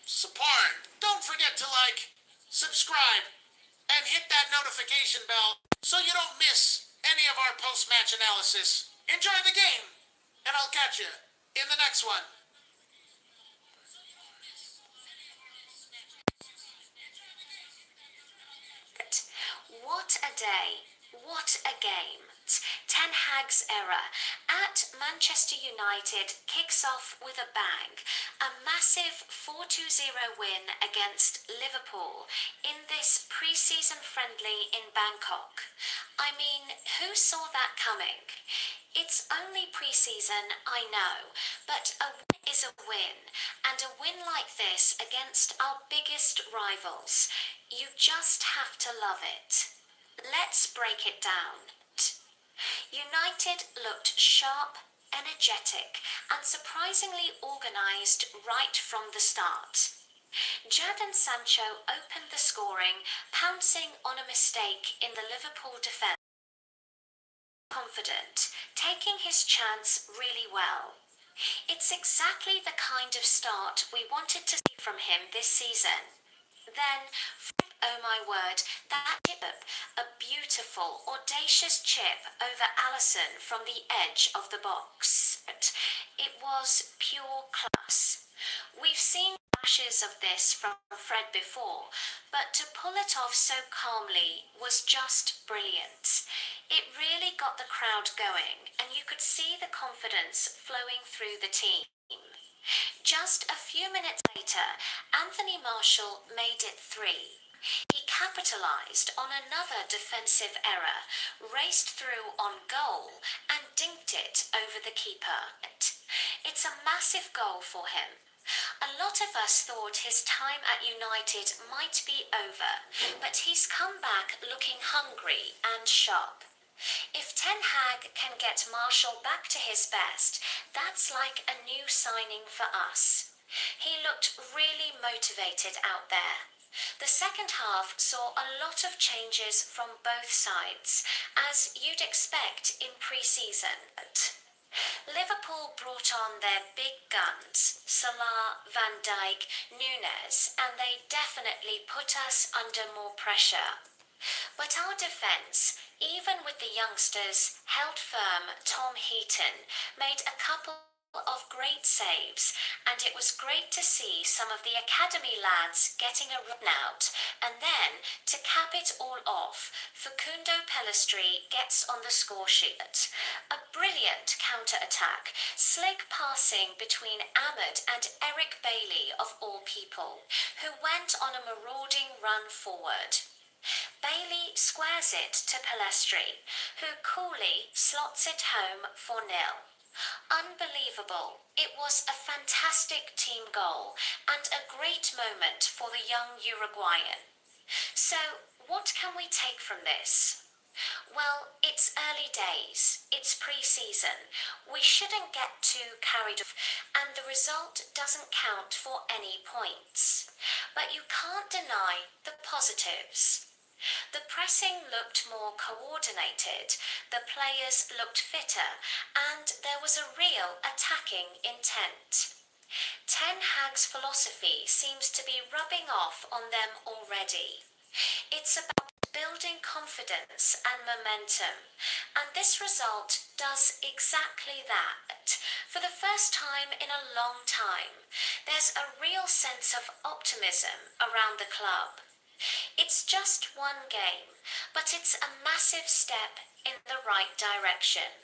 support. Don't forget to like, subscribe, and hit that notification bell so you don't miss any of our post-match analysis. Enjoy the game, and I'll catch you in the next one. What a day. What a game. Ten Hag's era at Manchester United kicks off with a bang. A massive 4-2-0 win against Liverpool in this pre-season friendly in Bangkok. I mean, who saw that coming? It's only pre-season, I know, but a win is a win, and a win like this against our biggest rivals, you just have to love it. Let's break it down. United looked sharp, energetic, and surprisingly organised right from the start. Jadon Sancho opened the scoring, pouncing on a mistake in the Liverpool defence. Confident, taking his chance really well. It's exactly the kind of start we wanted to see from him this season. Then, oh my word, that chip, a beautiful, audacious chip over Alisson from the edge of the box. It was pure class. We've seen flashes of this from Fred before, but to pull it off so calmly was just brilliant. It really got the crowd going, and you could see the confidence flowing through the team. Just a few minutes later, Anthony Martial made it 3. He capitalised on another defensive error, raced through on goal, and dinked it over the keeper. It's a massive goal for him. A lot of us thought his time at United might be over, but he's come back looking hungry and sharp. If Ten Hag can get Martial back to his best, that's like a new signing for us. He looked really motivated out there. The second half saw a lot of changes from both sides, as you'd expect in pre-season. Liverpool brought on their big guns, Salah, Van Dijk, Nunes, and they definitely put us under more pressure. But our defence, even with the youngsters, held firm. Tom Heaton made a couple of great saves, and it was great to see some of the academy lads getting a run out. And then, to cap it all off, Facundo Pellistri gets on the score sheet. A brilliant counter-attack, slick passing between Ahmed and Eric Bailey of all people, who went on a marauding run forward. Bailey squares it to Pellistri, who coolly slots it home for 0. Unbelievable. It was a fantastic team goal and a great moment for the young Uruguayan. So, what can we take from this? Well, it's early days. It's pre-season. We shouldn't get too carried away, and the result doesn't count for any points. But you can't deny the positives. The pressing looked more coordinated, the players looked fitter, and there was a real attacking intent. Ten Hag's philosophy seems to be rubbing off on them already. It's about building confidence and momentum, and this result does exactly that. For the first time in a long time, there's a real sense of optimism around the club. It's just one game, but it's a massive step in the right direction.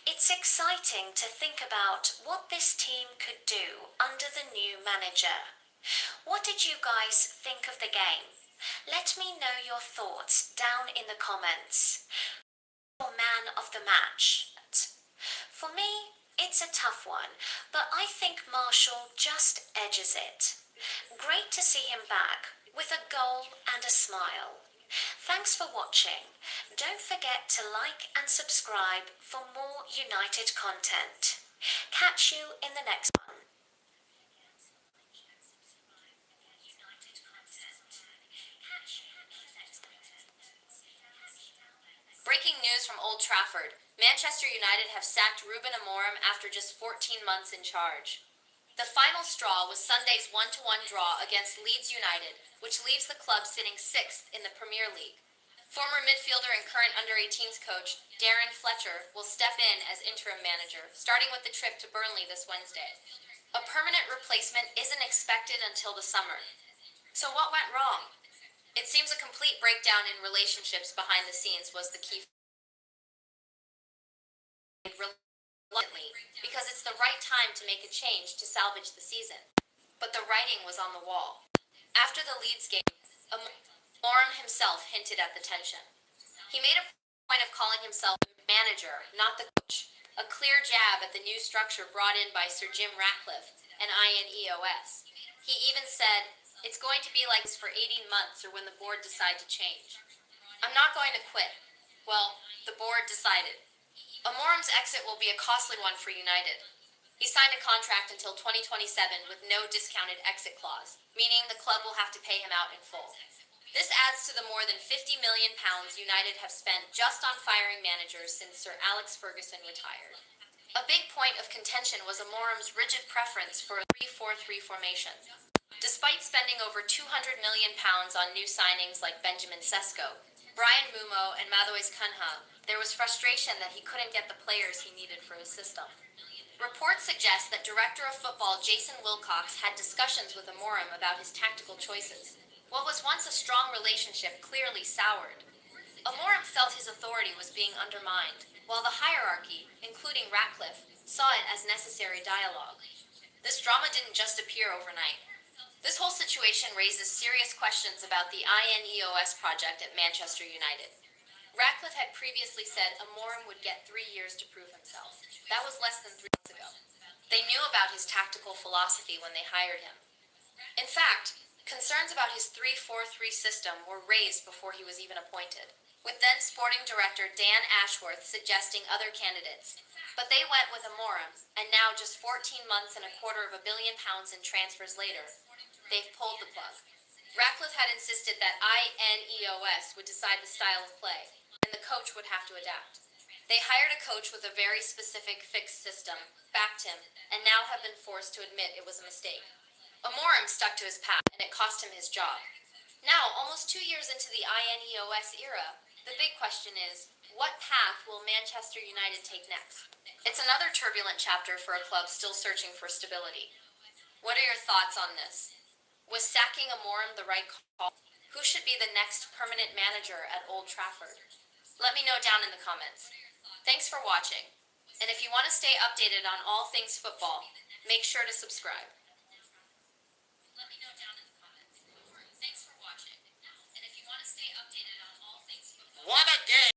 It's exciting to think about what this team could do under the new manager. What did you guys think of the game? Let me know your thoughts down in the comments. Your man of the match. For me, it's a tough one, but I think Martial just edges it. Great to see him back with a goal and a smile. Thanks for watching. Don't forget to like and subscribe for more United content. Catch you in the next one. Trafford, Manchester United have sacked Ruben Amorim after just 14 months in charge. The final straw was Sunday's 1-1 draw against Leeds United, which leaves the club sitting 6th in the Premier League. Former midfielder and current under-18s coach Darren Fletcher will step in as interim manager, starting with the trip to Burnley this Wednesday. A permanent replacement isn't expected until the summer. So what went wrong? It seems a complete breakdown in relationships behind the scenes was the key. Reluctantly, because it's the right time to make a change to salvage the season. But the writing was on the wall. After the Leeds game, Amorim himself hinted at the tension. He made a point of calling himself manager, not the coach, a clear jab at the new structure brought in by Sir Jim Ratcliffe and INEOS. He even said, "It's going to be like this for 18 months or when the board decide to change. I'm not going to quit." Well, the board decided. Amorim's exit will be a costly one for United. He signed a contract until 2027 with no discounted exit clause, meaning the club will have to pay him out in full. This adds to the more than £50 million United have spent just on firing managers since Sir Alex Ferguson retired. A big point of contention was Amorim's rigid preference for a 3-4-3 formation. Despite spending over £200 million on new signings like Benjamin Sesko, Brian Mumo and Matheus Cunha, there was frustration that he couldn't get the players he needed for his system. Reports suggest that Director of Football Jason Wilcox had discussions with Amorim about his tactical choices. What was once a strong relationship clearly soured. Amorim felt his authority was being undermined, while the hierarchy, including Ratcliffe, saw it as necessary dialogue. This drama didn't just appear overnight. This whole situation raises serious questions about the INEOS project at Manchester United. Ratcliffe had previously said Amorim would get 3 years to prove himself. That was less than 3 months ago. They knew about his tactical philosophy when they hired him. In fact, concerns about his 3-4-3 system were raised before he was even appointed, with then sporting director Dan Ashworth suggesting other candidates. But they went with Amorim, and now just 14 months and £250 million in transfers later, they've pulled the plug. Ratcliffe had insisted that INEOS would decide the style of play, and the coach would have to adapt. They hired a coach with a very specific fixed system, backed him, and now have been forced to admit it was a mistake. Amorim stuck to his path, and it cost him his job. Now, almost 2 years into the INEOS era, the big question is, what path will Manchester United take next? It's another turbulent chapter for a club still searching for stability. What are your thoughts on this? Was sacking Amorim the right call? Who should be the next permanent manager at Old Trafford? Let me know down in the comments. Thanks for watching. And if you want to stay updated on all things football, make sure to subscribe. Let me know down in the comments. Thanks for watching. And if you want to stay updated on all things football... What a game!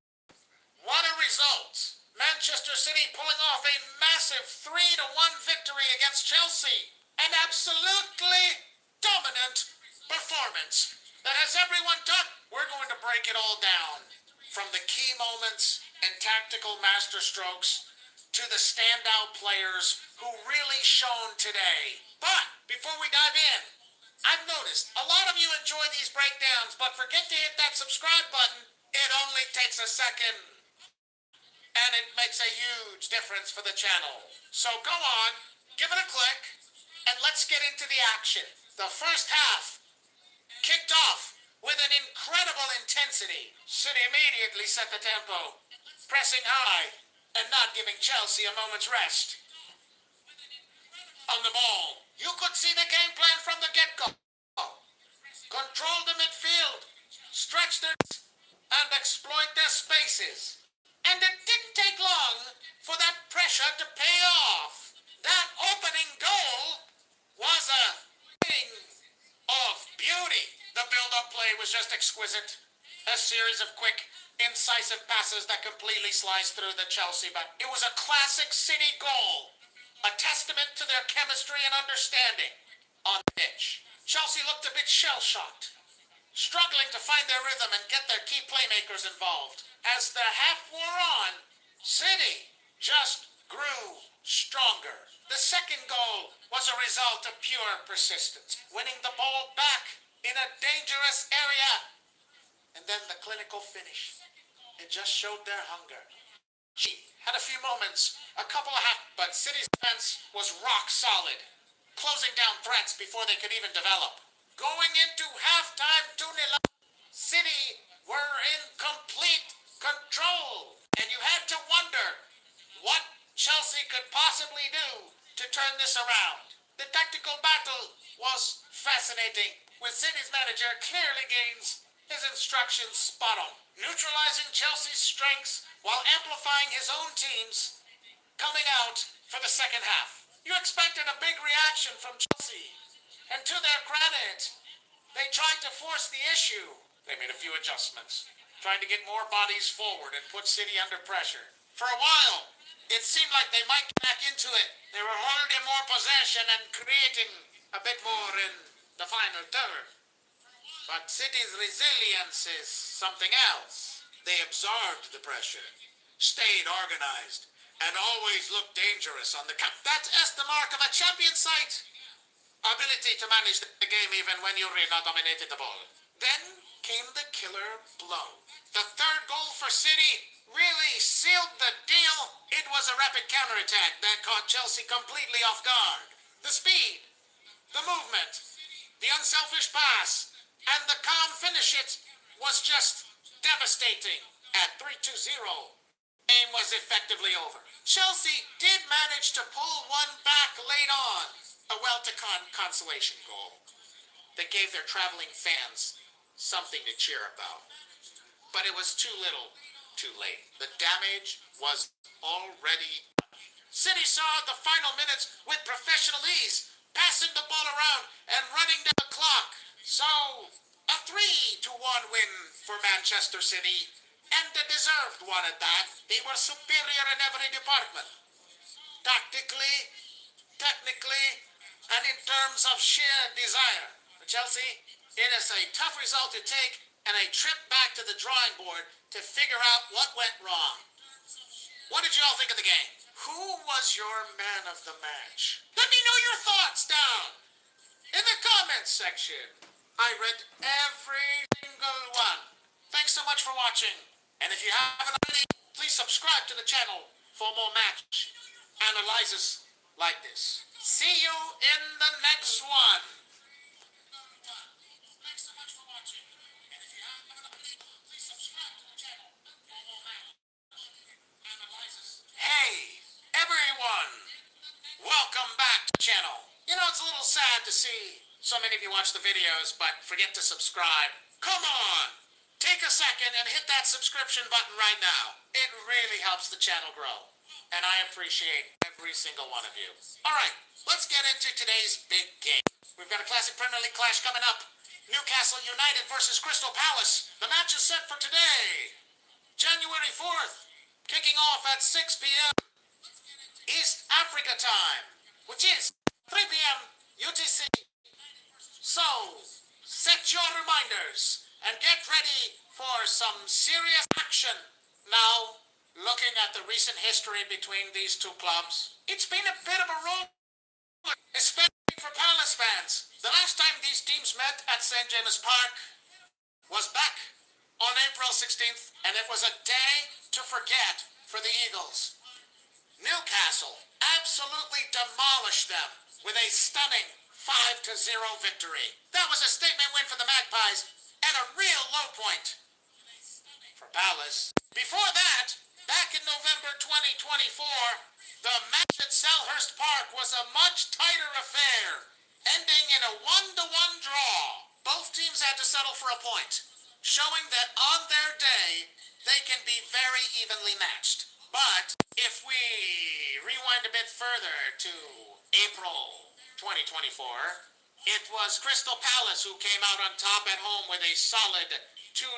What a result! Manchester City pulling off a massive 3-1 victory against Chelsea. An absolutely dominant performance that has everyone done. We're going to break it all down, from the key moments and tactical masterstrokes to the standout players who really shone today. But before we dive in, I've noticed a lot of you enjoy these breakdowns, but forget to hit that subscribe button. It only takes a second, and it makes a huge difference for the channel. So go on, give it a click, and let's get into the action. The first half kicked off with an incredible intensity. City immediately set the tempo, pressing high and not giving Chelsea a moment's rest. On the ball, you could see the game plan from the get-go. Control the midfield, stretch their and exploit their spaces. And it didn't take long for that pressure to pay off. That opening goal was a thing of beauty. The build-up play was just exquisite. A series of quick, incisive passes that completely sliced through the Chelsea back. It was a classic City goal. A testament to their chemistry and understanding on the pitch. Chelsea looked a bit shell-shocked, struggling to find their rhythm and get their key playmakers involved. As the half wore on, City just grew stronger. The second goal was a result of pure persistence, winning the ball back in a dangerous area. And then the clinical finish. It just showed their hunger. She had a few moments, a couple of half, but City's defense was rock solid, closing down threats before they could even develop. Going into halftime 2-0 up, City were in complete control, and you had to wonder what Chelsea could possibly do to turn this around. The tactical battle was fascinating, with City's manager clearly gains his instructions spot on, neutralizing Chelsea's strengths while amplifying his own team's coming out for the second half. You expected a big reaction from Chelsea, and to their credit, they tried to force the issue. They made a few adjustments, trying to get more bodies forward and put City under pressure. For a while, it seemed like they might get back into it. They were holding more possession and creating a bit more in the final third. But City's resilience is something else. They absorbed the pressure, stayed organized, and always looked dangerous on the camp. That's the mark of a champion side. Ability to manage the game even when you're not dominated the ball. Then came the killer blow. The third goal for City really sealed the deal. It was a rapid counterattack that caught Chelsea completely off guard. The speed, the movement, the unselfish pass, and the calm finish it was just devastating. At 3-2-0, the game was effectively over. Chelsea did manage to pull one back late on, a well-to-consolation goal that gave their traveling fans something to cheer about. But it was too little, too late. The damage was already done. City saw the final minutes with professional ease, passing the ball around and running down the clock. So, a 3-1 win for Manchester City, and a deserved one at that. They were superior in every department. Tactically, technically, and in terms of sheer desire. For Chelsea, it is a tough result to take and a trip back to the drawing board to figure out what went wrong. What did you all think of the game? Who was your man of the match? Let me know your thoughts down in the comments section. I read every single one. Thanks so much for watching. And if you haven't already, please subscribe to the channel for more match analysis like this. See you in the next one. Thanks so much for watching. And if you haven't already, please subscribe to the channel for more match analysis. Hey, everyone. Welcome back to the channel. You know, it's a little sad to see so many of you watch the videos, but forget to subscribe. Come on! Take a second and hit that subscription button right now. It really helps the channel grow. And I appreciate every single one of you. Alright, let's get into today's big game. We've got a classic Premier League clash coming up. Newcastle United versus Crystal Palace. The match is set for today, January 4th, kicking off at 6 p.m. East Africa time, which is 3 p.m. UTC. So, set your reminders and get ready for some serious action. Now, looking at the recent history between these two clubs, it's been a bit of a roller, especially for Palace fans. The last time these teams met at St. James Park was back on April 16th, and it was a day to forget for the Eagles. Newcastle absolutely demolished them with a stunning 5-0 victory. That was a statement win for the Magpies and a real low point for Palace. Before that, back in November 2024, the match at Selhurst Park was a much tighter affair, ending in a 1-1 draw. Both teams had to settle for a point, showing that on their day, they can be very evenly matched. But if we rewind a bit further to April 2024, it was Crystal Palace who came out on top at home with a solid 2-0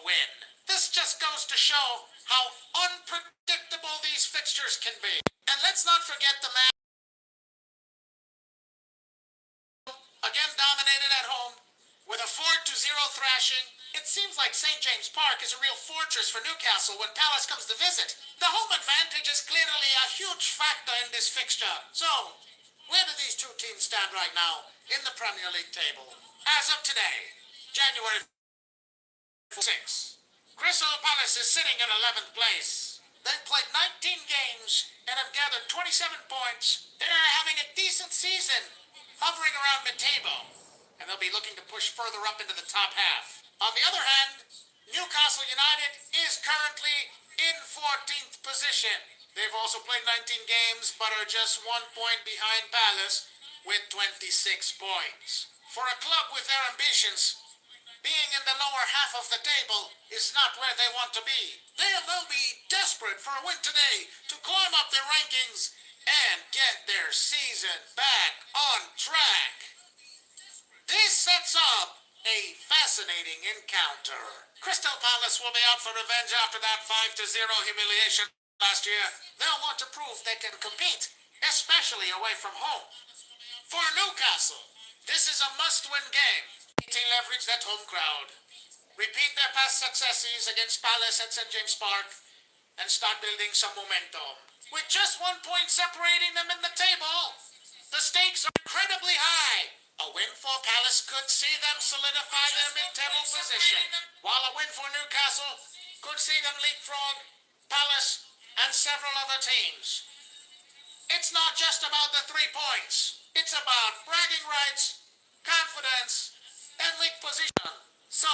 win. This just goes to show how unpredictable these fixtures can be. And let's not forget the match again dominated at home with a 4-0 thrashing. It seems like St. James Park is a real fortress for Newcastle when Palace comes to visit. The home advantage is clearly a huge factor in this fixture. So, where do these two teams stand right now in the Premier League table? As of today, January 6, Crystal Palace is sitting in 11th place They've played 19 games and have gathered 27 points. They're having a decent season, hovering around mid-table, and they'll be looking to push further up into the top half. On the other hand, Newcastle United is currently in 14th position. They've also played 19 games, but are just 1 point behind Palace with 26 points. For a club with their ambitions, being in the lower half of the table is not where they want to be. They'll be desperate for a win today to climb up their rankings and get their season back on track. This sets up a fascinating encounter. Crystal Palace will be out for revenge after that 5-0 humiliation last year. They'll want to prove they can compete, especially away from home. For Newcastle, this is a must-win game. To leverage that home crowd, repeat their past successes against Palace at St. James Park, and start building some momentum. With just 1 point separating them in the table, the stakes are incredibly high. A win for Palace could see them solidify their mid-table position, while a win for Newcastle could see them leapfrog Palace and several other teams. It's not just about the 3 points. It's about bragging rights, confidence, and league position. So,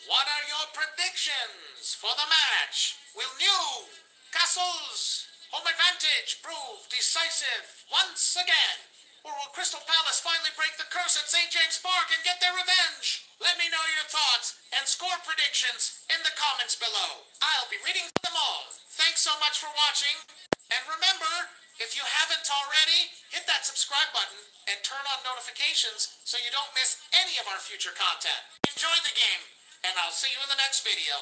what are your predictions for the match? Will Newcastle's home advantage prove decisive once again? Or will Crystal Palace finally break the curse at St. James Park and get their revenge? Let me know your thoughts and score predictions in the comments below. I'll be reading them all. Thanks so much for watching. And remember, if you haven't already, hit that subscribe button and turn on notifications so you don't miss any of our future content. Enjoy the game, and I'll see you in the next video.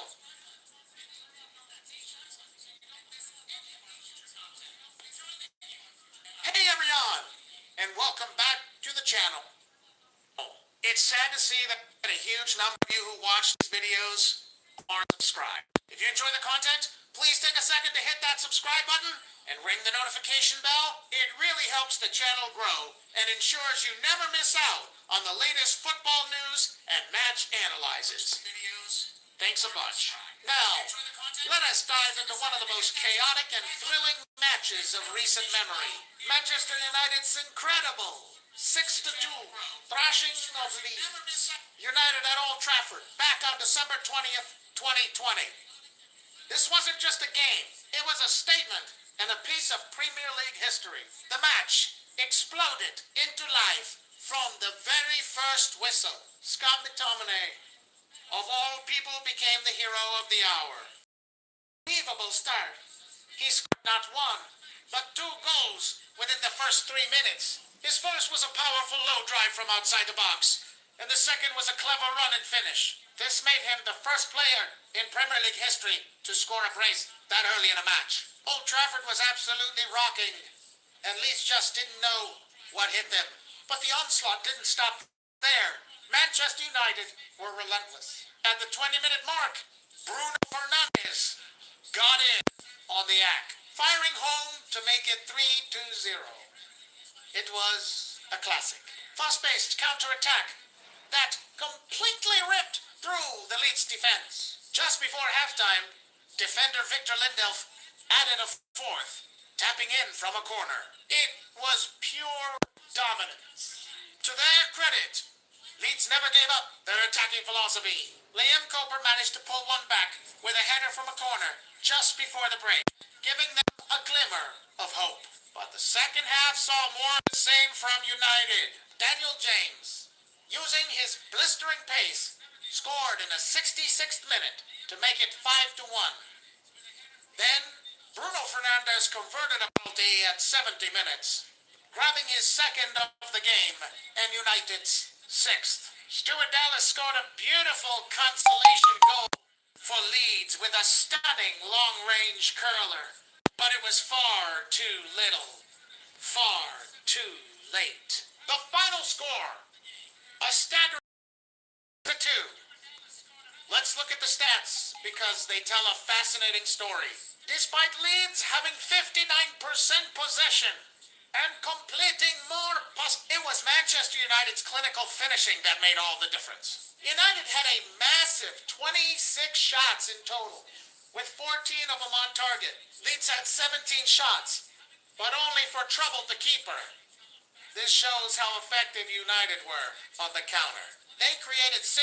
Hey everyone, and welcome back to the channel. It's sad to see that a huge number of you who watch these videos aren't subscribed. If you enjoy the content, please take a second to hit that subscribe button and ring the notification bell. It really helps the channel grow and ensures you never miss out on the latest football news and match analyses. Thanks a bunch. Now, let us dive into one of the most chaotic and thrilling matches of recent memory. Manchester United's incredible 6-2 thrashing of Leeds United at Old Trafford back on December 20th, 2020. This wasn't just a game, it was a statement and a piece of Premier League history. The match exploded into life from the very first whistle. Scott McTominay, of all people, became the hero of the hour. Unbelievable start. He scored not 1, but 2 goals within the first 3 minutes. His first was a powerful low drive from outside the box, and the second was a clever run and finish. This made him the first player in Premier League history to score a brace that early in a match. Old Trafford was absolutely rocking, and Leeds just didn't know what hit them. But the onslaught didn't stop there. Manchester United were relentless. At the 20-minute mark, Bruno Fernandes got in on the act, firing home to make it 3-0. It was a classic. Fast-paced counter-attack that completely ripped through the Leeds defense. Just before halftime, defender Victor Lindelöf added a 4th, tapping in from a corner. It was pure dominance. To their credit, Leeds never gave up their attacking philosophy. Liam Cooper managed to pull one back with a header from a corner just before the break, giving them a glimmer of hope. But the second half saw more of the same from United. Daniel James, using his blistering pace, scored in the 66th minute to make it 5-1. Then, Bruno Fernandes converted a penalty at 70 minutes, grabbing his second of the game and United's 6th. Stuart Dallas scored a beautiful consolation goal for Leeds with a stunning long-range curler, but it was far too little, far too late. The final score, a standard 2. Let's look at the stats because they tell a fascinating story. Despite Leeds having 59% possession and completing more it was Manchester United's clinical finishing that made all the difference. United had a massive 26 shots in total, with 14 of them on target. Leeds had 17 shots, but only for trouble the keeper. This shows how effective United were on the counter. They created 6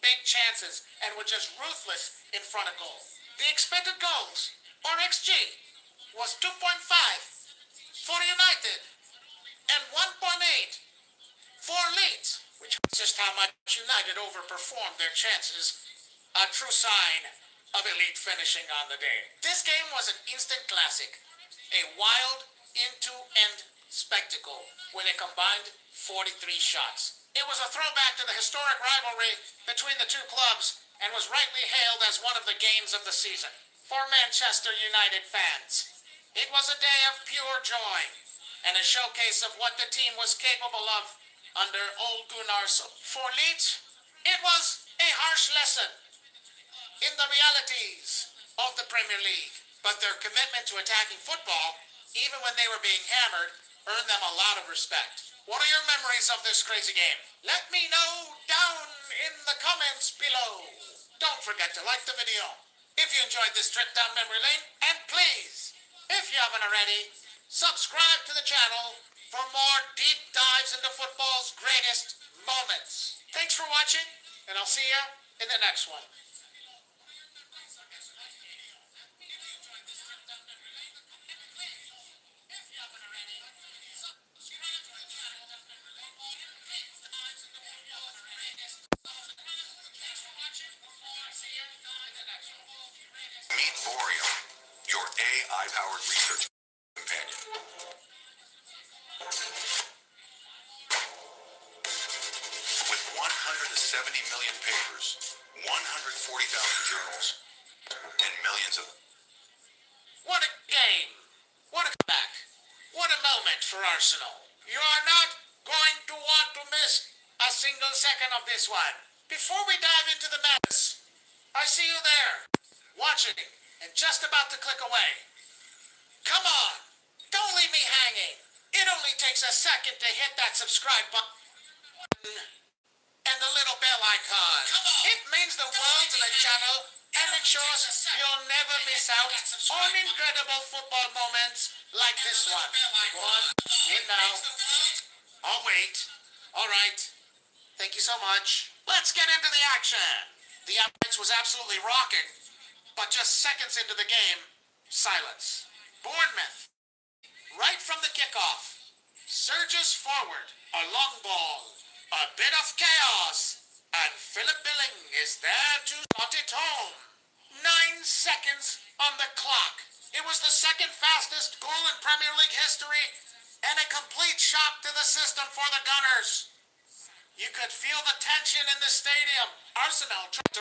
big chances and were just ruthless in front of goal. The expected goals, or XG, was 2.5 for United and 1.8 for Leeds, which is just how much United overperformed their chances. A true sign of elite finishing on the day. This game was an instant classic, a wild end-to-end spectacle where they combined 43 shots. It was a throwback to the historic rivalry between the two clubs and was rightly hailed as one of the games of the season. For Manchester United fans, it was a day of pure joy and a showcase of what the team was capable of under Ole Gunnar Solskjaer. For Leeds, it was a harsh lesson in the realities of the Premier League, but their commitment to attacking football, even when they were being hammered, earned them a lot of respect. What are your memories of this crazy game? Let me know down in the comments below. Don't forget to like the video if you enjoyed this trip down memory lane, and please, if you haven't already, subscribe to the channel for more deep dives into football's greatest moments. Thanks for watching, and I'll see you in the next one. Meet Boreal, your AI-powered research companion. With 170 million papers, 140,000 journals, and millions of... What a game! What a comeback! What a moment for Arsenal! You are not going to want to miss a single second of this one. Before we dive into the madness, I see you there, watching and just about to click away. Come on, don't leave me hanging. It only takes a second to hit that subscribe button and the little bell icon. It means the world to the channel and ensures you'll never miss out on incredible football moments like this one. Go on, hit now. I'll wait. All right. Thank you so much. Let's get into the action. The Emirates was absolutely rocking, but just seconds into the game, silence. Bournemouth, right from the kickoff, surges forward, a long ball, a bit of chaos, and Philip Billing is there to slot it home. 9 seconds on the clock. It was the second fastest goal in Premier League history and a complete shock to the system for the Gunners. You could feel the tension in the stadium. Arsenal tried to